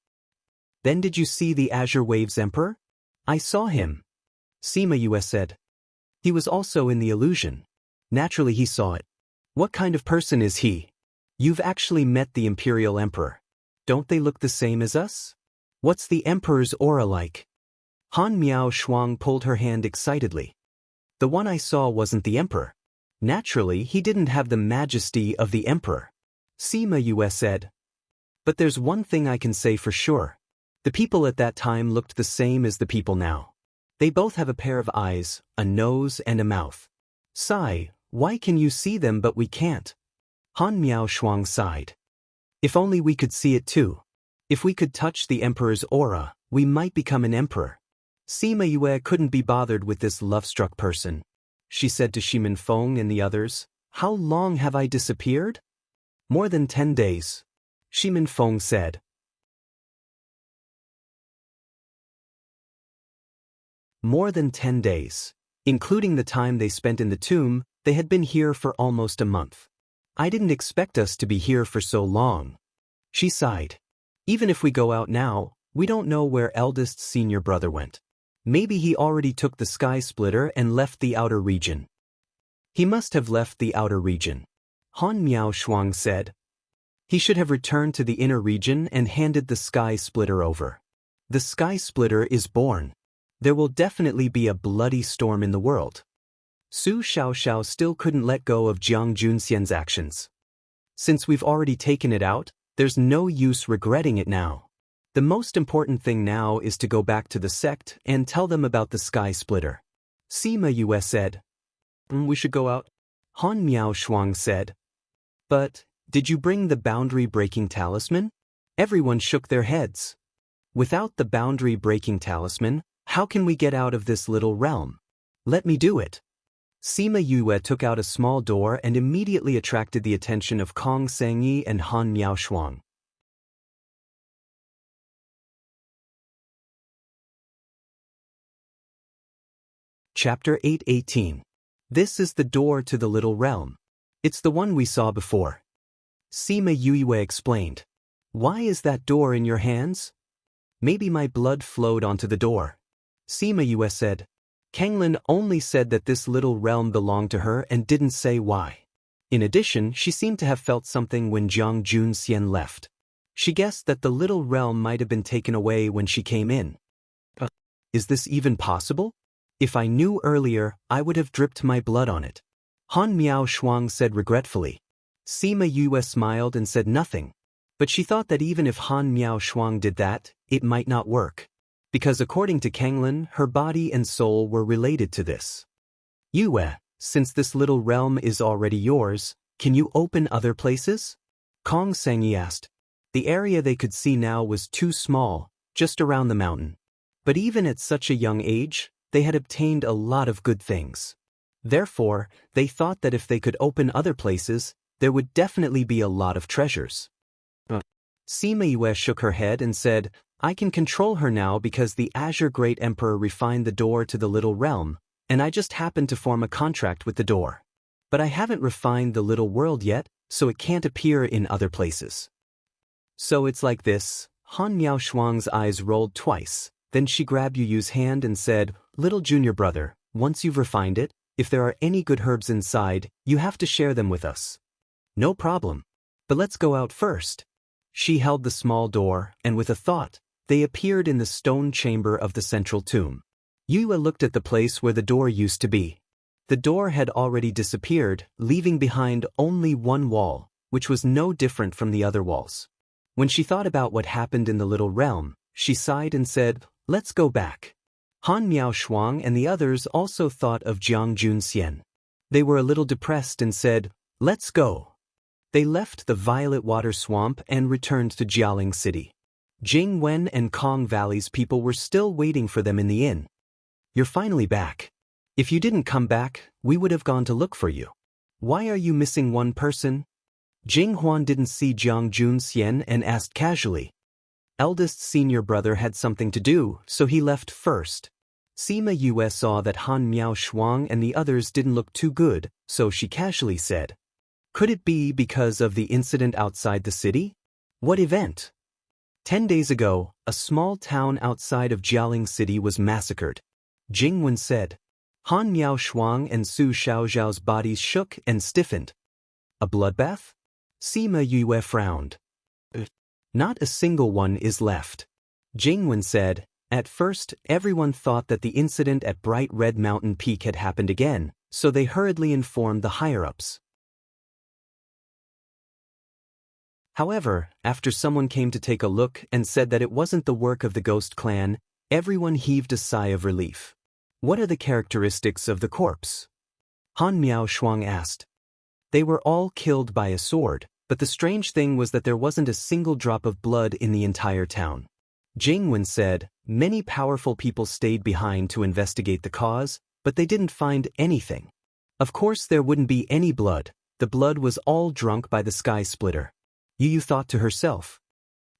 "Then did you see the azure waves emperor?" "I saw him," Sima Yue said. "He was also in the illusion. Naturally he saw it. What kind of person is he?" "You've actually met the Imperial Emperor. Don't they look the same as us?" "What's the Emperor's aura like?" Han Miao Shuang pulled her hand excitedly. "The one I saw wasn't the Emperor. Naturally, he didn't have the majesty of the Emperor," Sima Yue said. "But there's one thing I can say for sure. The people at that time looked the same as the people now. They both have a pair of eyes, a nose and a mouth." "Sigh, why can you see them but we can't?" Han Miao Shuang sighed. "If only we could see it too. If we could touch the Emperor's aura, we might become an emperor." Sima Yue couldn't be bothered with this love-struck person. She said to Shimin Feng and the others, "How long have I disappeared?" "More than 10 days. Shimin Feng said. More than 10 days. Including the time they spent in the tomb, they had been here for almost a month. "I didn't expect us to be here for so long." She sighed. "Even if we go out now, we don't know where eldest senior brother went. Maybe he already took the sky splitter and left the outer region." "He must have left the outer region," Han Miao Shuang said. "He should have returned to the inner region and handed the sky splitter over. The sky splitter is born. There will definitely be a bloody storm in the world." Su Xiaoxiao still couldn't let go of Jiang Junxian's actions. "Since we've already taken it out, there's no use regretting it now. The most important thing now is to go back to the sect and tell them about the sky splitter." Sima Yue said. We should go out," Han Miao Shuang said. "But, did you bring the boundary-breaking talisman?" Everyone shook their heads. "Without the boundary-breaking talisman, how can we get out of this little realm? Let me do it." Sima Yue took out a small door and immediately attracted the attention of Kong Sangyi and Han Miao Shuang. Chapter 8:18. This is the door to the little realm. It's the one we saw before. Sima Yue explained. Why is that door in your hands? Maybe my blood flowed onto the door. Sima Yue said. Kanglin only said that this little realm belonged to her and didn't say why. In addition, she seemed to have felt something when Jiang Junxian left. She guessed that the little realm might have been taken away when she came in. Is this even possible? If I knew earlier, I would have dripped my blood on it. Han Miao Shuang said regretfully. Sima Yue smiled and said nothing. But she thought that even if Han Miao Shuang did that, it might not work. Because according to Kanglin, her body and soul were related to this. Yue, since this little realm is already yours, can you open other places? Kong Sangyi asked. The area they could see now was too small, just around the mountain. But even at such a young age, they had obtained a lot of good things. Therefore, they thought that if they could open other places, there would definitely be a lot of treasures. Sima Yue shook her head and said, I can control her now because the Azure Great Emperor refined the door to the little realm, and I just happened to form a contract with the door. But I haven't refined the little world yet, so it can't appear in other places. So it's like this. Han Miao Shuang's eyes rolled twice. Then she grabbed Yu Yu's hand and said, Little junior brother, once you've refined it, if there are any good herbs inside, you have to share them with us. No problem. But let's go out first. She held the small door, and with a thought, they appeared in the stone chamber of the central tomb. Yue looked at the place where the door used to be. The door had already disappeared, leaving behind only one wall, which was no different from the other walls. When she thought about what happened in the little realm, she sighed and said, Let's go back. Han Miao Shuang and the others also thought of Jiang Junxian. They were a little depressed and said, Let's go. They left the Violet Water Swamp and returned to Jialing City. Jing Wen and Kong Valley's people were still waiting for them in the inn. You're finally back. If you didn't come back, we would have gone to look for you. Why are you missing one person? Jing Huan didn't see Jiang Junxian and asked casually. Eldest senior brother had something to do, so he left first. Sima Yue saw that Han Miao Shuang and the others didn't look too good, so she casually said, Could it be because of the incident outside the city? What event? 10 days ago, a small town outside of Jialing City was massacred. Jing Wen said. Han Miao Shuang and Su Xiaozhao's bodies shook and stiffened. A bloodbath? Sima Yue frowned. Not a single one is left. Jing Wen said. At first, everyone thought that the incident at Bright Red Mountain Peak had happened again, so they hurriedly informed the higher-ups. However, after someone came to take a look and said that it wasn't the work of the Ghost Clan, everyone heaved a sigh of relief. What are the characteristics of the corpse? Han Miao Shuang asked. They were all killed by a sword, but the strange thing was that there wasn't a single drop of blood in the entire town. Jing Wen said, many powerful people stayed behind to investigate the cause, but they didn't find anything. Of course there wouldn't be any blood. The blood was all drunk by the Sky Splitter. Yu thought to herself.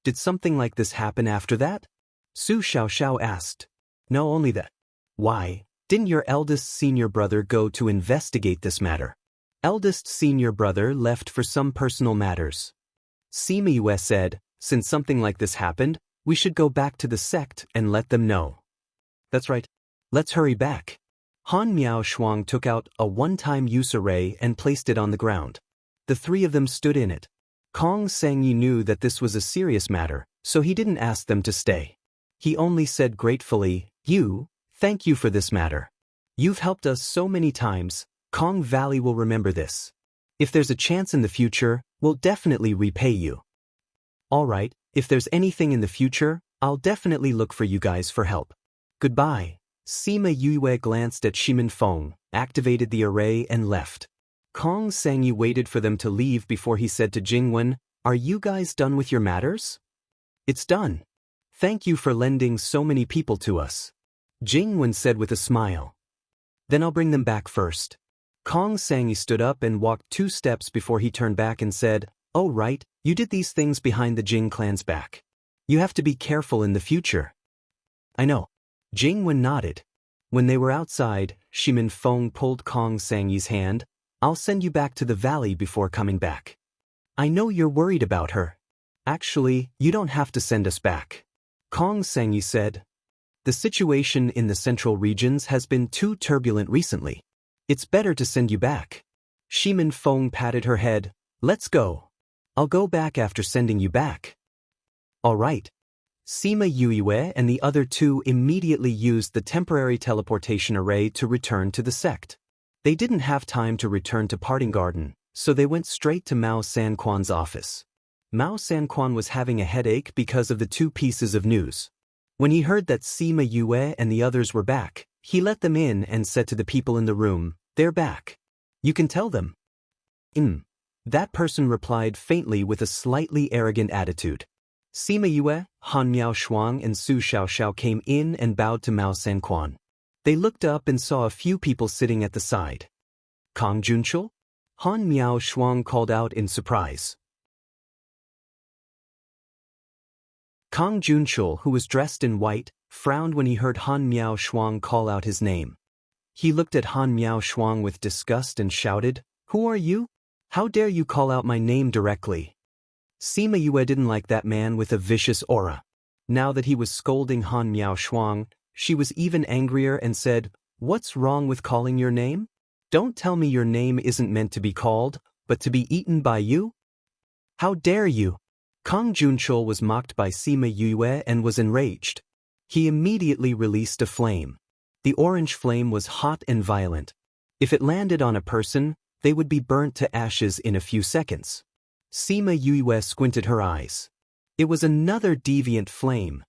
Did something like this happen after that? Su Xiaoxiao asked. No, only that. Why, didn't your eldest senior brother go to investigate this matter? Eldest senior brother left for some personal matters. Sima Yue said, since something like this happened, we should go back to the sect and let them know. That's right. Let's hurry back. Han Miao Shuang took out a one-time use array and placed it on the ground. The three of them stood in it. Kong Sangyi knew that this was a serious matter, so he didn't ask them to stay. He only said gratefully, Thank you for this matter. You've helped us so many times, Kong Valley will remember this. If there's a chance in the future, we'll definitely repay you. Alright, if there's anything in the future, I'll definitely look for you guys for help. Goodbye. Sima Yue glanced at Shimin Feng, activated the array and left. Kong Sangyi waited for them to leave before he said to Jing Wen, Are you guys done with your matters? It's done. Thank you for lending so many people to us. Jing Wen said with a smile. Then I'll bring them back first. Kong Sangyi stood up and walked 2 steps before he turned back and said, Oh right, you did these things behind the Jing clan's back. You have to be careful in the future. I know. Jing Wen nodded. When they were outside, Shimin Feng pulled Kong Sangyi's hand. I'll send you back to the valley before coming back. I know you're worried about her. Actually, you don't have to send us back. Kong Sangyi said. The situation in the central regions has been too turbulent recently. It's better to send you back. Shimin Feng patted her head. Let's go. I'll go back after sending you back. All right. Sima Yuiwei and the other two immediately used the temporary teleportation array to return to the sect. They didn't have time to return to Parting Garden, so they went straight to Mao Sanquan's office. Mao Sanquan was having a headache because of the two pieces of news. When he heard that Sima Yue and the others were back, he let them in and said to the people in the room, "They're back. You can tell them." That person replied faintly with a slightly arrogant attitude. Sima Yue, Han Miao Shuang and Su Xiaoxiao came in and bowed to Mao Sanquan. They looked up and saw a few people sitting at the side. Kong Junchul? Han Miao Shuang called out in surprise. Kong Junchul, who was dressed in white, frowned when he heard Han Miao Shuang call out his name. He looked at Han Miao Shuang with disgust and shouted, "Who are you? How dare you call out my name directly?" Sima Yue didn't like that man with a vicious aura. Now that he was scolding Han Miao Shuang, she was even angrier and said, "What's wrong with calling your name? Don't tell me your name isn't meant to be called, but to be eaten by you? How dare you?" Kong Junchul was mocked by Sima Yue and was enraged. He immediately released a flame. The orange flame was hot and violent. If it landed on a person, they would be burnt to ashes in a few seconds. Sima Yue squinted her eyes. It was another deviant flame.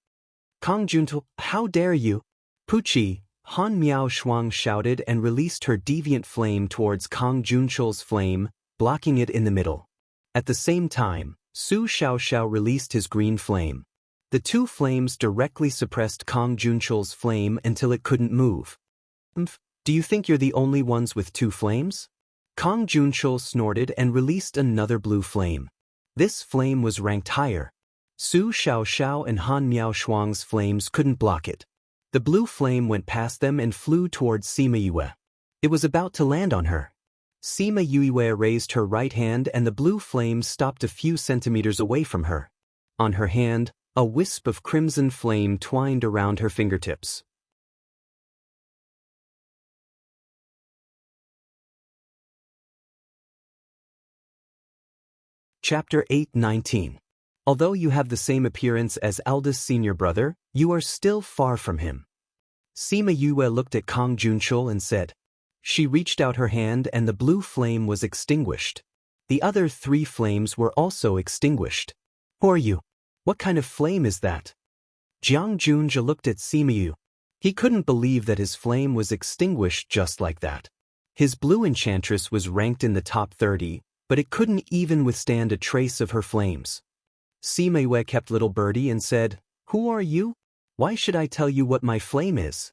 Kong Junchul, how dare you? Puchi, Han Miao Shuang shouted and released her deviant flame towards Kong Junchul's flame, blocking it in the middle. At the same time, Su Xiaoxiao released his green flame. The two flames directly suppressed Kong Junchul's flame until it couldn't move. Do you think you're the only ones with two flames? Kong Junchul snorted and released another blue flame. This flame was ranked higher. Su Xiaoxiao and Han Miao Shuang's flames couldn't block it. The blue flame went past them and flew towards Sima Yue. It was about to land on her. Sima Yue raised her right hand and the blue flame stopped a few centimeters away from her. On her hand, a wisp of crimson flame twined around her fingertips. Chapter 8:19. Although you have the same appearance as eldest senior brother, you are still far from him. Sima Yue looked at Kong Junchul and said. She reached out her hand and the blue flame was extinguished. The other three flames were also extinguished. Who are you? What kind of flame is that? Jiang Junja looked at Sima Yue. He couldn't believe that his flame was extinguished just like that. His blue enchantress was ranked in the top 30, but it couldn't even withstand a trace of her flames. Sima Yue kept little birdie and said, "Who are you? Why should I tell you what my flame is?"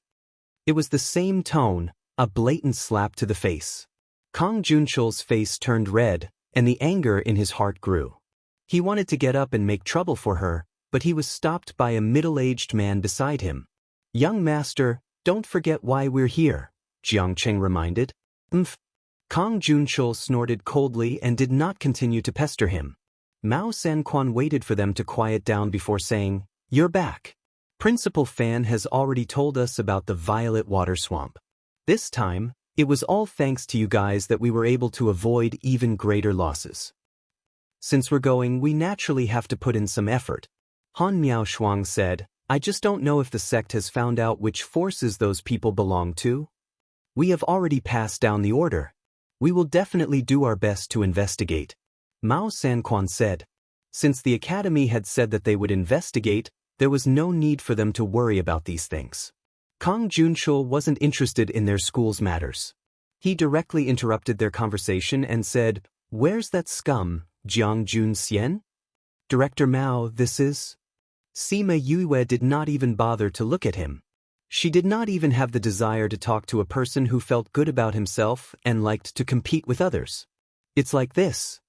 It was the same tone, a blatant slap to the face. Kong Junchul's face turned red, and the anger in his heart grew. He wanted to get up and make trouble for her, but he was stopped by a middle-aged man beside him. "Young master, don't forget why we're here," Jiang Cheng reminded. Kong Junchul snorted coldly and did not continue to pester him. Mao Sanquan waited for them to quiet down before saying, "You're back. Principal Fan has already told us about the violet water swamp. This time, it was all thanks to you guys that we were able to avoid even greater losses. Since we're going, we naturally have to put in some effort." Han Miao Shuang said, "I just don't know if the sect has found out which forces those people belong to. We have already passed down the order. We will definitely do our best to investigate." Mao Sanquan said. Since the academy had said that they would investigate, there was no need for them to worry about these things. Kong Junchul wasn't interested in their school's matters. He directly interrupted their conversation and said, "Where's that scum, Jiang Jun Xian?" "Director Mao, this is..." Sima Yue did not even bother to look at him. She did not even have the desire to talk to a person who felt good about himself and liked to compete with others. "It's like this."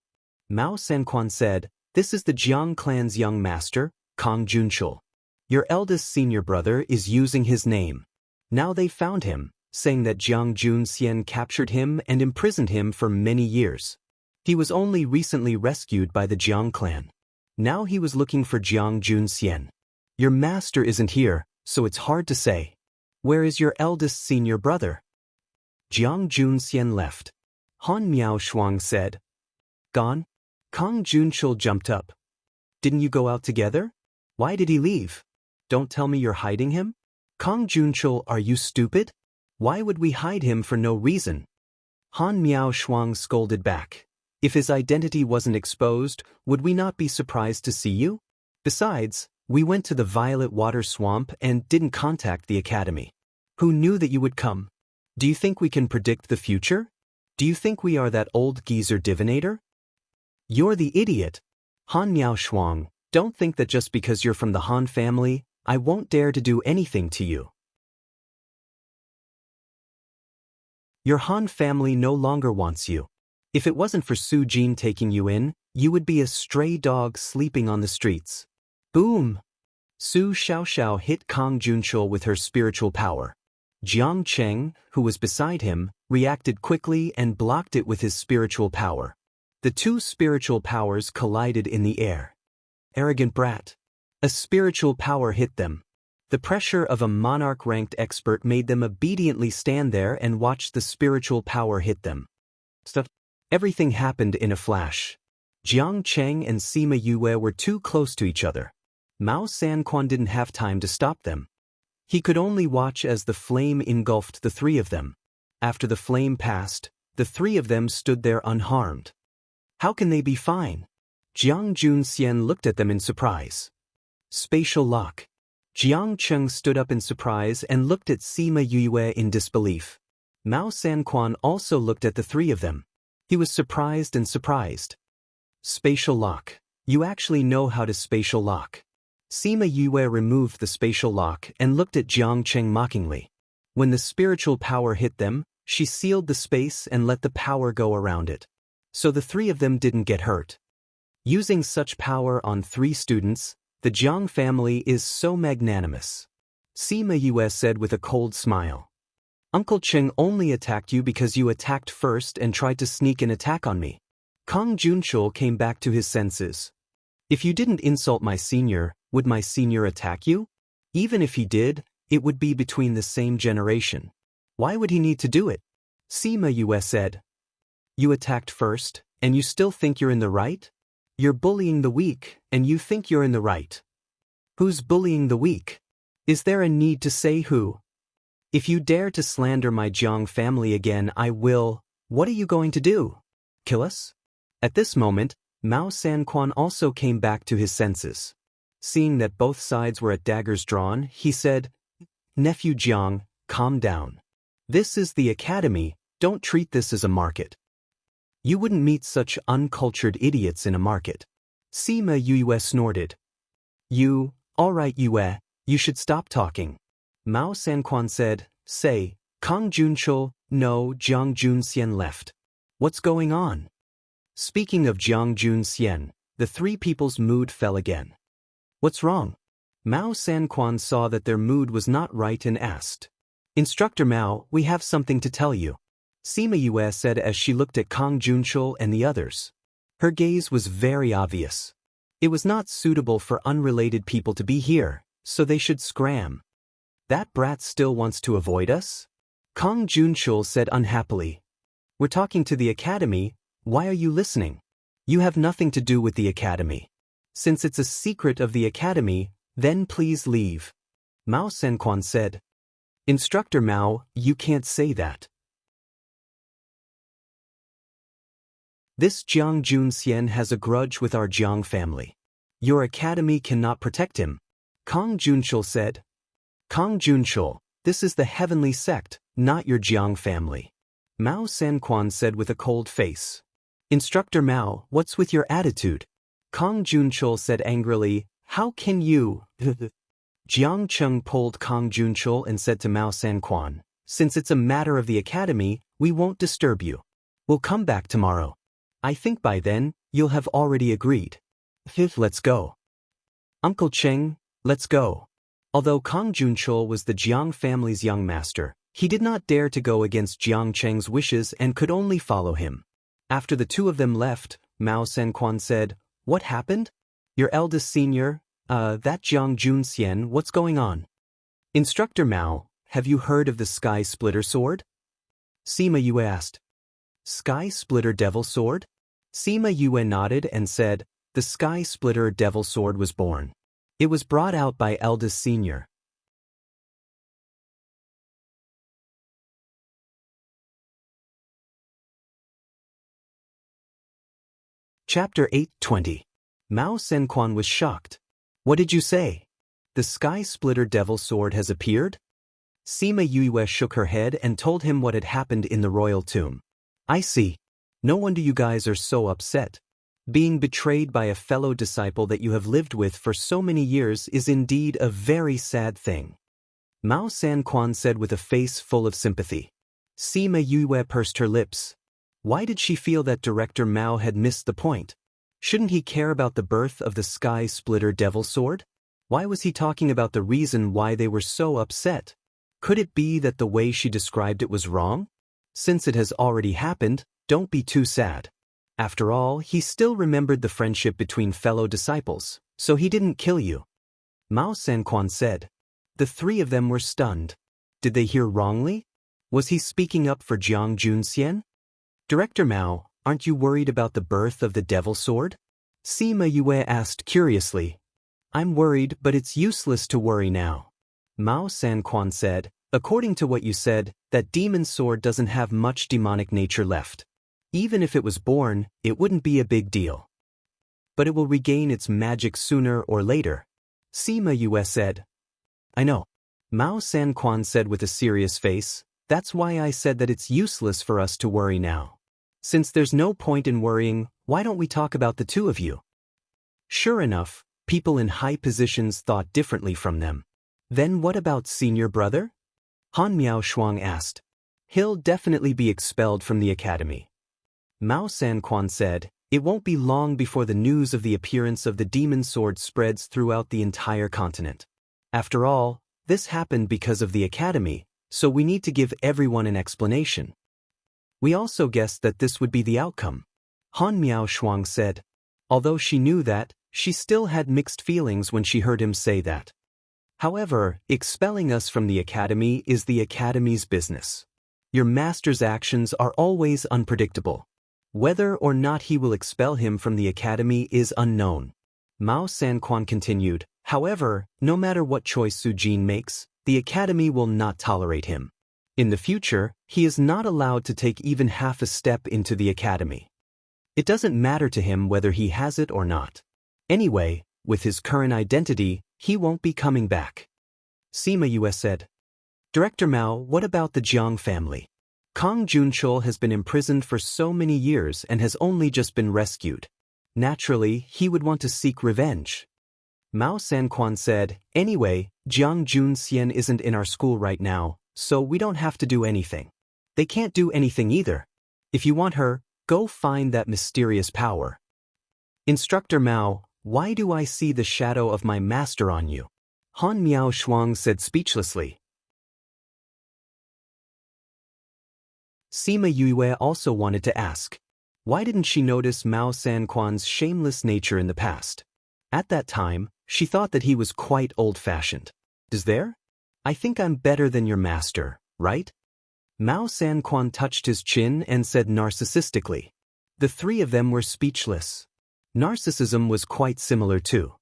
Mao Sanquan said, "This is the Jiang clan's young master, Kong Junchul. Your eldest senior brother is using his name. Now they found him, saying that Jiang Jun Xian captured him and imprisoned him for many years. He was only recently rescued by the Jiang clan. Now he was looking for Jiang Junxian. Your master isn't here, so it's hard to say. Where is your eldest senior brother? Jiang Junxian left. Han Miao Shuang said. Gone? Kang Junchul jumped up. Didn't you go out together? Why did he leave? Don't tell me you're hiding him? Kang Junchul, are you stupid? Why would we hide him for no reason? Han Miao Shuang scolded back. If his identity wasn't exposed, would we not be surprised to see you? Besides, we went to the Violet Water Swamp and didn't contact the academy. Who knew that you would come? Do you think we can predict the future? Do you think we are that old geezer divinator? You're the idiot. Han Miao Shuang, don't think that just because you're from the Han family, I won't dare to do anything to you. Your Han family no longer wants you. If it wasn't for Su Jin taking you in, you would be a stray dog sleeping on the streets. Boom! Su Xiaoxiao hit Kang Junchul with her spiritual power. Jiang Cheng, who was beside him, reacted quickly and blocked it with his spiritual power. The two spiritual powers collided in the air. Arrogant brat. A spiritual power hit them. The pressure of a monarch-ranked expert made them obediently stand there and watch the spiritual power hit them. Everything happened in a flash. Jiang Cheng and Sima Yue were too close to each other. Mao Sanquan didn't have time to stop them. He could only watch as the flame engulfed the three of them. After the flame passed, the three of them stood there unharmed. How can they be fine? Jiang Junxian looked at them in surprise. Spatial lock. Jiang Cheng stood up in surprise and looked at Sima Yue in disbelief. Mao Sanquan also looked at the three of them. He was surprised and surprised. Spatial lock. You actually know how to spatial lock. Sima Yue removed the spatial lock and looked at Jiang Cheng mockingly. When the spiritual power hit them, she sealed the space and let the power go around it. So the three of them didn't get hurt. Using such power on three students, the Jiang family is so magnanimous. Sima Yue said with a cold smile. Uncle Cheng only attacked you because you attacked first and tried to sneak an attack on me. Kang Junchul came back to his senses. If you didn't insult my senior, would my senior attack you? Even if he did, it would be between the same generation. Why would he need to do it? Sima Yue said. You attacked first, and you still think you're in the right? You're bullying the weak, and you think you're in the right. Who's bullying the weak? Is there a need to say who? If you dare to slander my Jiang family again, I will. What are you going to do? Kill us? At this moment, Mao Sanquan also came back to his senses. Seeing that both sides were at daggers drawn, he said, Nephew Jiang, calm down. This is the academy, don't treat this as a market. You wouldn't meet such uncultured idiots in a market. Sima Yue snorted. All right Yue, you should stop talking. Mao Sanquan said, say, Kang Junchul, no, Jiang Junxian left. What's going on? Speaking of Jiang Junxian, the three people's mood fell again. What's wrong? Mao Sanquan saw that their mood was not right and asked. Instructor Mao, we have something to tell you. Sima Yue said as she looked at Kang Junchul and the others. Her gaze was very obvious. It was not suitable for unrelated people to be here, so they should scram. That brat still wants to avoid us? Kang Junchul said unhappily. We're talking to the academy, why are you listening? You have nothing to do with the academy. Since it's a secret of the academy, then please leave. Mao Sanquan said. Instructor Mao, you can't say that. This Jiang Junxian has a grudge with our Jiang family. Your academy cannot protect him. Kang Junchul said. Kang Junchul, this is the heavenly sect, not your Jiang family. Mao Sanquan said with a cold face. Instructor Mao, what's with your attitude? Kang Junchul said angrily, how can you? Jiang Cheng pulled Kang Junchul and said to Mao Sanquan, since it's a matter of the academy, we won't disturb you. We'll come back tomorrow. I think by then, you'll have already agreed. Let's go. Uncle Cheng, let's go. Although Kang Junchul was the Jiang family's young master, he did not dare to go against Jiang Cheng's wishes and could only follow him. After the two of them left, Mao Sanquan said, "What happened? Your eldest senior, that Jiang Junxian, what's going on?" "Instructor Mao, have you heard of the Sky Splitter Sword?" Sima Yue asked. "Sky Splitter Devil Sword?" Sima Yue nodded and said, "The Sky Splitter Devil Sword was born. It was brought out by eldest senior." Chapter 8:20. Mao Sanquan was shocked. "What did you say? The Sky Splitter Devil Sword has appeared?" Sima Yue shook her head and told him what had happened in the royal tomb. "I see. No wonder you guys are so upset. Being betrayed by a fellow disciple that you have lived with for so many years is indeed a very sad thing," Mao Sanquan said with a face full of sympathy. Sima Yue pursed her lips. Why did she feel that Director Mao had missed the point? Shouldn't he care about the birth of the Sky Splitter Devil Sword? Why was he talking about the reason why they were so upset? Could it be that the way she described it was wrong? Since it has already happened, don't be too sad. After all, he still remembered the friendship between fellow disciples, so he didn't kill you. Mao Sanquan said. The three of them were stunned. Did they hear wrongly? Was he speaking up for Jiang Junxian? "Director Mao, aren't you worried about the birth of the Devil Sword?" Sima Yue asked curiously. "I'm worried, but it's useless to worry now," Mao Sanquan said. "According to what you said, that demon sword doesn't have much demonic nature left. Even if it was born, it wouldn't be a big deal. But it will regain its magic sooner or later," Sima Yue said. "I know," Mao Sanquan said with a serious face. "That's why I said that it's useless for us to worry now. Since there's no point in worrying, why don't we talk about the two of you?" Sure enough, people in high positions thought differently from them. "Then what about senior brother?" Han Miaoshuang asked. "He'll definitely be expelled from the academy." Mao Sanquan said, "It won't be long before the news of the appearance of the demon sword spreads throughout the entire continent. After all, this happened because of the academy, so we need to give everyone an explanation." "We also guessed that this would be the outcome," Han Miaoshuang said. Although she knew that, she still had mixed feelings when she heard him say that. "However, expelling us from the academy is the academy's business. Your master's actions are always unpredictable. Whether or not he will expel him from the academy is unknown," Mao Sanquan continued. "However, no matter what choice Su Jin makes, the academy will not tolerate him. In the future, he is not allowed to take even half a step into the academy. It doesn't matter to him whether he has it or not. Anyway, with his current identity, he won't be coming back." Sima Yue said. "Director Mao, what about the Jiang family? Kang Junchul has been imprisoned for so many years and has only just been rescued. Naturally, he would want to seek revenge." Mao Sanquan said, "Anyway, Jiang Junxian isn't in our school right now, so we don't have to do anything. They can't do anything either. If you want her, go find that mysterious power." "Instructor Mao, why do I see the shadow of my master on you?" Han Miaoshuang said speechlessly. Sima Yue also wanted to ask. Why didn't she notice Mao Sanquan's shameless nature in the past? At that time, she thought that he was quite old-fashioned. "Is there? I think I'm better than your master, right?" Mao Sanquan touched his chin and said narcissistically. The three of them were speechless. Narcissism was quite similar too.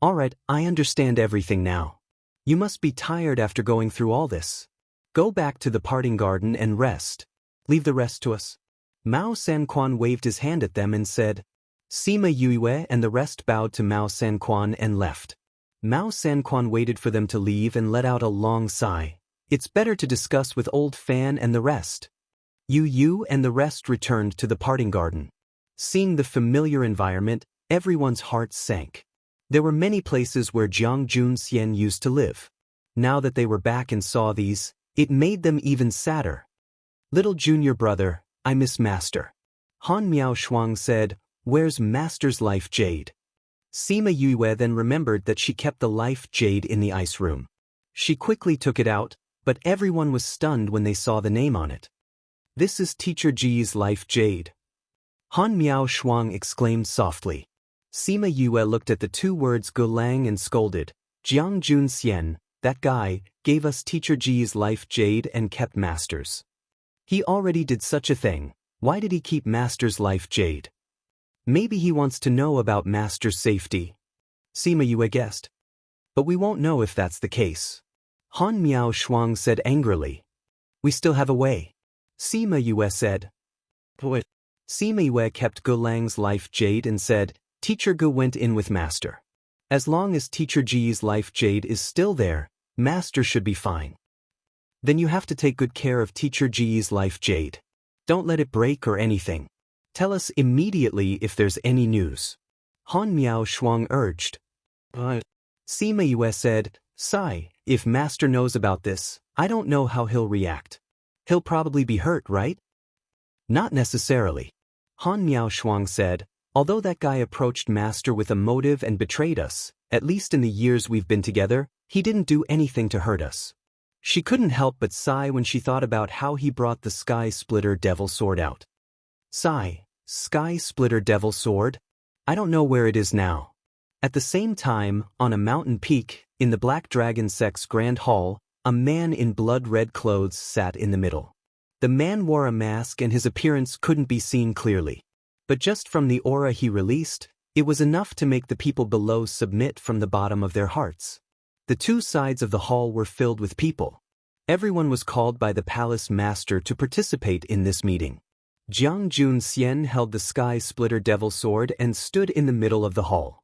"All right, I understand everything now. You must be tired after going through all this. Go back to the parting garden and rest. Leave the rest to us." Mao Sanquan waved his hand at them and said. Sima Yue and the rest bowed to Mao Sanquan and left. Mao Sanquan waited for them to leave and let out a long sigh. It's better to discuss with old Fan and the rest. Yu and the rest returned to the parting garden. Seeing the familiar environment, everyone's heart sank. There were many places where Jiang Junxian used to live. Now that they were back and saw these, it made them even sadder. "Little junior brother, I miss Master." Han Miaoshuang said, "Where's Master's life jade?" Sima Yue then remembered that she kept the life jade in the ice room. She quickly took it out, but everyone was stunned when they saw the name on it. "This is Teacher Ji's life jade." Han Miao Shuang exclaimed softly. Sima Yue looked at the two words Gulang and scolded. Jiang Jun Xian, that guy, gave us Teacher Ji's life jade and kept Master's. He already did such a thing, why did he keep Master's life jade? Maybe he wants to know about Master's safety. Sima Yue guessed. But we won't know if that's the case. Han Miao Shuang said angrily. We still have a way. Sima Yue said. What? Sima Yue kept Gulang's life jade and said, Teacher Gu went in with Master. As long as Teacher Ji's life jade is still there, Master should be fine. Then you have to take good care of Teacher Ji's life jade. Don't let it break or anything. Tell us immediately if there's any news. Han Miao Shuang urged. Sima Yue said, Sai, if Master knows about this, I don't know how he'll react. He'll probably be hurt, right? Not necessarily. Han Miao Shuang said, although that guy approached Master with a motive and betrayed us, at least in the years we've been together, he didn't do anything to hurt us. She couldn't help but sigh when she thought about how he brought the Sky Splitter Devil Sword out. Sigh, Sky Splitter Devil Sword? I don't know where it is now. At the same time, on a mountain peak, in the Black Dragon Sect's Grand Hall, a man in blood-red clothes sat in the middle. The man wore a mask and his appearance couldn't be seen clearly. But just from the aura he released, it was enough to make the people below submit from the bottom of their hearts. The two sides of the hall were filled with people. Everyone was called by the palace master to participate in this meeting. Jiang Jun Xian held the Sky Splitter Devil Sword and stood in the middle of the hall.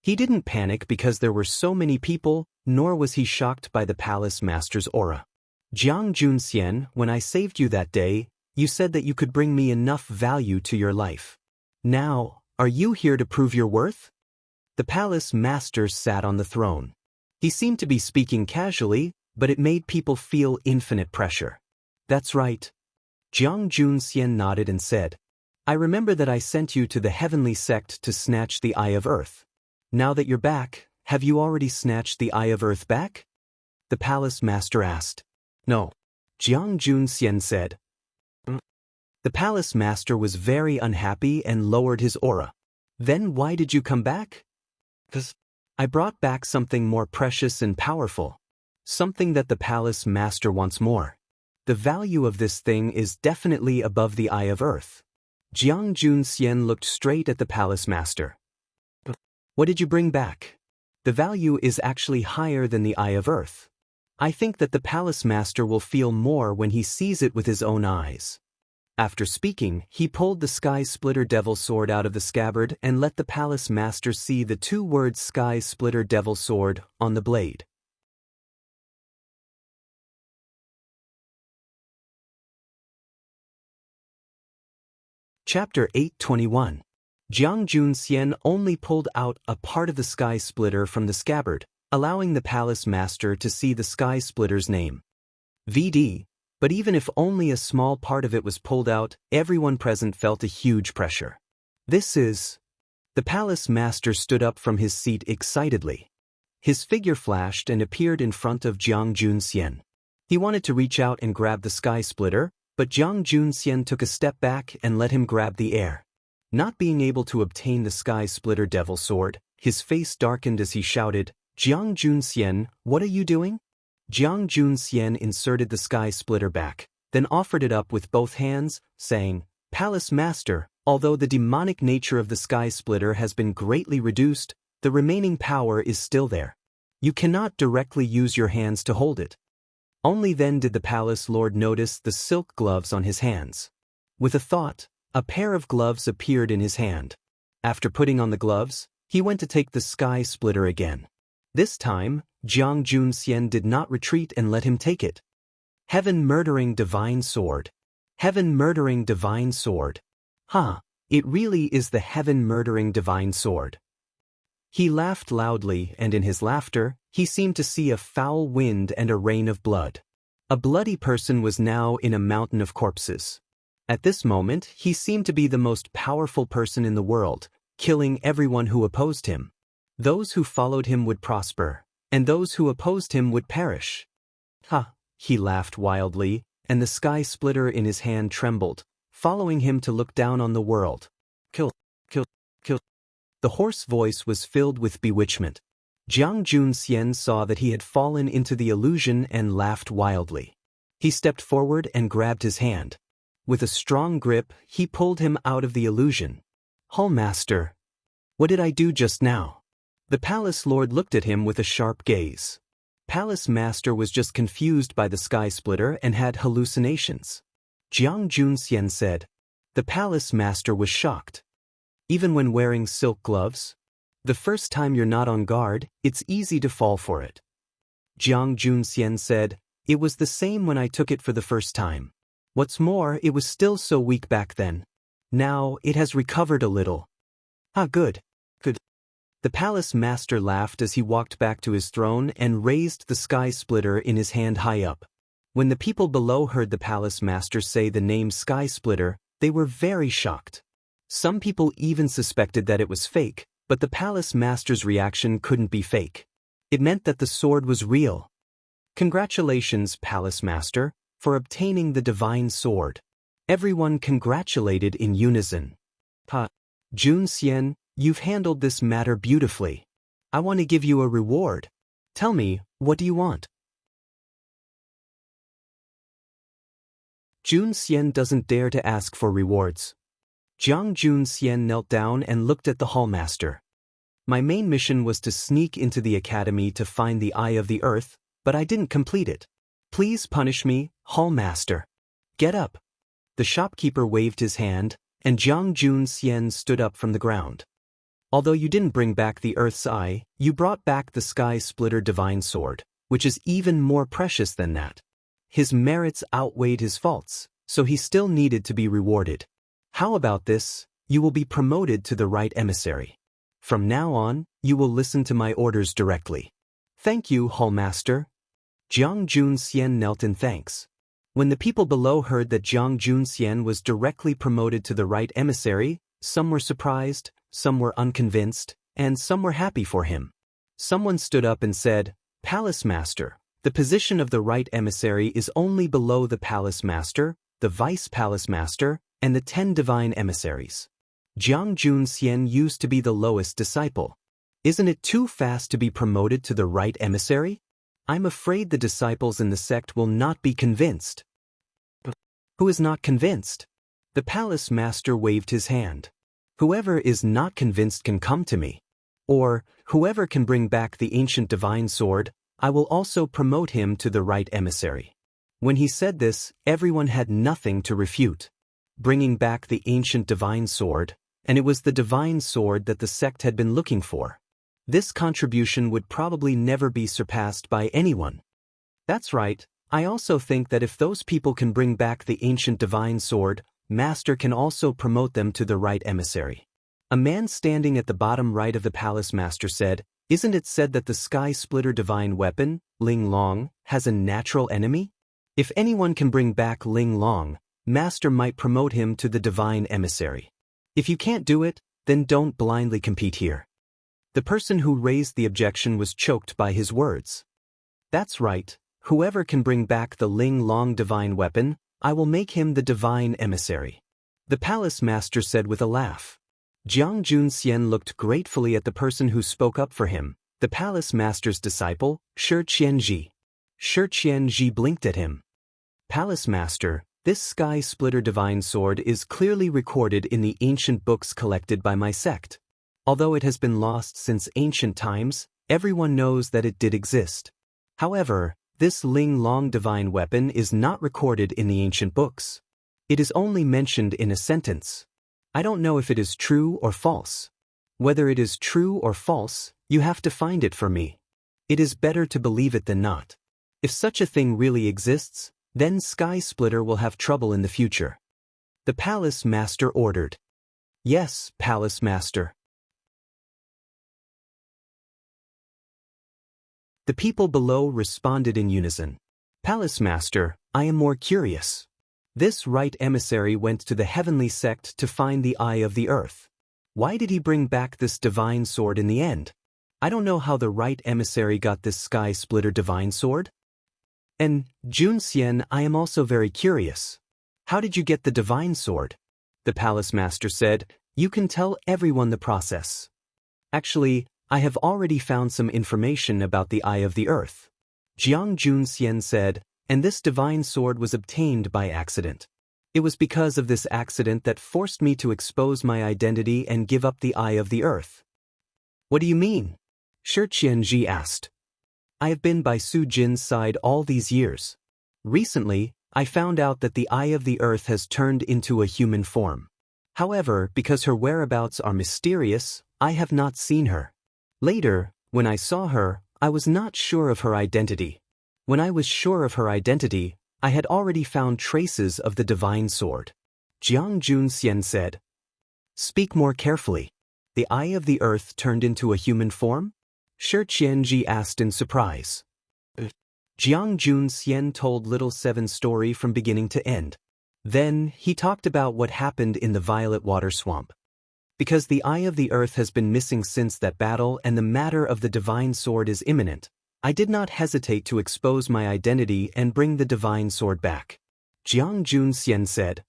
He didn't panic because there were so many people, nor was he shocked by the palace master's aura. Jiang Jun Xian, when I saved you that day, you said that you could bring me enough value to your life. Now, are you here to prove your worth? The palace master sat on the throne. He seemed to be speaking casually, but it made people feel infinite pressure. That's right. Jiang Jun Xian nodded and said, I remember that I sent you to the heavenly sect to snatch the Eye of Earth. Now that you're back, have you already snatched the Eye of Earth back? The palace master asked. No. Jiang Jun Xian said. The palace master was very unhappy and lowered his aura. Then why did you come back? Because I brought back something more precious and powerful. Something that the palace master wants more. The value of this thing is definitely above the Eye of Earth. Jiang Jun Xian looked straight at the palace master. What did you bring back? The value is actually higher than the Eye of Earth. I think that the palace master will feel more when he sees it with his own eyes. After speaking, he pulled the Sky Splitter Devil Sword out of the scabbard and let the palace master see the two words Sky Splitter Devil Sword on the blade. Chapter 821. Jiang Jun Xian only pulled out a part of the Sky Splitter from the scabbard, allowing the palace master to see the Sky Splitter's name. VD, but even if only a small part of it was pulled out, everyone present felt a huge pressure. This is... The palace master stood up from his seat excitedly. His figure flashed and appeared in front of Jiang Jun Xian. He wanted to reach out and grab the Sky Splitter, but Jiang Jun Xian took a step back and let him grab the air. Not being able to obtain the Sky Splitter Devil Sword, his face darkened as he shouted, Jiang Jun Xian, what are you doing? Jiang Jun Xian inserted the Sky Splitter back, then offered it up with both hands, saying, Palace Master, although the demonic nature of the Sky Splitter has been greatly reduced, the remaining power is still there. You cannot directly use your hands to hold it. Only then did the palace lord notice the silk gloves on his hands. With a thought, a pair of gloves appeared in his hand. After putting on the gloves, he went to take the Sky Splitter again. This time, Jiang Jun Xian did not retreat and let him take it. Heaven-murdering divine sword. Heaven-murdering divine sword. It really is the heaven-murdering divine sword. He laughed loudly, and in his laughter, he seemed to see a foul wind and a rain of blood. A bloody person was now in a mountain of corpses. At this moment, he seemed to be the most powerful person in the world, killing everyone who opposed him. Those who followed him would prosper, and those who opposed him would perish. He laughed wildly, and the sky splitter in his hand trembled, following him to look down on the world. Kill, kill, kill. The hoarse voice was filled with bewitchment. Jiang Junxian saw that he had fallen into the illusion and laughed wildly. He stepped forward and grabbed his hand. With a strong grip, he pulled him out of the illusion. Hallmaster, what did I do just now? The palace lord looked at him with a sharp gaze. Palace master was just confused by the sky splitter and had hallucinations. Jiang Junxian said. The palace master was shocked. Even when wearing silk gloves? The first time you're not on guard, it's easy to fall for it. Jiang Junxian said, it was the same when I took it for the first time. What's more, it was still so weak back then. Now, it has recovered a little. Ah, good. Good. The palace master laughed as he walked back to his throne and raised the sky splitter in his hand high up. When the people below heard the palace master say the name Sky Splitter, they were very shocked. Some people even suspected that it was fake, but the palace master's reaction couldn't be fake. It meant that the sword was real. Congratulations, palace master, for obtaining the divine sword. Everyone congratulated in unison. Junxian, you've handled this matter beautifully. I want to give you a reward. Tell me, what do you want? Junxian doesn't dare to ask for rewards. Jiang Junxian knelt down and looked at the hallmaster. My main mission was to sneak into the academy to find the Eye of the Earth, but I didn't complete it. Please punish me, hallmaster. Get up. The shopkeeper waved his hand, and Jiang Junxian stood up from the ground. Although you didn't bring back the Earth's Eye, you brought back the Sky Splitter Divine Sword, which is even more precious than that. His merits outweighed his faults, so he still needed to be rewarded. How about this? You will be promoted to the right emissary. From now on, you will listen to my orders directly. Thank you, hallmaster. Jiang Junxian knelt in thanks. When the people below heard that Jiang Junxian was directly promoted to the right emissary, some were surprised, some were unconvinced, and some were happy for him. Someone stood up and said, Palace Master, the position of the right emissary is only below the Palace Master, the Vice Palace Master, and the 10 divine emissaries. Jiang Junxian used to be the lowest disciple. Isn't it too fast to be promoted to the right emissary? I'm afraid the disciples in the sect will not be convinced. Who is not convinced? The palace master waved his hand. Whoever is not convinced can come to me. Or, whoever can bring back the ancient divine sword, I will also promote him to the right emissary. When he said this, everyone had nothing to refute. Bringing back the ancient divine sword, and it was the divine sword that the sect had been looking for. This contribution would probably never be surpassed by anyone. That's right, I also think that if those people can bring back the ancient divine sword, Master can also promote them to the right emissary. A man standing at the bottom right of the palace master said, Isn't it said that the sky splitter divine weapon, Ling Long, has a natural enemy? If anyone can bring back Ling Long, Master might promote him to the divine emissary. If you can't do it, then don't blindly compete here. The person who raised the objection was choked by his words. That's right, whoever can bring back the Ling Long divine weapon, I will make him the divine emissary. The palace master said with a laugh. Jiang Junxian looked gratefully at the person who spoke up for him, the palace master's disciple, Shi Qianji. Shi Qianji blinked at him. Palace master, this sky splitter divine sword is clearly recorded in the ancient books collected by my sect. Although it has been lost since ancient times, everyone knows that it did exist. However, this Ling Long divine weapon is not recorded in the ancient books. It is only mentioned in a sentence. I don't know if it is true or false. Whether it is true or false, you have to find it for me. It is better to believe it than not. If such a thing really exists, then Sky Splitter will have trouble in the future. The palace master ordered. Yes, palace master. The people below responded in unison. Palace master, I am more curious. This right emissary went to the heavenly sect to find the Eye of the Earth. Why did he bring back this divine sword in the end? I don't know how the right emissary got this sky splitter divine sword. And, Jun Xian, I am also very curious. How did you get the divine sword? The palace master said, you can tell everyone the process. Actually, I have already found some information about the Eye of the Earth. Jiang Jun Xian said, and this divine sword was obtained by accident. It was because of this accident that forced me to expose my identity and give up the Eye of the Earth. What do you mean? Shi Qianji asked. I have been by Su Jin's side all these years. Recently, I found out that the Eye of the Earth has turned into a human form. However, because her whereabouts are mysterious, I have not seen her. Later, when I saw her, I was not sure of her identity. When I was sure of her identity, I had already found traces of the divine sword. Jiang Jun Xian said. Speak more carefully. The Eye of the Earth turned into a human form? Shi Qianji asked in surprise. Jiang Jun Xian told Little Seven's story from beginning to end. Then, he talked about what happened in the Violet Water Swamp. Because the Eye of the Earth has been missing since that battle and the matter of the divine sword is imminent, I did not hesitate to expose my identity and bring the divine sword back. Jiang Jun Xian said.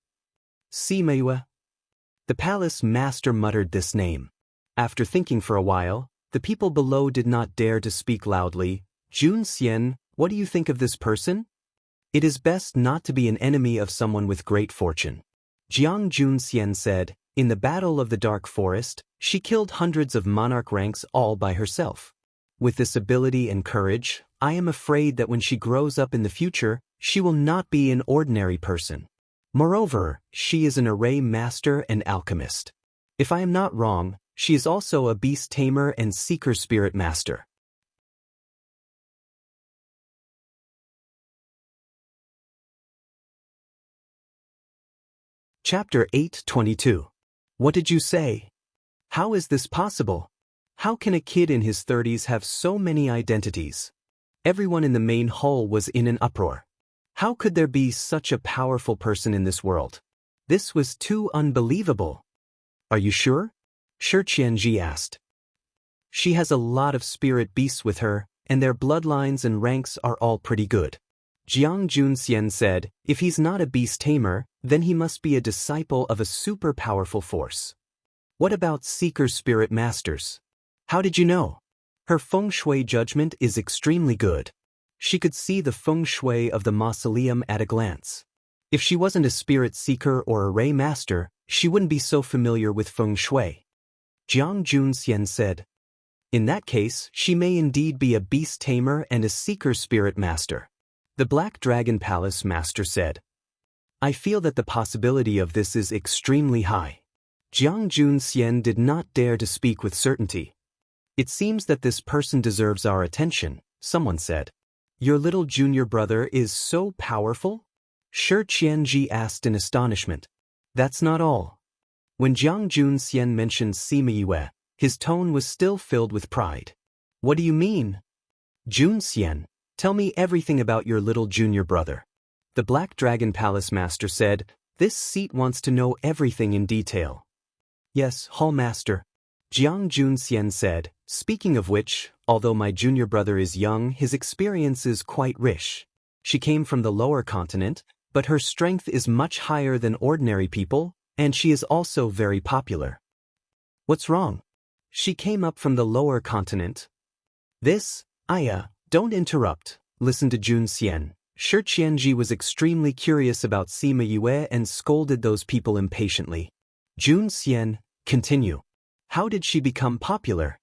Sima Yue. The palace master muttered this name. After thinking for a while, the people below did not dare to speak loudly. Jun Xian, what do you think of this person? It is best not to be an enemy of someone with great fortune. Jiang Jun Xian said, in the Battle of the Dark Forest, she killed hundreds of monarch ranks all by herself. With this ability and courage, I am afraid that when she grows up in the future, she will not be an ordinary person. Moreover, she is an array master and alchemist. If I am not wrong, she is also a beast tamer and seeker spirit master. Chapter 8:22. What did you say? How is this possible? How can a kid in his 30s have so many identities? Everyone in the main hall was in an uproar. How could there be such a powerful person in this world? This was too unbelievable. Are you sure? Shi Qianji asked. She has a lot of spirit beasts with her, and their bloodlines and ranks are all pretty good. Jiang Jun Xian said, if he's not a beast tamer, then he must be a disciple of a super powerful force. What about seeker spirit masters? How did you know? Her feng shui judgment is extremely good. She could see the feng shui of the mausoleum at a glance. If she wasn't a spirit seeker or a ray master, she wouldn't be so familiar with feng shui. Jiang Jun Xian said. In that case, she may indeed be a beast tamer and a seeker spirit master. The Black Dragon Palace master said. I feel that the possibility of this is extremely high. Jiang Jun Xian did not dare to speak with certainty. It seems that this person deserves our attention, someone said. Your little junior brother is so powerful? Shi Qianji asked in astonishment. That's not all. When Jiang Jun Xian mentioned Sima Yue, his tone was still filled with pride. What do you mean? Jun Xian, tell me everything about your little junior brother. The Black Dragon Palace master said, this seat wants to know everything in detail. Yes, Hall Master. Jiang Jun Xian said, speaking of which, although my junior brother is young, his experience is quite rich. She came from the lower continent, but her strength is much higher than ordinary people, and she is also very popular. What's wrong? She came up from the lower continent. This, Aya, don't interrupt, listen to Jun Xian. Shi Qianji was extremely curious about Sima Yue and scolded those people impatiently. Jun Xian, continue. How did she become popular?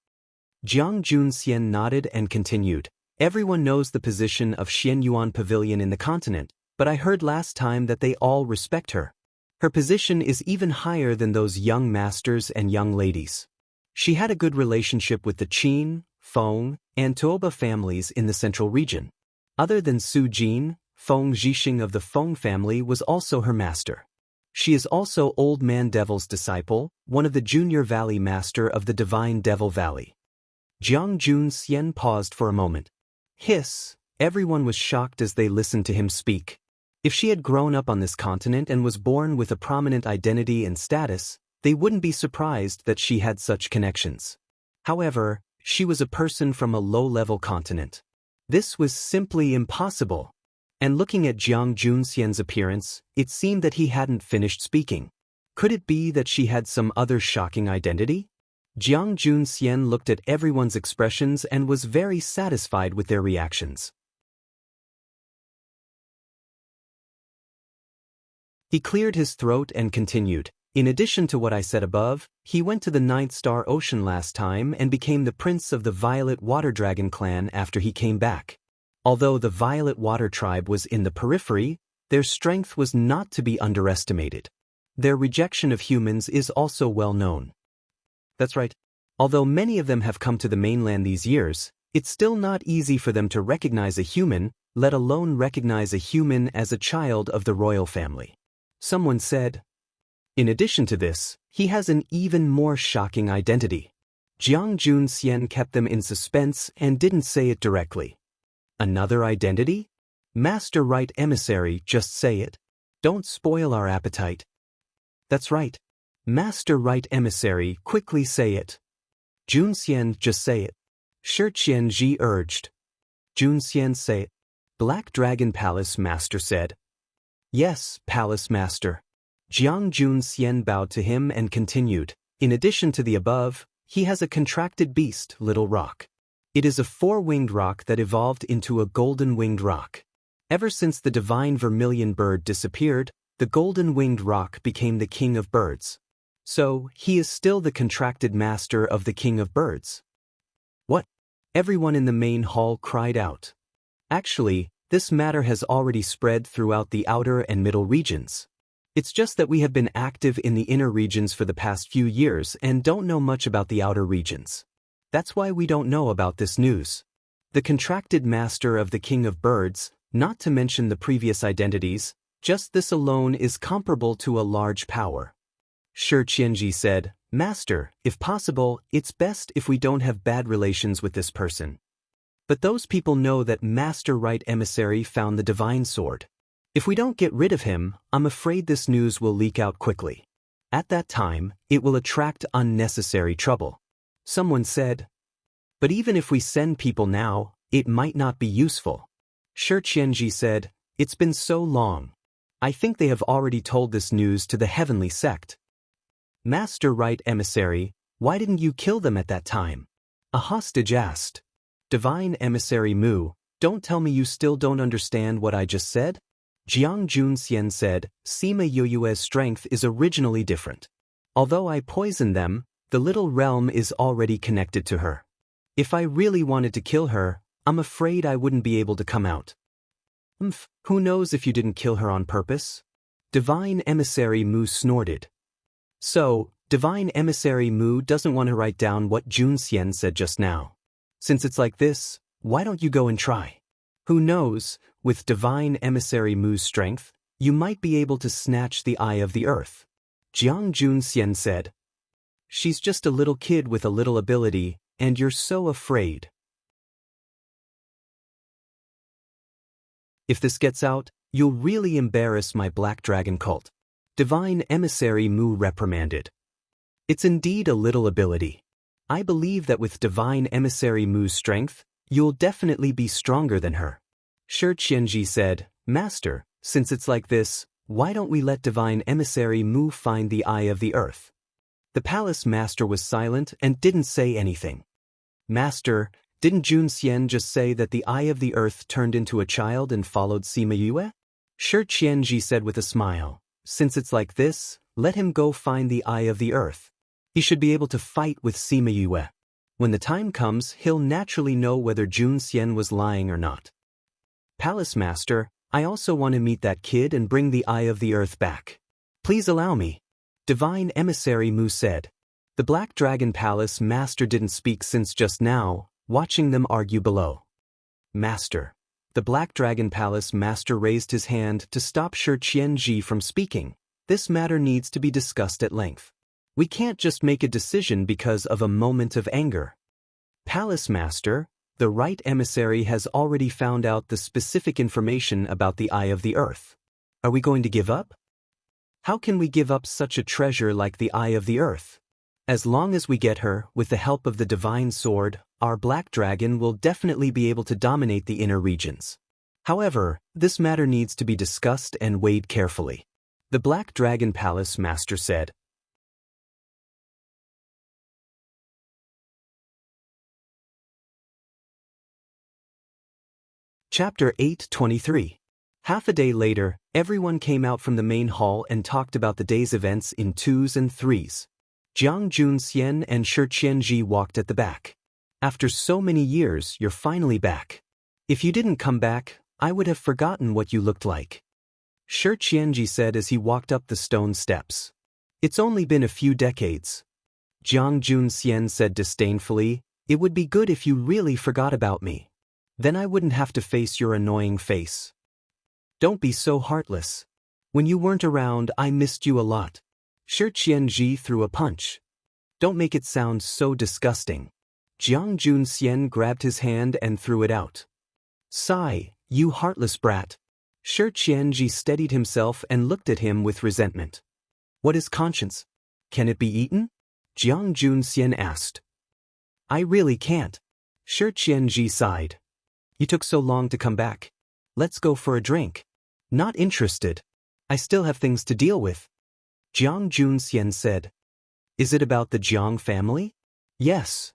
Jiang Jun Xian nodded and continued. Everyone knows the position of Xianyuan Pavilion in the continent, but I heard last time that they all respect her. Her position is even higher than those young masters and young ladies. She had a good relationship with the Qin, Feng, and Tuoba families in the central region. Other than Su Jin, Feng Zhixing of the Feng family was also her master. She is also Old Man Devil's disciple, one of the junior valley master of the Divine Devil Valley. Jiang Jun Xian paused for a moment. Hiss, everyone was shocked as they listened to him speak. If she had grown up on this continent and was born with a prominent identity and status, they wouldn't be surprised that she had such connections. However, she was a person from a low-level continent. This was simply impossible. And looking at Jiang Junxian's appearance, it seemed that he hadn't finished speaking. Could it be that she had some other shocking identity? Jiang Junxian looked at everyone's expressions and was very satisfied with their reactions. He cleared his throat and continued. In addition to what I said above, he went to the Ninth Star Ocean last time and became the prince of the Violet Water Dragon clan after he came back. Although the Violet Water tribe was in the periphery, their strength was not to be underestimated. Their rejection of humans is also well known. That's right. Although many of them have come to the mainland these years, it's still not easy for them to recognize a human, let alone recognize a human as a child of the royal family. Someone said. In addition to this, he has an even more shocking identity. Jiang Junxian kept them in suspense and didn't say it directly. Another identity? Master Right Emissary, just say it. Don't spoil our appetite. That's right. Master Right Emissary, quickly say it. Junxian, just say it. Shi Qianji urged. Junxian, say it. Black Dragon Palace Master said. Yes, Palace Master. Jiang Junxian bowed to him and continued. In addition to the above, he has a contracted beast, Little Rock. It is a four-winged rock that evolved into a golden-winged rock. Ever since the divine vermilion bird disappeared, the golden-winged rock became the king of birds. So, he is still the contracted master of the king of birds. What? Everyone in the main hall cried out. Actually, this matter has already spread throughout the outer and middle regions. It's just that we have been active in the inner regions for the past few years and don't know much about the outer regions. That's why we don't know about this news. The contracted master of the king of birds, not to mention the previous identities, just this alone is comparable to a large power. Shi Qianji said, Master, if possible, it's best if we don't have bad relations with this person. But those people know that Master Right Emissary found the divine sword. If we don't get rid of him, I'm afraid this news will leak out quickly. At that time, it will attract unnecessary trouble. Someone said. But even if we send people now, it might not be useful. Shi Qianji said, It's been so long. I think they have already told this news to the heavenly sect. Master Right Emissary, why didn't you kill them at that time? A hostage asked. Divine Emissary Mu, don't tell me you still don't understand what I just said? Jiang Junxian said, Sima Yoyue's strength is originally different. Although I poisoned them, the little realm is already connected to her. If I really wanted to kill her, I'm afraid I wouldn't be able to come out. Who knows if you didn't kill her on purpose? Divine Emissary Mu snorted. So, Divine Emissary Mu doesn't want to write down what Junxian said just now. Since it's like this, why don't you go and try? Who knows, with Divine Emissary Mu's strength, you might be able to snatch the eye of the earth. Jiang Junxian said. She's just a little kid with a little ability, and you're so afraid. If this gets out, you'll really embarrass my Black Dragon cult. Divine Emissary Mu reprimanded. It's indeed a little ability. I believe that with Divine Emissary Mu's strength, you'll definitely be stronger than her. Shi Qianji said, Master, since it's like this, why don't we let Divine Emissary Mu find the eye of the earth? The palace master was silent and didn't say anything. Master, didn't Junxian just say that the eye of the earth turned into a child and followed Sima Yue? Shi Qianji said with a smile, Since it's like this, let him go find the eye of the earth. He should be able to fight with Sima Yue. When the time comes, he'll naturally know whether Junxian was lying or not. Palace Master, I also want to meet that kid and bring the eye of the earth back. Please allow me. Divine Emissary Mu said. The Black Dragon Palace Master didn't speak since just now, watching them argue below. Master. The Black Dragon Palace Master raised his hand to stop Shi Qianji from speaking. This matter needs to be discussed at length. We can't just make a decision because of a moment of anger. Palace Master, the Right Emissary has already found out the specific information about the eye of the earth. Are we going to give up? How can we give up such a treasure like the eye of the earth? As long as we get her, with the help of the divine sword, our Black Dragon will definitely be able to dominate the inner regions. However, this matter needs to be discussed and weighed carefully. The Black Dragon Palace Master said. Chapter 8:23. Half a day later, everyone came out from the main hall and talked about the day's events in twos and threes. Jiang Junxian and Shi Qianji walked at the back. After so many years, you're finally back. If you didn't come back, I would have forgotten what you looked like. Shi Qianji said as he walked up the stone steps. It's only been a few decades. Jiang Junxian said disdainfully, it would be good if you really forgot about me. Then I wouldn't have to face your annoying face. Don't be so heartless. When you weren't around, I missed you a lot. Shi Qianji threw a punch. Don't make it sound so disgusting. Jiang Junxian grabbed his hand and threw it out. Sigh, you heartless brat. Shi Qianji steadied himself and looked at him with resentment. What is conscience? Can it be eaten? Jiang Junxian asked. I really can't. Shi Qianji sighed. You took so long to come back. Let's go for a drink. Not interested. I still have things to deal with. Jiang Junxian said. Is it about the Jiang family? Yes.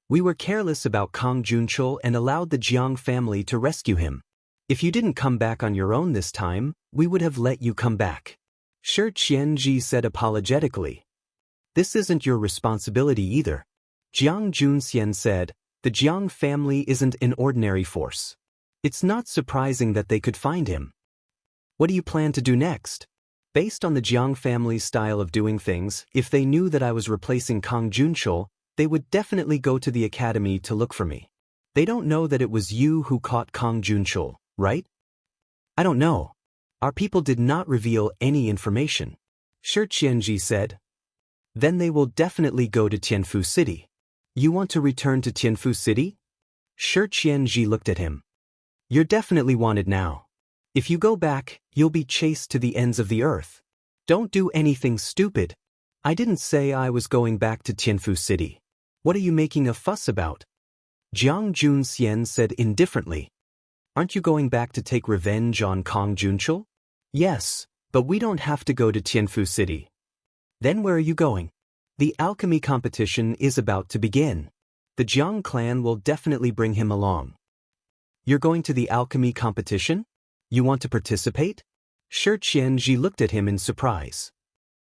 We were careless about Kang Junchul and allowed the Jiang family to rescue him. If you didn't come back on your own this time, we would have let you come back. Shi Qianji said apologetically. This isn't your responsibility either. Jiang Junxian said, the Jiang family isn't an ordinary force. It's not surprising that they could find him. What do you plan to do next? Based on the Jiang family's style of doing things, if they knew that I was replacing Kang Junchul, they would definitely go to the academy to look for me. They don't know that it was you who caught Kang Junchul, right? I don't know. Our people did not reveal any information. Shi Qianji said. Then they will definitely go to Tianfu City. You want to return to Tianfu City? Shi Qianji looked at him. You're definitely wanted now. If you go back, you'll be chased to the ends of the earth. Don't do anything stupid. I didn't say I was going back to Tianfu City. What are you making a fuss about? Jiang Junxian said indifferently. Aren't you going back to take revenge on Kang Junchul? Yes, but we don't have to go to Tianfu City. Then where are you going? The alchemy competition is about to begin. The Jiang clan will definitely bring him along. You're going to the alchemy competition? You want to participate? Shi Qianji looked at him in surprise.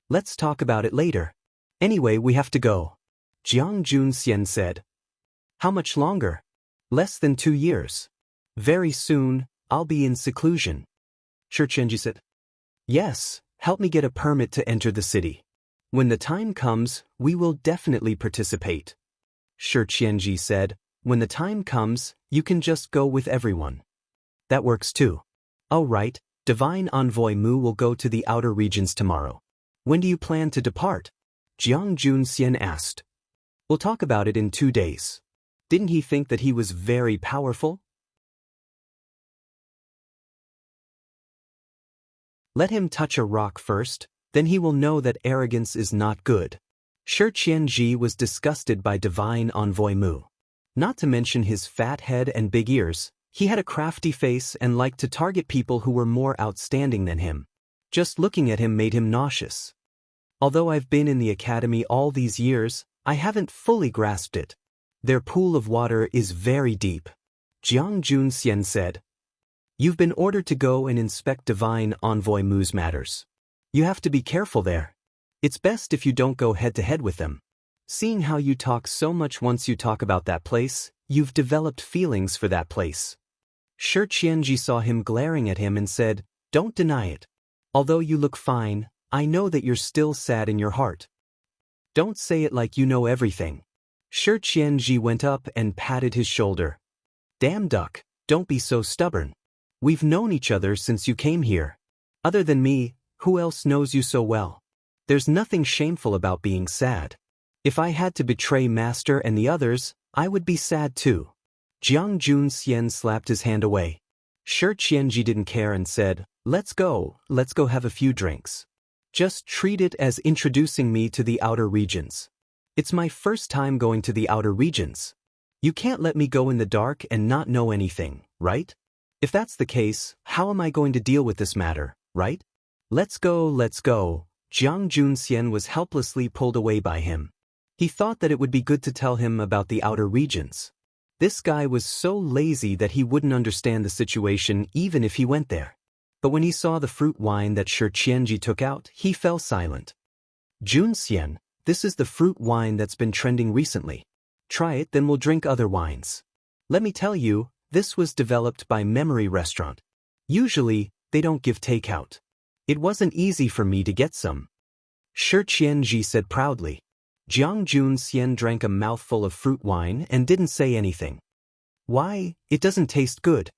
Let's talk about it later. Anyway, we have to go. Jiang Junxian said. How much longer? Less than 2 years. Very soon, I'll be in seclusion. Shi Qianji said. Yes, help me get a permit to enter the city. When the time comes, we will definitely participate. Shi Qianji said, when the time comes, you can just go with everyone. That works too. All right, Divine Envoy Mu will go to the outer regions tomorrow. When do you plan to depart? Jiang Junxian asked. We'll talk about it in 2 days. Didn't he think that he was very powerful? Let him touch a rock first, then he will know that arrogance is not good. Shi Qianji was disgusted by Divine Envoy Mu. Not to mention his fat head and big ears, he had a crafty face and liked to target people who were more outstanding than him. Just looking at him made him nauseous. Although I've been in the academy all these years, I haven't fully grasped it. Their pool of water is very deep. Jiang Junxian said. You've been ordered to go and inspect Divine Envoy Mu's matters. You have to be careful there. It's best if you don't go head-to-head with them. Seeing how you talk so much once you talk about that place, you've developed feelings for that place. Shi Qianji saw him glaring at him and said, don't deny it. Although you look fine, I know that you're still sad in your heart. Don't say it like you know everything. Shi Qianji went up and patted his shoulder. Damn duck, don't be so stubborn. We've known each other since you came here. Other than me, who else knows you so well? There's nothing shameful about being sad. If I had to betray Master and the others, I would be sad too. Jiang Junxian slapped his hand away. Shi Qianji didn't care and said, let's go have a few drinks. Just treat it as introducing me to the outer regions. It's my first time going to the outer regions. You can't let me go in the dark and not know anything, right? If that's the case, how am I going to deal with this matter, right? Let's go, let's go. Jiang Junxian was helplessly pulled away by him. He thought that it would be good to tell him about the outer regions. This guy was so lazy that he wouldn't understand the situation even if he went there. But when he saw the fruit wine that Shi Qianji took out, he fell silent. Junxian, this is the fruit wine that's been trending recently. Try it, then we'll drink other wines. Let me tell you, this was developed by Memory Restaurant. Usually, they don't give takeout. It wasn't easy for me to get some. Shi Qianji said proudly. Jiang Junxian drank a mouthful of fruit wine and didn't say anything. Why, it doesn't taste good.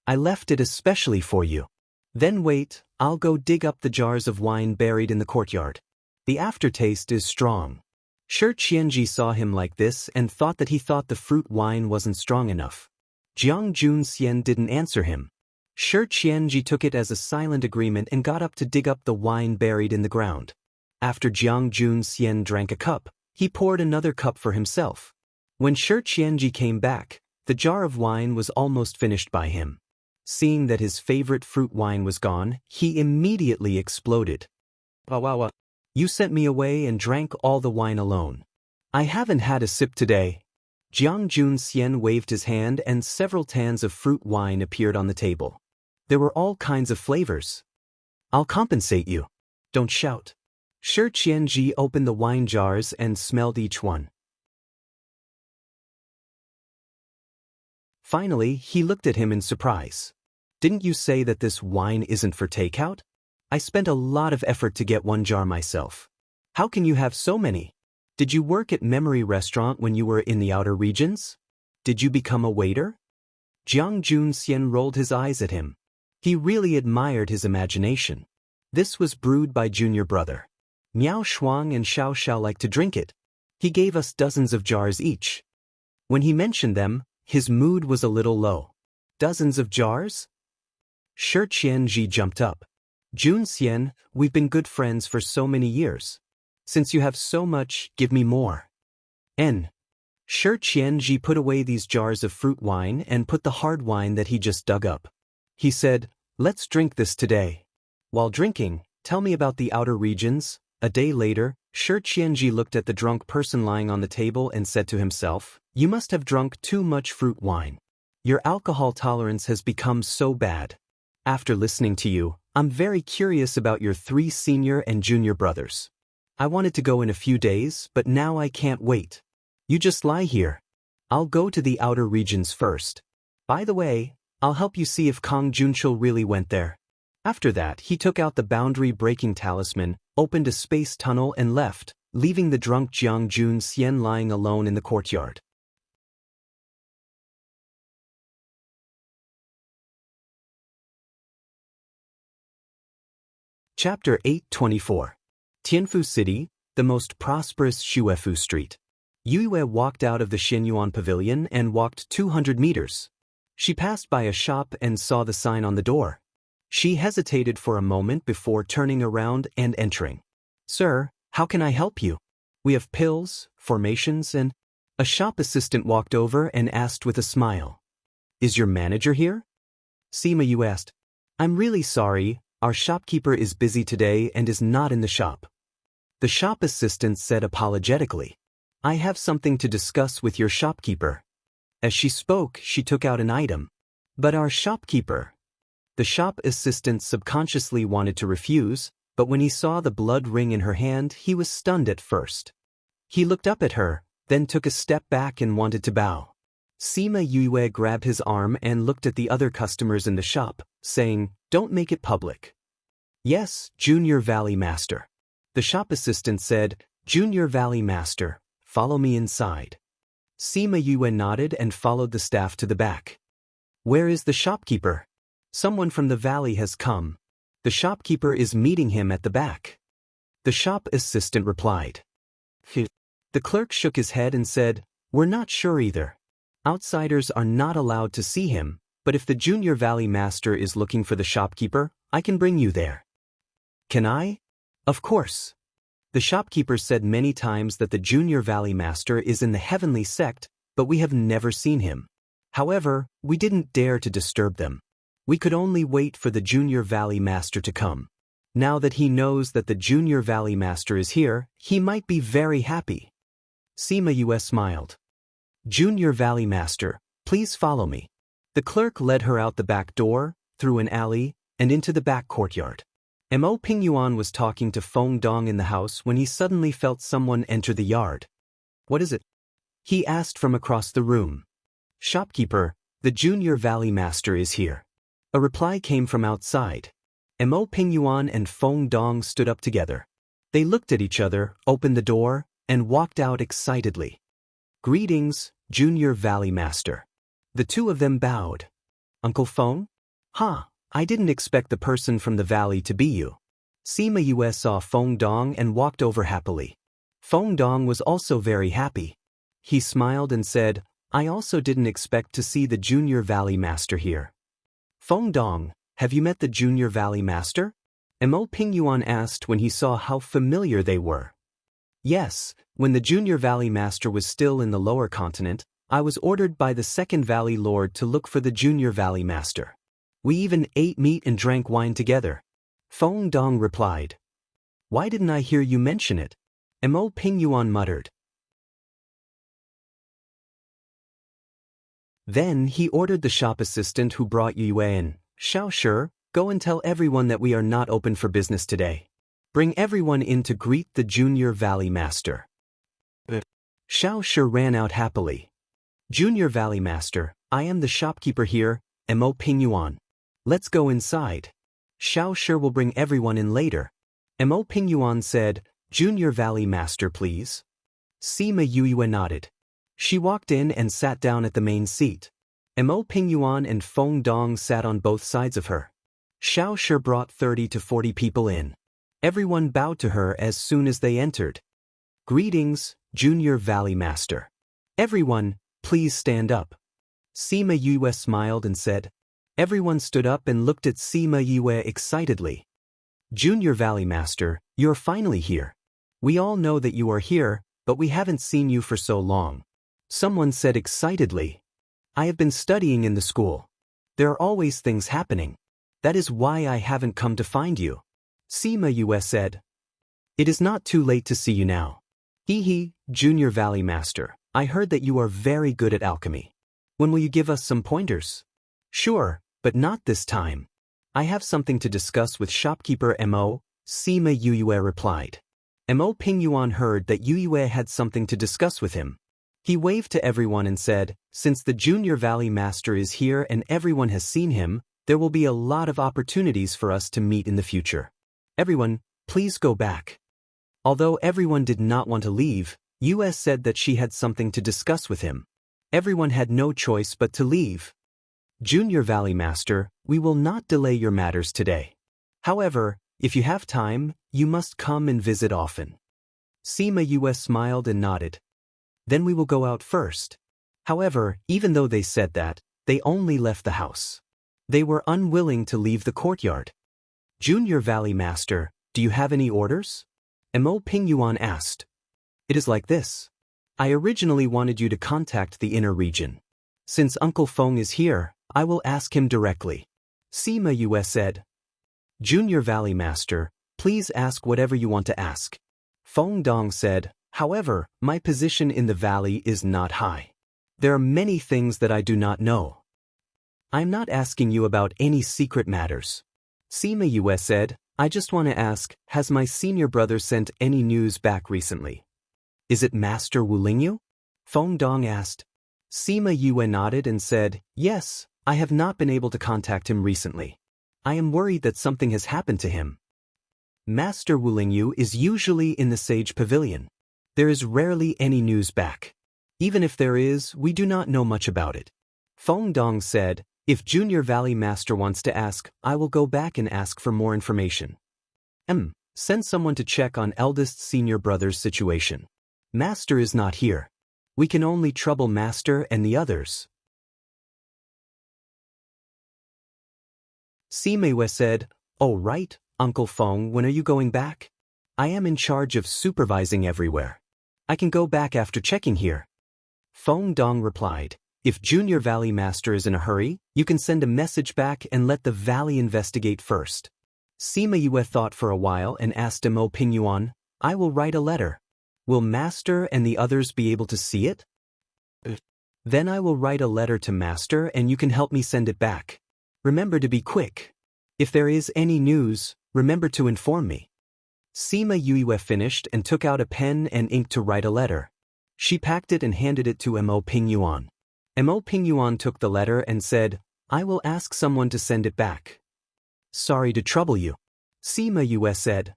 I left it especially for you. Then wait, I'll go dig up the jars of wine buried in the courtyard. The aftertaste is strong. Shi Qianji saw him like this and thought that he thought the fruit wine wasn't strong enough. Jiang Junxian didn't answer him. Shi Qianji took it as a silent agreement and got up to dig up the wine buried in the ground. After Jiang Junxian drank a cup, he poured another cup for himself. When Shi Qianji came back, the jar of wine was almost finished by him. Seeing that his favorite fruit wine was gone, he immediately exploded. Wow. You sent me away and drank all the wine alone. I haven't had a sip today. Jiang Junxian waved his hand and several tans of fruit wine appeared on the table. There were all kinds of flavors. I'll compensate you. Don't shout. Shi Qianji opened the wine jars and smelled each one. Finally, he looked at him in surprise. Didn't you say that this wine isn't for takeout? I spent a lot of effort to get one jar myself. How can you have so many? Did you work at Memory Restaurant when you were in the outer regions? Did you become a waiter? Jiang Junxian rolled his eyes at him. He really admired his imagination. This was brewed by junior brother. Miao Shuang and Xiao Xiao like to drink it. He gave us dozens of jars each. When he mentioned them, his mood was a little low. Dozens of jars? Shi Qianji jumped up. Junxian, we've been good friends for so many years. Since you have so much, give me more. Shi Qianji put away these jars of fruit wine and put the hard wine that he just dug up. He said, let's drink this today. While drinking, tell me about the outer regions. A day later, Shi Qianji looked at the drunk person lying on the table and said to himself, you must have drunk too much fruit wine. Your alcohol tolerance has become so bad. After listening to you, I'm very curious about your 3 senior and junior brothers. I wanted to go in a few days, but now I can't wait. You just lie here. I'll go to the outer regions first. By the way, I'll help you see if Kang Junchul really went there. After that, he took out the boundary-breaking talisman, opened a space tunnel and left, leaving the drunk Jiang Junxian lying alone in the courtyard. Chapter 824. Tianfu City, the most prosperous Xuefu Street. Yue walked out of the Xinyuan Pavilion and walked 200 meters. She passed by a shop and saw the sign on the door. She hesitated for a moment before turning around and entering. Sir, how can I help you? We have pills, formations, and... A shop assistant walked over and asked with a smile. Is your manager here? Sima Yu asked. I'm really sorry, our shopkeeper is busy today and is not in the shop. The shop assistant said apologetically. I have something to discuss with your shopkeeper. As she spoke, she took out an item. But our shopkeeper... The shop assistant subconsciously wanted to refuse, but when he saw the blood ring in her hand, he was stunned at first. He looked up at her, then took a step back and wanted to bow. Sima Yue grabbed his arm and looked at the other customers in the shop, saying, Don't make it public. Yes, Junior Valley Master. The shop assistant said, Junior Valley Master, follow me inside. Sima Yue nodded and followed the staff to the back. Where is the shopkeeper? Someone from the valley has come. The shopkeeper is meeting him at the back. The shop assistant replied. The clerk shook his head and said, We're not sure either. Outsiders are not allowed to see him, but if the Junior Valley Master is looking for the shopkeeper, I can bring you there. Can I? Of course. The shopkeeper said many times that the Junior Valley Master is in the heavenly sect, but we have never seen him. However, we didn't dare to disturb them. We could only wait for the Junior Valley Master to come. Now that he knows that the Junior Valley Master is here, he might be very happy. Sima Yue smiled. Junior Valley Master, please follow me. The clerk led her out the back door, through an alley, and into the back courtyard. Mo Pingyuan was talking to Feng Dong in the house when he suddenly felt someone enter the yard. What is it? He asked from across the room. Shopkeeper, the Junior Valley Master is here. A reply came from outside. Mo Pingyuan and Feng Dong stood up together. They looked at each other, opened the door, and walked out excitedly. Greetings, Junior Valley Master. The two of them bowed. Uncle Feng? I didn't expect the person from the valley to be you. Sima Yue saw Feng Dong and walked over happily. Feng Dong was also very happy. He smiled and said, I also didn't expect to see the Junior Valley Master here. Feng Dong, have you met the Junior Valley Master? Mo Pingyuan asked when he saw how familiar they were. Yes, when the Junior Valley Master was still in the lower continent, I was ordered by the Second Valley Lord to look for the Junior Valley Master. We even ate meat and drank wine together. Feng Dong replied. Why didn't I hear you mention it? Mo Pingyuan muttered. Then he ordered the shop assistant who brought Yue in, Xiao Shi, go and tell everyone that we are not open for business today. Bring everyone in to greet the Junior Valley Master. Xiao Shi ran out happily. Junior Valley Master, I am the shopkeeper here, Mo Pingyuan. Let's go inside. Xiao Shi will bring everyone in later. Mo Pingyuan said, Junior Valley Master please. Sima Yue nodded. She walked in and sat down at the main seat. Mo Pingyuan and Feng Dong sat on both sides of her. Xiao Shi brought 30 to 40 people in. Everyone bowed to her as soon as they entered. Greetings, Junior Valley Master. Everyone, please stand up. Sima Yue smiled and said. Everyone stood up and looked at Sima Yue excitedly. Junior Valley Master, you're finally here. We all know that you are here, but we haven't seen you for so long. Someone said excitedly. I have been studying in the school. There are always things happening. That is why I haven't come to find you. Sima Yue said. It is not too late to see you now. Junior Valley Master, I heard that you are very good at alchemy. When will you give us some pointers? Sure, but not this time. I have something to discuss with shopkeeper Mo, Sima Yue replied. Mo Pingyuan heard that Yue had something to discuss with him. He waved to everyone and said, since the Junior Valley Master is here and everyone has seen him, there will be a lot of opportunities for us to meet in the future. Everyone, please go back. Although everyone did not want to leave, Yue said that she had something to discuss with him. Everyone had no choice but to leave. Junior Valley Master, we will not delay your matters today. However, if you have time, you must come and visit often. Sima Yue smiled and nodded. Then we will go out first. However, even though they said that, they only left the house. They were unwilling to leave the courtyard. Junior Valley Master, do you have any orders? Mo Pingyuan asked. It is like this. I originally wanted you to contact the inner region. Since Uncle Feng is here, I will ask him directly. Sima Yue said. Junior Valley Master, please ask whatever you want to ask. Feng Dong said, however, my position in the valley is not high. There are many things that I do not know. I'm not asking you about any secret matters. Sima Yue said, I just want to ask, has my senior brother sent any news back recently? Is it Master Wu Lingyu? Feng Dong asked. Sima Yue nodded and said, yes, I have not been able to contact him recently. I am worried that something has happened to him. Master Wu Lingyu is usually in the Sage Pavilion. There is rarely any news back. Even if there is, we do not know much about it. Feng Dong said, if Junior Valley Master wants to ask, I will go back and ask for more information. Send someone to check on eldest senior brother's situation. Master is not here. We can only trouble Master and the others. Sima Yue said, oh right, Uncle Feng, when are you going back? I am in charge of supervising everywhere. I can go back after checking here. Feng Dong replied, If Junior Valley Master is in a hurry, you can send a message back and let the valley investigate first. Sima Yue thought for a while and asked Mo Pingyuan, I will write a letter. Will Master and the others be able to see it? Then I will write a letter to Master and you can help me send it back. Remember to be quick. If there is any news, remember to inform me. Sima Yue finished and took out a pen and ink to write a letter. She packed it and handed it to Mo Pingyuan. Mo Pingyuan took the letter and said, I will ask someone to send it back. Sorry to trouble you. Sima Yue said.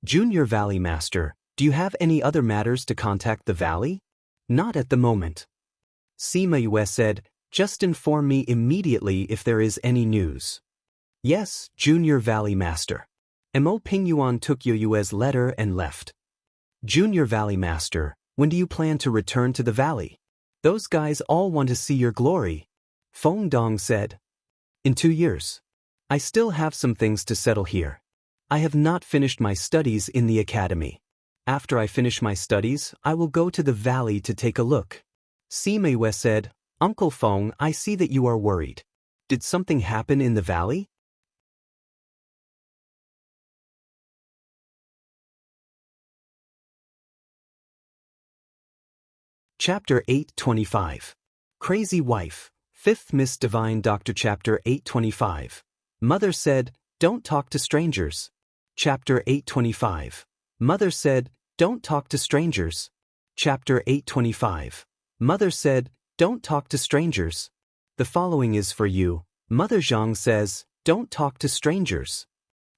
Junior Valley Master, do you have any other matters to contact the valley? Not at the moment. Sima Yue said, just inform me immediately if there is any news. Yes, Junior Valley Master. Mo Pingyuan took Yue's letter and left. Junior Valley Master, when do you plan to return to the valley? Those guys all want to see your glory. Feng Dong said. In 2 years. I still have some things to settle here. I have not finished my studies in the academy. After I finish my studies, I will go to the valley to take a look. Sima Yue said, Uncle Feng, I see that you are worried. Did something happen in the valley? Chapter 825. Crazy Wife, 5th Miss Divine Doctor Chapter 825. Mother said, don't talk to strangers. Chapter 825. Mother said, don't talk to strangers. Chapter 825. Mother said, don't talk to strangers. The following is for you. Mother Zhang says, don't talk to strangers.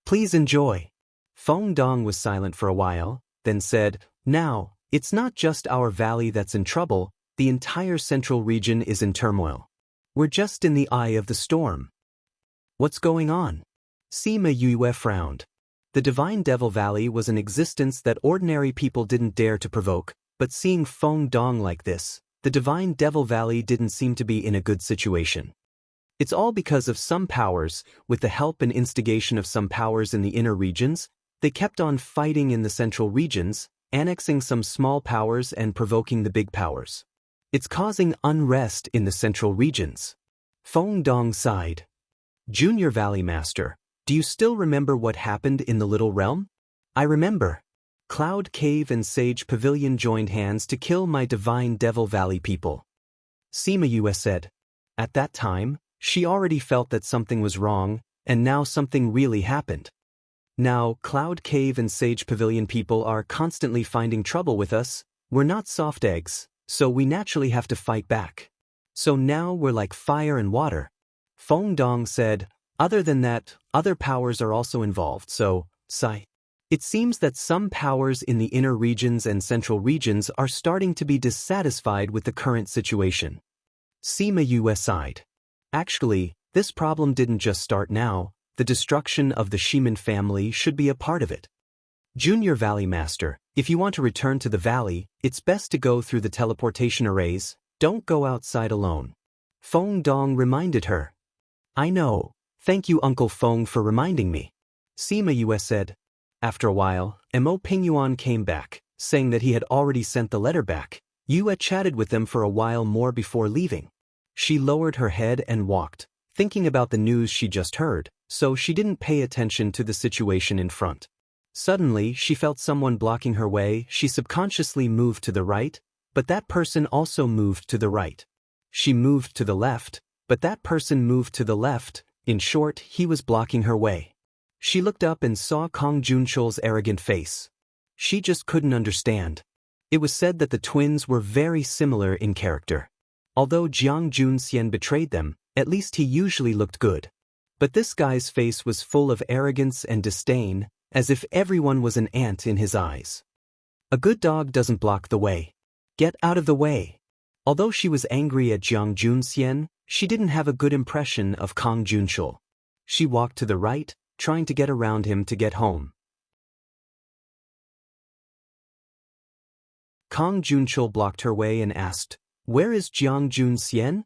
Please enjoy. Feng Dong was silent for a while, then said, now, it's not just our valley that's in trouble, the entire central region is in turmoil. We're just in the eye of the storm. What's going on? Sima Yue frowned. The Divine Devil Valley was an existence that ordinary people didn't dare to provoke, but seeing Feng Dong like this, the Divine Devil Valley didn't seem to be in a good situation. It's all because of some powers, with the help and instigation of some powers in the inner regions, they kept on fighting in the central regions, annexing some small powers and provoking the big powers. It's causing unrest in the central regions. Feng Dong sighed. Junior Valley Master, do you still remember what happened in the Little Realm? I remember. Cloud Cave and Sage Pavilion joined hands to kill my Divine Devil Valley people. Sima Yue said. At that time, she already felt that something was wrong, and now something really happened. Now, Cloud Cave and Sage Pavilion people are constantly finding trouble with us. We're not soft eggs, so we naturally have to fight back. So now we're like fire and water. Feng Dong said, other than that, other powers are also involved, so, sigh. It seems that some powers in the inner regions and central regions are starting to be dissatisfied with the current situation. Sima Yue sighed. Actually, this problem didn't just start now. The destruction of the Shiman family should be a part of it. Junior Valley Master, if you want to return to the valley, it's best to go through the teleportation arrays, don't go outside alone. Feng Dong reminded her. I know, thank you Uncle Feng for reminding me. Sima Yue said. After a while, Mo Pingyuan came back, saying that he had already sent the letter back. Yue chatted with them for a while more before leaving. She lowered her head and walked, thinking about the news she just heard, so she didn't pay attention to the situation in front. Suddenly, she felt someone blocking her way. She subconsciously moved to the right, but that person also moved to the right. She moved to the left, but that person moved to the left. In short, he was blocking her way. She looked up and saw Kong Junchol's arrogant face. She just couldn't understand. It was said that the twins were very similar in character. Although Jiang Junxian betrayed them, at least he usually looked good. But this guy's face was full of arrogance and disdain, as if everyone was an ant in his eyes. A good dog doesn't block the way. Get out of the way. Although she was angry at Jiang Junxian, she didn't have a good impression of Kong Junchol. She walked to the right, trying to get around him to get home. Kong Junchol blocked her way and asked, Where is Jiang Junxian?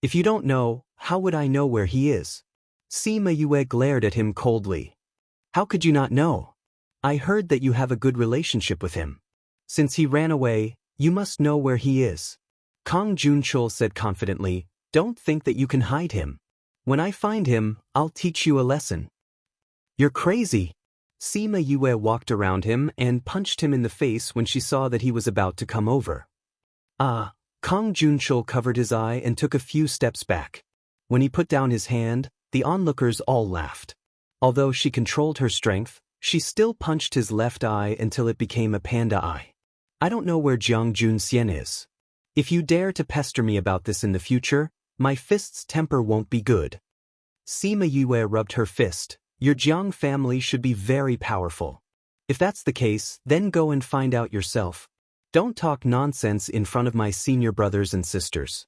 If you don't know, how would I know where he is? Sima Yue glared at him coldly. How could you not know? I heard that you have a good relationship with him. Since he ran away, you must know where he is. Kang Junchul said confidently, "Don't think that you can hide him. When I find him, I'll teach you a lesson." "You're crazy." Sima Yue walked around him and punched him in the face when she saw that he was about to come over. Kang Junchul covered his eye and took a few steps back. When he put down his hand, the onlookers all laughed. Although she controlled her strength, she still punched his left eye until it became a panda eye. "I don't know where Jiang Junxian is. If you dare to pester me about this in the future, my fist's temper won't be good." Sima Yue rubbed her fist. "Your Jiang family should be very powerful. If that's the case, then go and find out yourself. Don't talk nonsense in front of my senior brothers and sisters."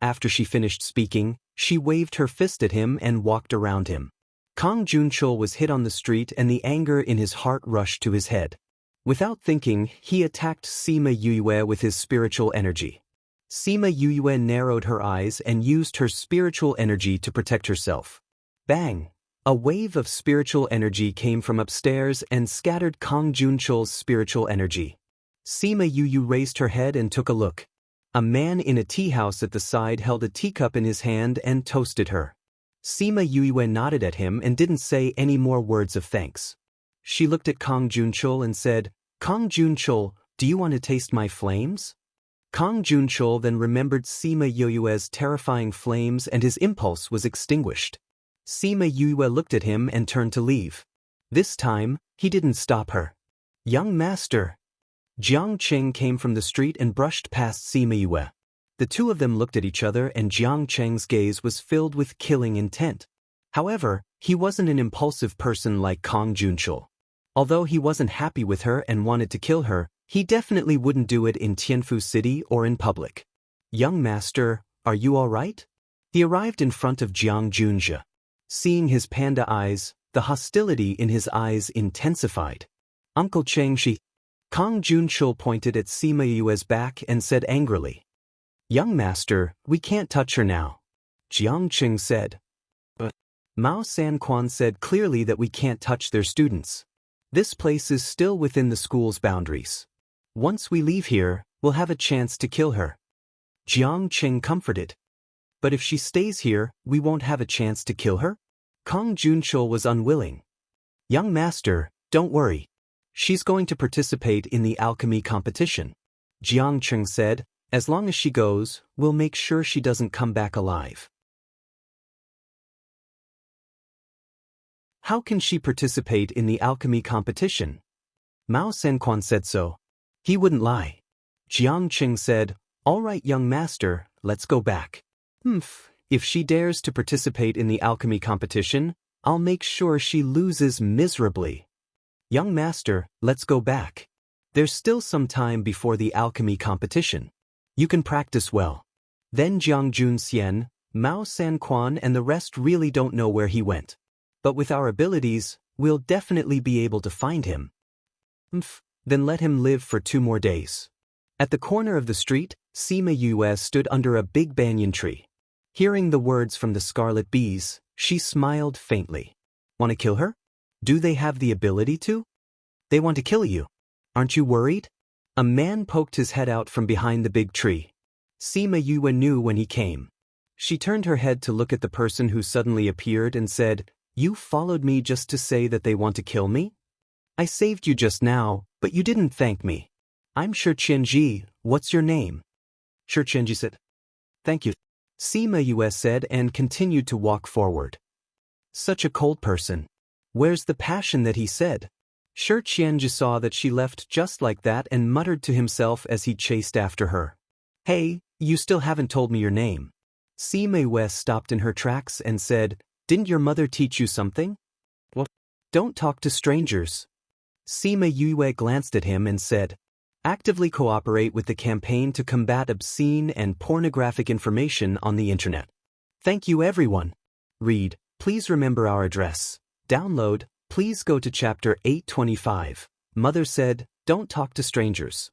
After she finished speaking, she waved her fist at him and walked around him. Kang Junchul was hit on the street and the anger in his heart rushed to his head. Without thinking, he attacked Sima Yue with his spiritual energy. Sima Yue narrowed her eyes and used her spiritual energy to protect herself. Bang! A wave of spiritual energy came from upstairs and scattered Kang Junchul's spiritual energy. Sima Yue raised her head and took a look. A man in a tea house at the side held a teacup in his hand and toasted her. Sima Yue nodded at him and didn't say any more words of thanks. She looked at Kang Junchul and said, "Kang Junchul, do you want to taste my flames?" Kang Junchul then remembered Sima Yue's terrifying flames and his impulse was extinguished. Sima Yue looked at him and turned to leave. This time, he didn't stop her. "Young master." Jiang Cheng came from the street and brushed past Sima Yue. The two of them looked at each other and Jiang Cheng's gaze was filled with killing intent. However, he wasn't an impulsive person like Kang Junchul. Although he wasn't happy with her and wanted to kill her, he definitely wouldn't do it in Tianfu City or in public. "Young master, are you all right?" He arrived in front of Jiang Junjie. Seeing his panda eyes, the hostility in his eyes intensified. "Uncle Cheng Shi." Kang Junchul pointed at Sima Yue's back and said angrily, "Young master, we can't touch her now." Jiang Cheng said. "But Mao Sanquan said clearly that we can't touch their students. This place is still within the school's boundaries. Once we leave here, we'll have a chance to kill her." Jiang Cheng comforted. "But if she stays here, we won't have a chance to kill her?" Kang Junchul was unwilling. "Young master, don't worry. She's going to participate in the alchemy competition," Jiang Cheng said. "As long as she goes, we'll make sure she doesn't come back alive." "How can she participate in the alchemy competition?" Mao Sanquan said so. He wouldn't lie. Jiang Cheng said, "All right, young master, let's go back." If she dares to participate in the alchemy competition, I'll make sure she loses miserably." "Young master, let's go back. There's still some time before the alchemy competition. You can practice well." Then Jiang Junxian, Mao Sanquan and the rest really don't know where he went. But with our abilities, we'll definitely be able to find him. Then let him live for 2 more days. At the corner of the street, Sima Yue stood under a big banyan tree. Hearing the words from the scarlet bees, she smiled faintly. "Want to kill her? Do they have the ability to?" "They want to kill you. Aren't you worried?" A man poked his head out from behind the big tree. Sima Yue knew when he came. She turned her head to look at the person who suddenly appeared and said, "You followed me just to say that they want to kill me? I saved you just now, but you didn't thank me. I'm Shi Qianji, what's your name?" Shi Qianji said, "Thank you," Sima Yue said and continued to walk forward. Such a cold person. Where's the passion that he said? Shi Qianji saw that she left just like that and muttered to himself as he chased after her. "Hey, you still haven't told me your name." Sima Yue stopped in her tracks and said, "Didn't your mother teach you something?" "What?" "Don't talk to strangers." Sima Yue glanced at him and said, "Actively cooperate with the campaign to combat obscene and pornographic information on the internet. Thank you everyone. Read, please remember our address. Download, please go to chapter 825. Mother said, don't talk to strangers."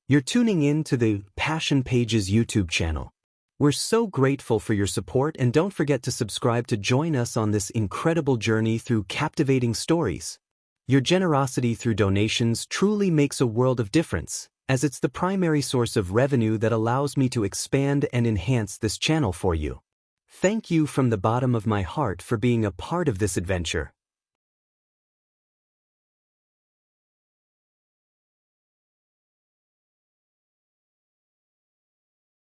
You're tuning in to the Passion Pages YouTube channel. We're so grateful for your support and don't forget to subscribe to join us on this incredible journey through captivating stories. Your generosity through donations truly makes a world of difference, as it's the primary source of revenue that allows me to expand and enhance this channel for you. Thank you from the bottom of my heart for being a part of this adventure.